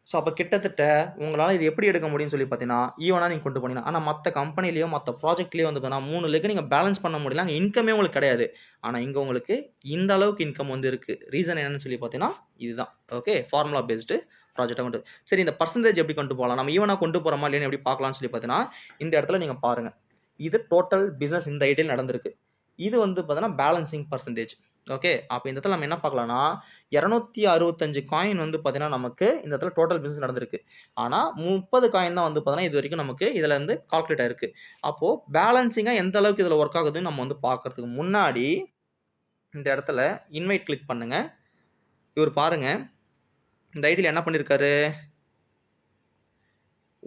ஸோ அப்போ கிட்டத்தட்ட உங்களால் இது எப்படி எடுக்க முடியும்னு சொல்லி பார்த்தீங்கன்னா ஈவனாக நீங்கள் கொண்டு போனீங்கன்னா. ஆனால் மற்ற கம்பெனிலேயோ மற்ற ப்ராஜெக்ட்லேயோ வந்து பார்த்தீங்கன்னா 3 லெக் நீங்கள் பேலன்ஸ் பண்ண முடியல, அங்கே இன்கமே உங்களுக்கு கிடையாது. ஆனால் இங்கே உங்களுக்கு இந்த அளவுக்கு இன்கம் வந்து இருக்குது. ரீசன் என்னன்னு சொல்லி பார்த்தீங்கன்னா இதுதான். ஓகே, ஃபார்முலா பேஸ்டு ப்ராஜெக்டாக கொண்டு. சரி, இந்த பர்சன்டேஜ் எப்படி கொண்டு போகலாம், நம்ம ஈவனாக கொண்டு போகிறோமா இல்லைன்னு எப்படி பார்க்கலாம்னு சொல்லி பார்த்தீங்கன்னா இந்த இடத்துல நீங்கள் பாருங்கள். இது டோட்டல் பிஸ்னஸ் இந்த ஐடியில் நடந்திருக்கு. இது வந்து பார்த்தீங்கன்னா பேலன்சிங் பர்சன்டேஜ். ஓகே, அப்போ இந்த இடத்துல நம்ம என்ன பார்க்கலாம்னா 265 காயின் வந்து பார்த்தீங்கன்னா நமக்கு இந்த இடத்துல டோட்டல் பிஸ்னஸ் நடந்திருக்கு. ஆனால் 30 காயின் தான் வந்து பார்த்தீங்கன்னா இது வரைக்கும் நமக்கு இதில் வந்து கால்குலேட் ஆயிருக்கு. அப்போது பேலன்சிங்காக எந்த அளவுக்கு இதில் ஒர்க் ஆகுதுன்னு நம்ம வந்து பார்க்கறதுக்கு முன்னாடி இந்த இடத்துல இன்வைட் கிளிக் பண்ணுங்க. இவர் பாருங்க இந்த ஐடியில் என்ன பண்ணியிருக்காரு?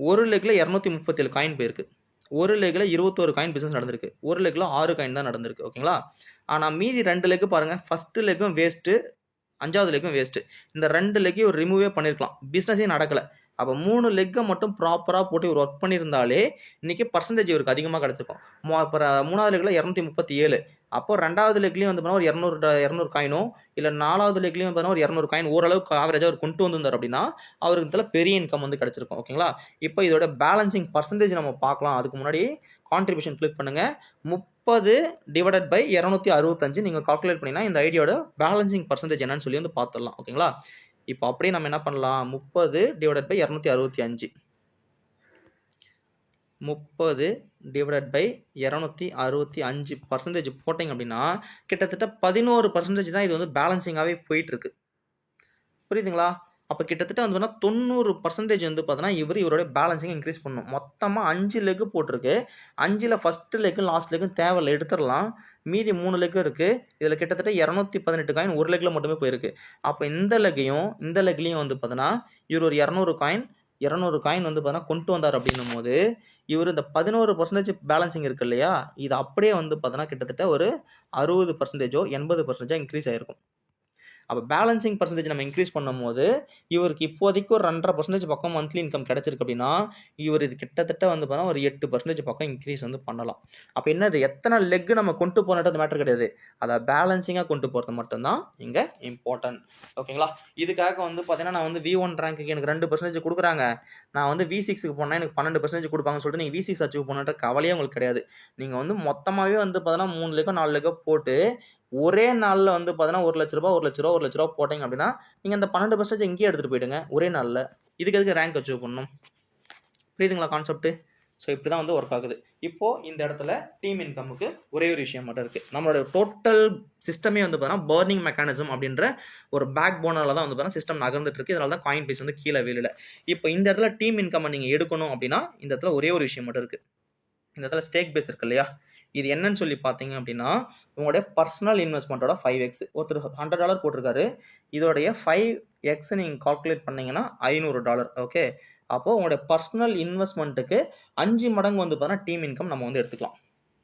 ஒரு லெக்கில் 237 காயின் போயிருக்கு. ஒரு லெக்கில் 21 காயின் பிஸ்னஸ் நடந்திருக்கு. ஒரு லெக்கில் 6 காயின் தான் நடந்திருக்கு. ஓகேங்களா? ஆனால் மீதி 2 லெக்கு பாருங்கள். ஃபஸ்ட்டு லெக்கும் வேஸ்ட்டு, 5வது லெக்கும் வேஸ்ட்டு. இந்த 2 லெக்கையும் ரிமூவே பண்ணியிருக்கலாம். பிஸ்னஸே நடக்கலை. அப்போ 3 லெக்கை மட்டும் ப்ராப்பராக போட்டு இவர் ஒர்க் பண்ணியிருந்தாலே இன்னைக்கு பர்சன்டேஜ் இவருக்கு அதிகமாக கிடச்சிருக்கும். அப்புறம் 3வது லெக்கில் 237. அப்போ 2வது லெக்லேயும் வந்து பார்த்தீங்கன்னா ஒரு 200 காயினோ இல்லை 4வது லெக்லேயும் பார்த்தீங்கன்னா ஒரு 200 காயின் ஓரளவுக்கு ஆவரேஜாக அவர் கொண்டு வந்திருந்தார் அப்படின்னா அவருக்கு இதில் பெரிய இன்கம் வந்து கிடச்சிருக்கும். ஓகேங்களா? இப்போ இதோட பேலன்சிங் பர்சன்டேஜ் நம்ம பார்க்கலாம். அதுக்கு முன்னாடி கான்ட்ரிபியூஷன் கிளிக் பண்ணுங்க. 30 டிவைடட் பை 265 நீங்கள் கால்குலேட் பண்ணிங்கன்னா இந்த ஐடியோட பேலன்சிங் பர்சன்டேஜ் என்னன்னு சொல்லி வந்து பார்த்துடலாம். ஓகேங்களா? இப்போ அப்படியே நம்ம என்ன பண்ணலாம், 30 டிவைடட் பை 265 30 டிவைடட் பை 265% போட்டிங்க அப்படின்னா கிட்டத்தட்ட 11% தான் இது வந்து பேலன்சிங்காகவே போயிட்டு இருக்கு. புரியுதுங்களா? அப்போ கிட்டத்தட்ட வந்து 90% வந்து பார்த்தோன்னா இவரோட பேலன்சிங் இன்க்ரீஸ் பண்ணணும். மொத்தமாக 5 லெக்கு போட்டிருக்கு. 5ல் ஃபஸ்ட்டு லெக்கு லாஸ்ட் லெக்கும் தேவையில்லை, எடுத்துடலாம். மீதி 3 லெக்கு இருக்குது. இதில் கிட்டத்தட்ட 218 காயின் ஒரு லெக்கில் மட்டுமே போயிருக்கு. அப்போ இந்த லெக்லையும் வந்து பார்த்தோன்னா இவர் ஒரு 200 காயின் வந்து பார்த்தோன்னா கொண்டு வந்தார் அப்படின்னும் போது இவர் இந்த 11% பேலன்சிங் இருக்கு இல்லையா, இது அப்படியே வந்து பார்த்தோன்னா கிட்டத்தட்ட ஒரு 60%ஓ 80% இன்க்ரீஸ் ஆகிருக்கும். அப்போ பேலன்சிங் பர்சன்டேஜ் நம்ம இன்க்ரீஸ் பண்ணும்போது இவருக்கு இப்போதைக்கு ஒரு 2.5% பக்கம் மந்த்லி இன்கம் கிடைச்சிருக்கு அப்படின்னா இவர் இது கிட்டத்தட்ட வந்து பார்த்தா ஒரு 8% பக்கம் இன்க்ரீஸ் வந்து பண்ணலாம். அப்போ என்னது, எத்தனை லெக் நம்ம கொண்டு போனது மேட்டர் கிடையாது, அதை பேலன்சிங்காக கொண்டு போகிறது மட்டும்தான் இங்கே இம்பார்ட்டன்ட். ஓகேங்களா? இதுக்காக வந்து பார்த்தீங்கன்னா நான் வந்து V1 ரேங்க்கு எனக்கு 2% கொடுக்குறாங்க, நான் வந்து V6க்கு போனால் எனக்கு 12% கொடுப்பாங்கன்னு சொல்லிட்டு நீங்கள் V6 அச்சீவ் பண்ணுற கவலையே உங்களுக்கு கிடையாது. நீங்கள் வந்து மொத்தமாகவே வந்து பார்த்தீங்கன்னா 3 லெக்கோ 4 லெக்கோ போட்டு ஒரே நாளில் வந்து பார்த்தீங்கன்னா 1 லட்ச ரூபா போட்டிங்க அப்படின்னா நீங்கள் அந்த 12% இங்கேயே எடுத்துகிட்டு போயிடுங்க ஒரே நாளில். இதுக்கு எதுக்கு ரேங்க் அச்சீவ் பண்ணணும்? புரியுதுங்களா கான்செப்ட்? ஸோ இப்படி தான் வந்து ஒர்க் ஆகுது. இப்போது இந்த இடத்துல டீம் இன்கமுக்கு ஒரே ஒரு விஷயம் மட்டும் இருக்குது. நம்மளோட டோட்டல் சிஸ்டமே வந்து பார்த்தீங்கன்னா பர்னிங் மெக்கானிசம் அப்படின்ற ஒரு பேக் போனால தான் வந்து பார்த்தீங்கன்னா சிஸ்டம் நகர்ந்துட்டு இருக்கு. இதனால தான் காயின் பீஸ் வந்து கீழே வீழல. இப்போ இந்த இடத்துல டீம் இன்கம் நீங்கள் எடுக்கணும் அப்படின்னா இந்த இடத்துல ஒரே ஒரு விஷயம் மட்டும் இருக்குது. இந்த இடத்துல ஸ்டேக் பேஸ் இருக்கு இல்லையா, இது என்னன்னு சொல்லி பார்த்தீங்க அப்படின்னா உங்களுடைய பர்சனல் இன்வெஸ்ட்மெண்ட்டோட 5x. ஒருத்தர் $100 போட்டிருக்காரு, இதோடைய 5x நீங்கள் கால்குலேட் பண்ணீங்கன்னா $500. ஓகே, அப்போது உங்களுடைய பர்சனல் இன்வெஸ்ட்மெண்ட்டுக்கு 5 மடங்கு வந்து பார்த்தீங்கன்னா டீம் இன்கம் நம்ம வந்து எடுத்துக்கலாம்.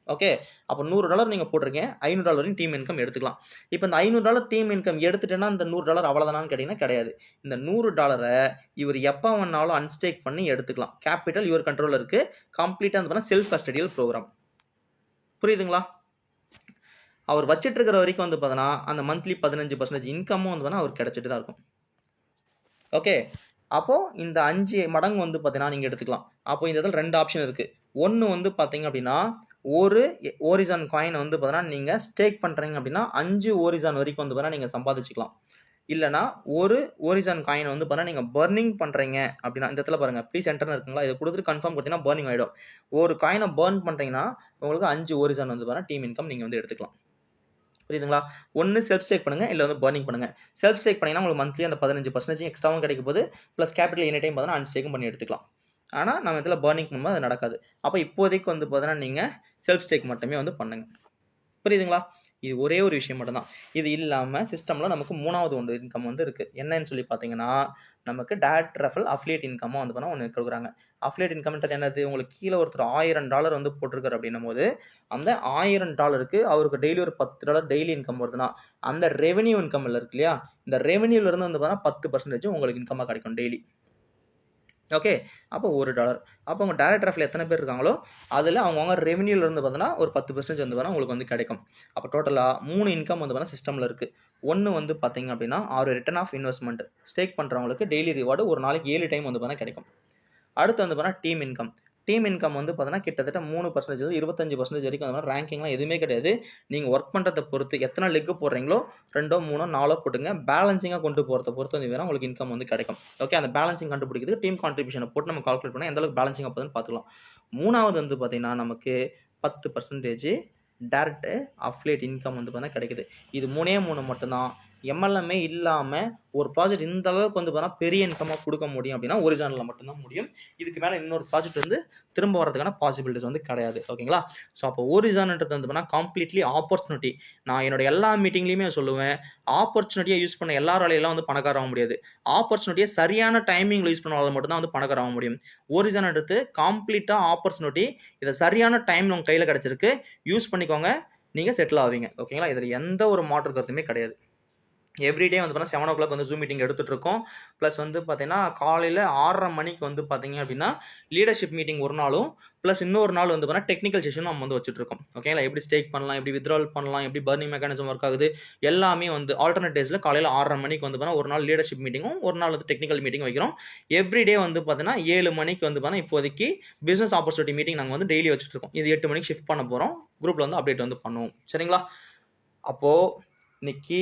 ஓகே, அப்போ $100 நீங்கள் போட்டிருக்கேன், $500 டீம் இன்கம் எடுத்துக்கலாம். இப்போ இந்த $500 டீம் இன்கம் எடுத்துட்டேன்னா இந்த $100 அவ்வளோதானான்னு கேட்டிங்கன்னா கிடையாது. இந்த $100 இவர் எப்போ வேணாலும் அன்ஸ்டேக் பண்ணி எடுத்துக்கலாம். கேபிட்டல் இவர் கண்ட்ரோலில் இருக்குது. கம்ப்ளீட்டாக வந்து பார்த்தீங்கன்னா செல்ஃப் கஸ்டடியல் ப்ரோக்ராம். புரியுதுங்களா? அவர் வச்சிட்டு இருக்கிற வரைக்கும் வந்து பார்த்தோன்னா அந்த மந்த்லி 15% இன்கமும் வந்து பார்த்தா அவருக்கு கிடைச்சிட்டு தான் இருக்கும். ஓகே, அப்போது இந்த 5 மடங்கு வந்து பார்த்தீங்கன்னா நீங்கள் எடுத்துக்கலாம். அப்போ இந்த இதில் 2 ஆப்ஷன் இருக்குது. ஒன்று வந்து பார்த்தீங்க அப்படின்னா ஒரு ஓரிசான் காயினை வந்து பார்த்தீங்கன்னா நீங்கள் ஸ்டேக் பண்ணுறீங்க அப்படின்னா 5 ஓரிசான் வரைக்கும் வந்து பார்த்தீங்கன்னா நீங்கள் சம்பாதிச்சிக்கலாம். இல்லைனா ஒரு ஓரிசான் காயினை வந்து பார்த்தீங்கன்னா நீங்கள் பர்னிங் பண்ணுறீங்க அப்படின்னா இந்த இடத்துல பாருங்கள் ப்ளீஸ் என்டர்னு இருக்குங்களா, இதை கொடுத்துட்டு கன்ஃபார்ம் கொடுத்தீங்கன்னா பர்னிங் ஆகிடும். ஒரு காயினை பர்ன் பண்ணுறீங்கன்னா உங்களுக்கு 5 ஓரிசான் வந்து பார்த்தீங்கன்னா டீம் இன்கம் நீங்கள் வந்து எடுத்துக்கலாம். புரியுதுங்களா? ஒன்று செல்ஃப் ஸ்டேக் பண்ணுங்கள், இல்லை வந்து பர்னிங் பண்ணுங்கள். செல்ஃப் ஸ்டேக் பண்ணிங்கன்னா உங்களுக்கு மந்த்லி அந்த 15% எக்ஸ்ட்ராவும் கிடைக்கும் போது ப்ளஸ் கேபிட்டல் எனி டைம் பார்த்தீங்கன்னா அன்ஸ்டேக்கும் பண்ணி எடுத்துக்கலாம். ஆனால் நம்ம இதில் பர்னிங் பண்ணும்போது அது நடக்காது. அப்போ இப்போதைக்கு வந்து பார்த்தீங்கன்னா நீங்கள் செல்ஃப் ஸ்டேக் மட்டுமே வந்து பண்ணுங்கள். புரியுதுங்களா? இது ஒரே ஒரு விஷயம் மட்டும்தான். இது இல்லாமல் சிஸ்டமில் நமக்கு 3வது ஒன்று இன்கம் வந்து இருக்குது. என்னன்னு சொல்லி பார்த்தீங்கன்னா நமக்கு டைரக்ட் ரெஃபரல் அஃபிலியேட் இன்கமாக வந்து பண்ணால் ஒன்று கொடுக்குறாங்க. அஃபிலியேட் இன்கம்ன்றது என்னது, உங்களுக்கு கீழே ஒருத்தர் $1000 வந்து போட்டிருக்காரு அப்படின்னும் போது அந்த $1000 அவருக்கு டெய்லி ஒரு $10 டெய்லி இன்கம் வருதுன்னா அந்த ரெவென்யூ இன்கம் இருக்கு இல்லையா, இந்த ரெவென்யூலேருந்து வந்து பார்த்தா 10% உங்களுக்கு இன்கமாக கிடைக்கும் டெய்லி. ஓகே, அப்போ $1. அப்போ உங்கள் டைரக்ட் ரெஃபரில் எத்தனை பேர் இருக்காங்களோ அதில் அவங்கவுங்க ரெவென்யூலேருந்து பார்த்தீங்கன்னா ஒரு 10% வந்து பார்த்தா உங்களுக்கு வந்து கிடைக்கும். அப்போ டோட்டலாக 3 இன்கம் வந்து பார்த்தா சிஸ்டமில் இருக்குது. ஒன்று வந்து பார்த்தீங்க அப்படின்னா ஒரு ரிட்டர்ன் ஆஃப் இன்வெஸ்ட்மெண்ட் ஸ்டேக் பண்ணுறவங்களுக்கு டெய்லி ரிவார்டு ஒரு நாளைக்கு 7 டைம் வந்து பார்த்தா கிடைக்கும். அடுத்து வந்து பார்த்தா டீம் இன்கம். டீம் இன்கம் வந்து பார்த்தீங்கன்னா கிட்டத்தட்ட 3% 25% வரைக்கும் அந்த மாதிரி ரேங்கிங்லாம் எதுவுமே கிடையாது. நீங்கள் ஒர்க் பண்ணுறதை பொறுத்து எத்தனை லெக்கு போடுறீங்களோ 2, 3, 4 போட்டுங்க. பேலன்சிங்காக கொண்டு போகிறத பொறுத்து வந்து வேணால் உங்களுக்கு இன்கம் வந்து கிடைக்கும். ஓகே, அந்த பேலன்சிங் கண்டுபிடிக்கிறது டீம் கான்ட்ரிபியூஷனை போட்டு நம்ம கால்குலேட் பண்ணால் எந்த அளவுக்கு பேலன்சிங் அப்போதுன்னு பார்த்துக்கலாம். 3வது வந்து பார்த்தீங்கன்னா நமக்கு 10% டைரக்ட் அஃபிலியேட் இன்கம் வந்து பார்த்தீங்கன்னா கிடைக்குது. இது 3 மட்டும்தான். MLM இல்லாமல் ஒரு ப்ராஜெக்ட் இந்த அளவுக்கு வந்து பார்த்தீங்கன்னா பெரிய இன்கமாக கொடுக்க முடியும் அப்படின்னா ஒரிஜினலில் மட்டும்தான் முடியும். இதுக்கு மேலே இன்னொரு ப்ராஜெக்ட் வந்து திரும்ப வரதுக்கான பாசிபிலிட்டிஸ் வந்து கிடையாது. ஓகேங்களா? ஸோ அப்போ ஒரிஜினல்ன்றது வந்து பார்த்தீங்கன்னா கம்ப்ளீட்லி ஆப்பர்ச்சுனிட்டி. நான் என்னோட எல்லா மீட்டிங்லையுமே சொல்லுவேன், ஆப்பர்ச்சுனிட்டியை யூஸ் பண்ண எல்லாராலையெல்லாம் வந்து பணக்கார ஆக முடியாது. ஆப்பர்ச்சுனிட்டியை சரியான டைமிங்கில் யூஸ் பண்ணாலும் மட்டும்தான் வந்து பணக்கார ஆக முடியும். ஒரிஜினல்ன்றது கம்ப்ளீட்டாக ஆப்பர்ச்சுனிட்டி. இதை சரியான டைம் உங்கள் கையில் கிடச்சிருக்கு, யூஸ் பண்ணிக்கோங்க, நீங்கள் செட்டில் ஆவீங்க. ஓகேங்களா? இதில் எந்த ஒரு மாற்று கருத்துமே கிடையாது. எவ்ரிடே வந்து பார்த்தீங்கன்னா 7 o'clock வந்து ஜூம் மீட்டிங் எடுத்துகிட்டு இருக்கோம். ப்ளஸ் வந்து பார்த்தீங்கன்னா காலையில் 6:30 மணிக்கு வந்து பார்த்தீங்க அப்படின்னா லீடர்ஷிப் மீட்டிங் ஒரு நாளும், ப்ளஸ் இன்னொரு நாள் வந்து பார்த்தீங்கன்னா டெக்னிக்கல் செஷனும் நம்ம வந்து வச்சுட்டு இருக்கோம். ஓகேங்களா, எப்படி ஸ்டேக் பண்ணலாம், எப்படி வித்ட்ரால் பண்ணலாம், எப்படி பர்னிங் மெக்கானிசம் ஒர்க் ஆகுது, எல்லாமே வந்து ஆல்டர்னேட் டேஸில் காலையில் 6:30 மணிக்கு வந்து பார்த்தீங்கன்னா ஒரு நாள் லீடர்ஷிப் மீட்டிங்கும் ஒரு நாள் வந்து டெக்னிக்கல் மீட்டிங் வைக்கிறோம். எவ்ரிடே வந்து பார்த்தீங்கன்னா 7 மணிக்கு வந்து பார்த்தீங்கன்னா இப்போதைக்கு பிஸ்னஸ் ஆப்பர்ச்சுனிட்டி மீட்டிங் நாங்கள் வந்து டெய்லி வச்சுட்டு இருக்கோம். இது 8 மணிக்கு ஷிஃப்ட் பண்ண போகிறோம். குரூப்பில் வந்து அப்டேட் வந்து பண்ணுவோம். சரிங்களா, அப்போது இன்னைக்கு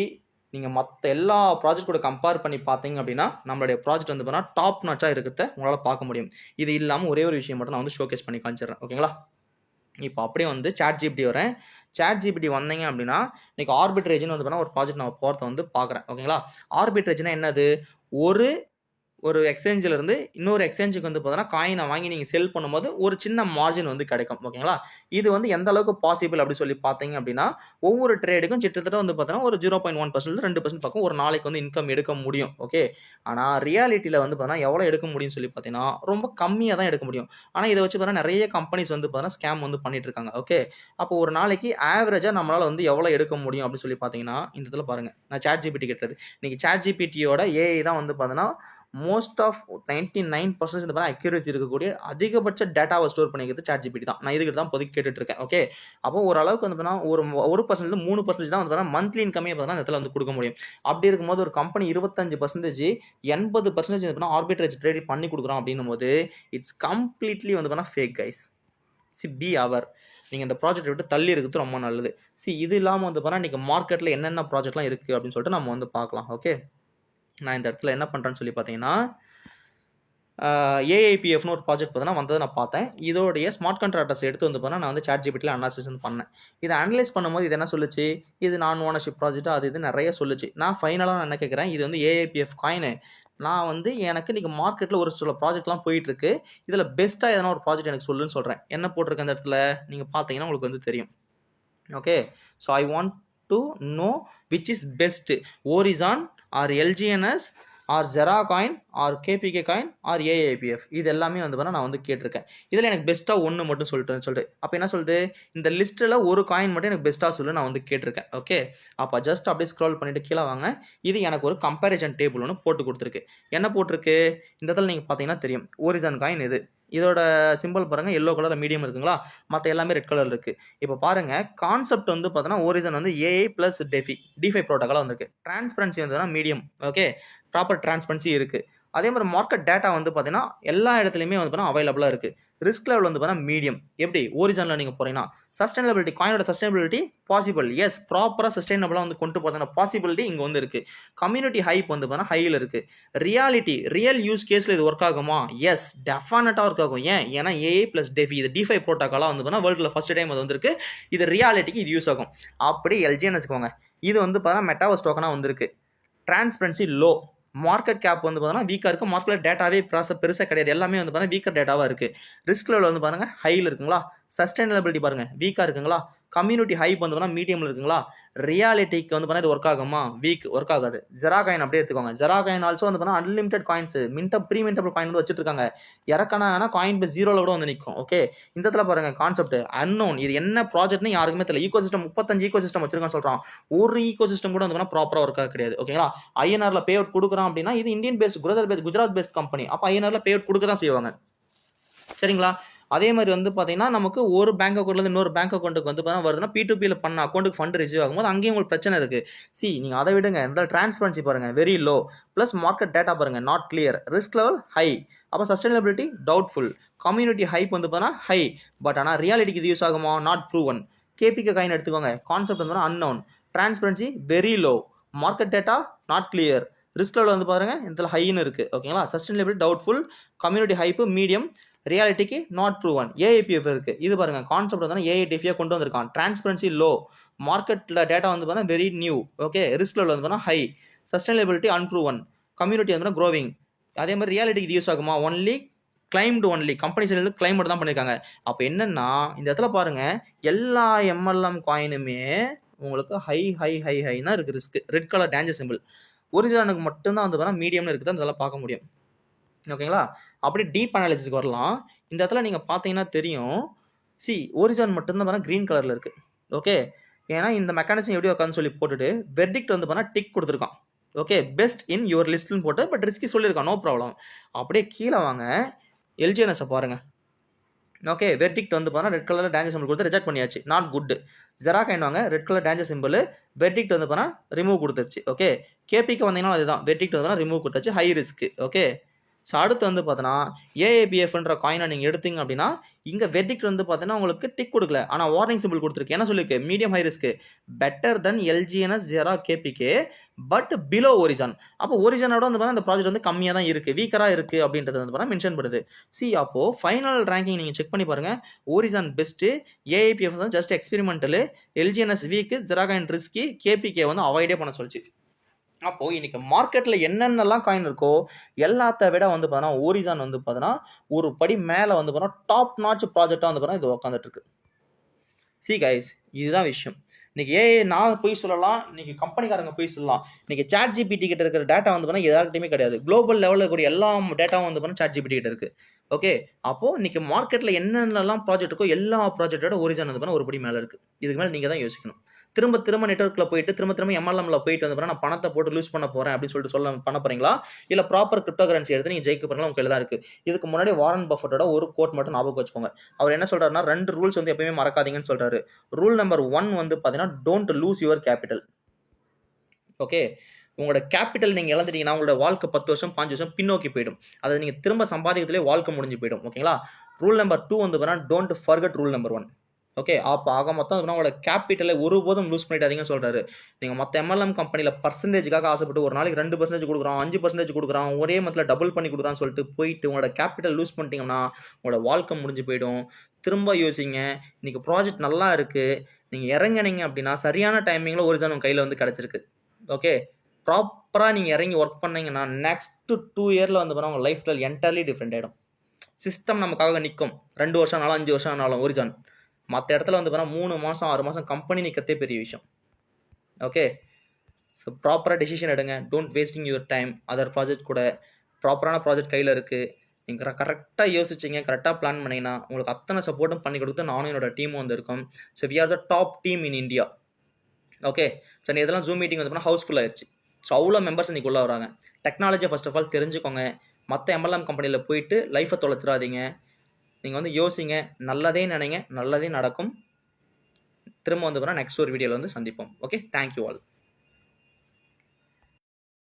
நீங்கள் மற்ற எல்லா ப்ராஜெக்ட் கூட கம்பேர் பண்ணி பார்த்தீங்க அப்படின்னா நம்மளுடைய ப்ராஜெக்ட் வந்து பார்த்தீங்கன்னா டாப் நாச்சாக இருக்கிறத உங்களால் பார்க்க முடியும். இது இல்லாமல் ஒரே ஒரு விஷயம் மட்டும் நான் வந்து ஷோகேஸ் பண்ணி காமிச்சிடுறேன். ஓகேங்களா, இப்போ அப்படியே வந்து சாட் ஜிபிடி வரேன். சாட் ஜிபிடி வந்தீங்க அப்படின்னா இன்னைக்கு ஆர்பிட்ரேஜ்னு வந்து பார்த்தீங்கன்னா ஒரு ப்ராஜெக்ட் நான் போகிறத வந்து பார்க்குறேன். ஓகேங்களா, ஆர்பிட்ரேஜ்னா என்னது, ஒரு எக்ஸ்சேஞ்சில் இருந்து இன்னொரு எக்ஸ்சேஞ்சுக்கு வந்து பார்த்தீங்கன்னா காயினை வாங்கி நீங்கள் செல் பண்ணும்போது ஒரு சின்ன மார்ஜின் வந்து கிடைக்கும். ஓகேங்களா, இது வந்து எந்த அளவுக்கு பாசிபிள் அப்படி சொல்லி பார்த்தீங்க அப்படின்னா ஒவ்வொரு ட்ரேடுக்கும் கிட்டத்தட்ட வந்து பார்த்தீங்கன்னா ஒரு 0.1% 2% பக்கம் ஒரு நாளைக்கு வந்து இன்கம் எடுக்க முடியும். ஓகே, ஆனால் ரியாலிட்டியில் வந்து பார்த்தீங்கன்னா எவ்வளோ எடுக்க முடியும்னு சொல்லி பார்த்தீங்கன்னா ரொம்ப கம்மியாக தான் எடுக்க முடியும். ஆனால் இதை வச்சு பார்த்தீங்கன்னா நிறைய கம்பெனிஸ் வந்து பார்த்தீங்கன்னா ஸ்கேம் வந்து பண்ணிட்டு இருக்காங்க. ஓகே, அப்போ ஒரு நாளைக்கு ஆவரேஜாக நம்மளால் வந்து எவ்வளோ எடுக்க முடியும் அப்படின்னு சொல்லி பார்த்தீங்கன்னா இந்த இடத்துல பாருங்கள், நான் சாட் ஜிபிடி கேட்டது. இன்னைக்கு சாட் ஜிபிடியோட ஏஐ தான் வந்து பார்த்தீங்கன்னா மோஸ்ட் ஆஃப் 99% இந்த மாதிரி அக்யூரசி இருக்கக்கூடிய அதிகபட்ச டேட்டாவை ஸ்டோர் பண்ணிக்கிறது சாட் ஜிபிடி தான். நான் இதுக்கிட்ட தான் பொதுக்கி கேட்டுட்டு இருக்கேன். ஓகே, அப்போ ஓரளவுக்கு வந்து பார்த்தீங்கன்னா ஒரு 1% 3% தான் வந்து பார்த்தீங்கன்னா மந்த்லி இன்கமே பார்த்தீங்கன்னா இந்த இடத்துல வந்து கொடுக்க முடியும். அப்படி இருக்கும்போது ஒரு கம்பெனி 25% 80% ஆர்பிட்ரேஜ் ட்ரேட் பண்ணி கொடுக்குறோம் அப்படின்னும் போது இட்ஸ் கம்ப்ளீட்லி வந்து பார்த்தீங்கன்னா ஃபேக் கைஸ். பி அவர் நீங்கள் இந்த ப்ராஜெக்ட் விட்டு தள்ளி இருக்கிறது ரொம்ப நல்லது. இது இல்லாமல் வந்து பார்த்தீங்கன்னா இன்றைக்கி மார்க்கெட்டில் என்னென்ன ப்ராஜெக்ட்லாம் இருக்குது அப்படின்னு சொல்லிட்டு நம்ம வந்து பார்க்கலாம். ஓகே, நான் இந்த இடத்துல என்ன பண்ணுறேன்னு சொல்லி பார்த்தீங்கன்னா ஏஐபிஎஃப்னு ஒரு ப்ராஜெக்ட் பார்த்தீங்கன்னா வந்ததை நான் பார்த்தேன். இதோடைய ஸ்மார்ட் கான்ட்ராக்டர்ஸ் எடுத்து வந்து பார்த்தீங்கன்னா நான் வந்து சாட் ஜிபிடியில் அனாலிசிஸ் பண்ணேன். இதை அனலைஸ் பண்ணும்போது இது என்ன சொல்லுச்சு, இது நான் ஓனர்ஷிப் ப்ராஜெக்ட் அது இது நிறைய சொல்லுச்சு. நான் ஃபைனலாக நான் என்ன கேட்குறேன், இது வந்து ஏஐபிஎஃப் காயின். நான் வந்து எனக்கு இன்றைக்கி மார்க்கெட்டில் ஒரு சில ப்ராஜெக்ட்லாம் போயிட்டுருக்கு, இதில் பெஸ்ட்டாக எதனா ஒரு ப்ராஜெக்ட் எனக்கு சொல்லுன்னு சொல்கிறேன். என்ன போட்டிருக்கேன் அந்த இடத்துல நீங்கள் பார்த்தீங்கன்னா உங்களுக்கு வந்து தெரியும். Okay, so I want to know which is best, Orizon or LGNS or Zera coin or KBK coin or AIBF. இது எல்லாமே வந்து நான் வந்து கேட்டிருக்கேன். இதில் எனக்கு பெஸ்ட்டாக ஒன்று மட்டும் சொல்லிட்டு அப்போ என்ன சொல்லுது, இந்த லிஸ்ட்டில் ஒரு காயின் மட்டும் எனக்கு பெஸ்ட்டாக சொல்லு நான் வந்து கேட்டிருக்கேன். ஓகே, அப்போ ஜஸ்ட் அப்படியே ஸ்க்ரால் பண்ணிட்டு கீழே வாங்க. இது எனக்கு ஒரு கம்பேரிசன் டேபிள் ஒன்று போட்டு கொடுத்துருக்கு. என்ன போட்டிருக்கு இந்த இடத்துல நீங்கள் பார்த்தீங்கன்னா தெரியும், ஓரிசான் காயின் இது. இதோட சிம்பிள் பாருங்கள், எல்லோ கலரில் மீடியம் இருக்குங்களா, மற்ற எல்லாமே ரெட் கலர் இருக்குது. இப்போ பாருங்கள் கான்செப்ட் வந்து பார்த்தோன்னா ஓரிஜன் வந்து ஏஐ ப்ளஸ் டிஃபை ப்ரோட்டோக்காலாக வந்திருக்கு. டிரான்ஸ்பரன்சி வந்து மீடியம். ஓகே, ப்ராப்பர் டிரான்ஸ்பரன்சி இருக்குது. அதே மாதிரி மார்க்கெட் டேட்டா வந்து பார்த்தீங்கன்னா எல்லா இடத்துலையுமே வந்து பார்த்தீங்கன்னா அவைலபிளாக இருக்குது. ரிஸ்க் லெவல் வந்து பார்த்தீங்கன்னா மீடியம். எப்படி ஓரிஜனில் நீங்கள் போகிறீங்கன்னா சஸ்டைனபிலிட்டி, காயினோட சஸ்டைனபிலிட்டி பாசிபிள், எஸ் ப்ராப்பராக சஸ்டைனபிளாக வந்து கொண்டு போகிறதுனா பாசிபிலிட்டி இங்கே வந்து இருக்குது. கம்யூனிட்டி ஹைப் வந்து பார்த்தீங்கன்னா ஹையில் இருக்குது. ரியாலிட்டி ரியல் யூஸ் கேஸில் இது ஒர்க் ஆகுமா, எஸ் டெஃபினட்டாக ஒர்க் ஆகும். ஏன்னா ஏஐ ப்ளஸ் இது டிஃபை ப்ரோட்டோக்காலாக வந்து பார்த்தீங்கன்னா வேர்ல்டில் ஃபஸ்ட் டைம் அது வந்திருக்கு. இது ரியாலிட்டிக்கு இது யூஸ் ஆகும். அப்படி எல்ஜின்னு வச்சுக்கோங்க, இது வந்து பார்த்தீங்கன்னா மெட்டாவர்ஸ் டோக்கனாக வந்திருக்கு. டிரான்ஸ்பரன்சி லோ, மார்க்கெட் கேப் வந்து பார்த்தீங்கன்னா வீக்காக இருக்குது. மார்க்கெட் டேட்டாவே பெருசாக கிடையாது, எல்லாமே வந்து பார்த்தீங்கன்னா வீக்கர் டேட்டாவாக இருக்குது. ரிஸ்க் லெவல் வந்து பாருங்கள் ஹையில் இருக்குங்களா, சஸ்டைனபிலிட்டி பாருங்கள் வீக்காக இருக்குங்களா, கம்யூனிட்டி ஹைப் வந்து பார்த்தீங்கன்னா மீடியமில் இருக்குங்களா, ரியாலிட்டிக்கு வந்து பார்த்தீங்கன்னா இது ஒர்க் ஆகுமா, வீக் ஒர்க் ஆகாது. ஜெரா காயின் அப்படியே எடுத்துக்கோங்க. ஜெரா காயின் ஆல்சோ வந்து பார்த்தீங்கன்னா அன்லிமிட்டட் காயின்ஸ் ப்ரீ மின்டபிள் காயின் வந்து வச்சுட்டு இருக்காங்க. இறக்கனா காயின் பை 0 கூட வந்து நிற்கும். ஓகே, இந்த இடத்துல பாருங்க கான்செப்ட் அன்னோன், இது என்ன ப்ராஜெக்ட்னு யாருக்குமே தெரியல. ஈகோ சிஸ்டம் 35 ஈகோ சிஸ்டம் வச்சிருக்கான்னு சொல்றான். ஒரு ஈகோ சிஸ்டம் கூட வந்து ப்ராப்பராக ஒர்க் ஆக கிடையாது. ஓகேங்களா, ஐஎன்ஆர்ல பே அவுட் கொடுக்குறான் அப்படின்னா இது Indian paste Gujarat based company, அப்போ ஐஎன்ஆர்ல பே அவுட் கொடுக்க தான் செய்வாங்க. சரிங்களா, அதே மாதிரி வந்து பார்த்தீங்கன்னா நமக்கு ஒரு பேங்க் அக்கௌண்ட்லேருந்து இன்னொரு பேங்க் அக்கௌண்ட்டுக்கு வந்து பார்த்தீங்கன்னா வருதுன்னா P2Pயில் பண்ண அக்கௌண்ட்டுக்கு ஃபண்ட் ரிசீவ் ஆகும்போது அங்கேயும் உங்களுக்கு பிரச்சனை இருக்குது. நீங்கள் அதை விடுங்க, இந்த டிரான்ஸ்பரன்சி பாருங்கள் very low, plus market data பாருங்கள் not clear, risk level high, அப்போ சஸ்டைனபிலிட்டி டவுட்ஃபுல், கம்யூனிட்டி ஹைப் வந்து பார்த்தீங்கன்னா ஹை, பட் ஆனால் ரியாலிட்டிக்கு இது யூஸ் ஆகுமா, நாட் ப்ரூவன். கேபிகே காயின் எடுத்துக்கோங்க, கான்செப்ட் வந்து unknown, transparency very low, market data not clear, risk level வந்து பாருங்கள் இதில் ஹைன்னு இருக்குது. ஓகேங்களா, sustainability doubtful, community hype medium, ரியாலிட்டிக்கு நாட் ப்ரூவன். ஏஐபிஎஃப் இருக்குது, இது பாருங்கள் கான்செப்ட் வந்து ஏஐடிஎஃபியாக கொண்டு வந்திருக்கான். டிரான்ஸ்பரன்சி லோ, மார்க்கெட்டில் டேட்டா வந்து பார்த்தீங்கன்னா very new. Okay, risk level வந்து பார்த்தீங்கன்னா ஹை, சஸ்டைனபிலிட்டி அன்ப்ரூவன், கம்யூனிட்டி வந்து க்ரோவிங். அதே மாதிரி ரியாலிட்டிக்கு இது யூஸ் ஆகுமா, only claimed company side claim மட்டும் தான் பண்ணியிருக்காங்க. அப்போ என்னன்னா இந்த இடத்துல பாருங்கள் எல்லா எம்எல்எம் காயினுமே உங்களுக்கு ஹை ஹை ஹை ஹைனா இருக்குது. Risk red colour danger symbol. ஒரிஜினலுக்கு மட்டும்தான் வந்து பார்த்தீங்கன்னா மீடியம்னு இருக்குது, அதெல்லாம் பார்க்க முடியும். ஓகேங்களா, அப்படி டீப் அனாலிசிஸ்க்கு வரலாம். இந்த இடத்துல நீங்கள் பார்த்தீங்கன்னா தெரியும், ஒரிஜினல் மட்டும்தான் க்ரீன் கலரில் இருக்குது. ஓகே, ஏன்னா இந்த மெக்கானிசம் எப்படி உட்காந்து சொல்லி போட்டுட்டு வெர்டிக்ட் வந்து பார்த்தா டிக் கொடுத்துருக்கான். ஓகே, பெஸ்ட் இன் யுவர் லிஸ்ட்னு போட்டு பட் ரிஸ்கி சொல்லியிருக்கான், நோ ப்ராப்ளம். அப்படியே கீழே வாங்க, எல்ஜிஎன்எஸை பாருங்க. ஓகே, வெர்டிக்ட் வந்து பார்த்தா ரெட் கலர் டேஞ்சர் சிம்பிள் கொடுத்து ரிஜெக்ட் பண்ணியாச்சு, நாட் குட். ஜெராகைன் வாங்க, red colour danger simple, verdict வந்து பார்த்தா ரிமூவ் கொடுத்துருச்சு. ஓகே, கேபிக்கு வந்தீங்கன்னா அதுதான் வெர்டிக்ட் வந்து பார்த்தா ரிமூவ் கொடுத்தாச்சு, ஹை ரிஸ்க். ஓகே, ஸோ அடுத்து வந்து பார்த்தோன்னா ஏஏபிஎஃப்ன்ற காயினை நீங்கள் எடுத்தீங்க அப்படின்னா இங்கே வெர்டிக்ட் வந்து பார்த்தீங்கன்னா உங்களுக்கு டிக் கொடுக்கல, ஆனால் வார்னிங் சிம்பிள் கொடுத்துருக்கு. என்ன சொல்லிருக்கு? Medium high risk, better than LGNS Zera KBK but below Orizon. அப்போ ஒரிஜானோட வந்து பார்த்தா அந்த ப்ராஜெக்ட் வந்து கம்மியாக தான் இருக்குது, வீக்கராக இருக்குது அப்படின்றது வந்து பார்த்தா மென்ஷன் பண்ணுது. அப்போ ஃபைனல் ரேங்கிங் நீங்கள் செக் பண்ணி பாருங்க, ஒரிஜான் பெஸ்ட்டு, ஏஏபிஎஃப் வந்து ஜஸ்ட் எக்ஸ்பெரிமெண்டலு, எல்ஜிஎன்எஸ் வீக்கு, ஜெராகைன் ரிஸ்கி, கேபிகே வந்து அவாய்டே பண்ண சொல்லிச்சு. அப்போ இன்னைக்கு மார்க்கெட்ல என்னென்னலாம் காயின் இருக்கோ எல்லாத்த விட வந்து பார்த்தீங்கன்னா ஓரிசான் வந்து பார்த்தீங்கன்னா ஒரு படி மேலே வந்து பார்த்தீங்கன்னா டாப் நாட்ச் ப்ராஜெக்டாக வந்து பார்த்தீங்கன்னா இது உட்காந்துட்டு இருக்கு. கைஸ், இதுதான் விஷயம். இன்னைக்கு நான் போய் சொல்லலாம், இன்னைக்கு கம்பெனிக்காரங்க போய் சொல்லலாம். இன்னைக்கு சாட் ஜிபிடி கிட்ட இருக்கிற டேட்டா வந்து பார்த்தீங்கன்னா எல்லாருக்கிட்டையுமே கிடையாது. குளோபல் லெவலில் இருக்கக்கூடிய எல்லா டேட்டாவும் வந்து பார்த்தீங்கன்னா சாட் ஜிபிடி கிட்ட இருக்கு. ஓகே, அப்போ இன்னைக்கு மார்க்கெட்ல என்னென்னலாம் ப்ராஜெக்ட் இருக்கோ எல்லா ப்ராஜெக்டோட ஒரிஜினல் வந்து பார்த்தீங்கன்னா ஒரு படி மேலே இருக்கு. இதுக்கு மேலே நீங்க தான் யோசிக்கணும். திரும்ப நெட்வொர்க்ல போயிட்டு திரும்ப எம்எல்எம்ல போயிட்டு வந்து நான் பணத்தை போட்டு லூஸ் பண்ண போறேன் அப்படின்னு சொல்லிட்டு பண்ண போறீங்களா, இல்ல ப்ராப்பர் கிரிப்டோ கரன்சி எடுத்து நீங்க ஜெயிக்க போறீங்களா, உங்க கையில தான் இருக்கு. இதுக்கு முன்னாடி வாரன் பஃபட்டோட ஒரு கோட் மட்டும் ஞாபகம் வச்சுக்கோங்க. அவர் என்ன சொல்றாருன்னா 2 ரூல்ஸ் வந்து எப்பயுமே மறக்காதீங்கன்னு சொல்றாரு. ரூல் நம்பர் 1 வந்து பாத்தீங்கன்னா don't lose your capital. Okay, உங்களோட கேபிட்டல் நீங்க இழந்துட்டீங்கன்னா உங்களோட வாழ்க்கை 10 வருஷம் 5 வருஷம் பின்னோக்கி போயிடும். அதை நீங்க திரும்ப சம்பாதிக்கிறதுலேயே வாழ்க்கை முடிஞ்சு போயிடும். ஓகேங்களா. ரூல் நம்பர் 2 வந்து பாத்தீங்கன்னா don't forget rule number 1. Okay, அப்போ ஆக மொத்தம் உங்களோட கேபிட்டலை ஒருபோதும் லூஸ் பண்ணிட்டாதீங்கன்னு சொல்றாரு. நீங்க மற்ற எம்எல்எம் கம்பெனியில் பர்சன்டேஜுக்காக ஆசைப்பட்டு ஒரு நாளைக்கு 2% கொடுக்குறான், 5% கொடுக்குறான், ஒரே மத்தியில் டபுள் பண்ணி கொடுக்குறான்னு சொல்லிட்டு போயிட்டு உங்களோட கேபிட்டல் லூஸ் பண்ணிட்டீங்கன்னா உங்களோட வாழ்க்கை முடிஞ்சு போயிடும். திரும்ப யோசிங்க. இன்னைக்கு ப்ராஜெக்ட் நல்லா இருக்கு, நீங்க இறங்கினீங்க அப்படின்னா சரியான டைமிங்ல ஒரிஜினல் உங்க கையில வந்து கிடைச்சிருக்கு. ஓகே, ப்ராப்பரா நீங்க இறங்கி ஒர்க் பண்ணீங்கன்னா நெக்ஸ்ட் 2 இயர்ல வந்து உங்க லைஃப் ஸ்டைல் என்டையர்லி டிஃப்ரெண்ட் ஆயிடும். சிஸ்டம் நமக்காக நிற்கும். 2 வருஷம் ஆனாலும் 5 வருஷம் ஆனாலும் ஒரிஜினல். மற்ற இடத்துல வந்து 3 மாதம் 6 மாதம் கம்பெனி நிற்கிறதே பெரிய விஷயம். ஓகே, ஸோ ப்ராப்பராக டெசிஷன் எடுங்க. Don't wasting your time. Other project கூட ப்ராப்பரான ப்ராஜெக்ட் கையில் இருக்குது. நீங்கள் கரெக்டாக யோசிச்சிங்க, கரெக்டாக பிளான் பண்ணிங்கன்னா உங்களுக்கு அத்தனை சப்போர்ட்டும் பண்ணி கொடுத்து நானும் என்னோட டீமும் வந்து இருக்கும். So we are the top team in India. Okay, so நீ இதெல்லாம் ஜூம் மீட்டிங் வந்து ஹவுஸ்ஃபுல் ஆயிடுச்சு. ஸோ அவ்வளோ மெம்பர்ஸ் இன்னைக்கு உள்ள வராங்க. டெக்னாலஜியை ஃபர்ஸ்ட் ஆஃப் ஆல் தெரிஞ்சுக்கோங்க. மற்ற எம்எல்எம் கம்பெனியில் போயிட்டு லைஃப்பை தொலைச்சிடாதீங்க. நீங்கள் வந்து யோசிங்க, நல்லதே நினைங்க, நல்லதே நடக்கும். திரும்ப வந்து நெக்ஸ்ட் ஒரு வீடியோவில் வந்து சந்திப்போம். Okay, thank you all.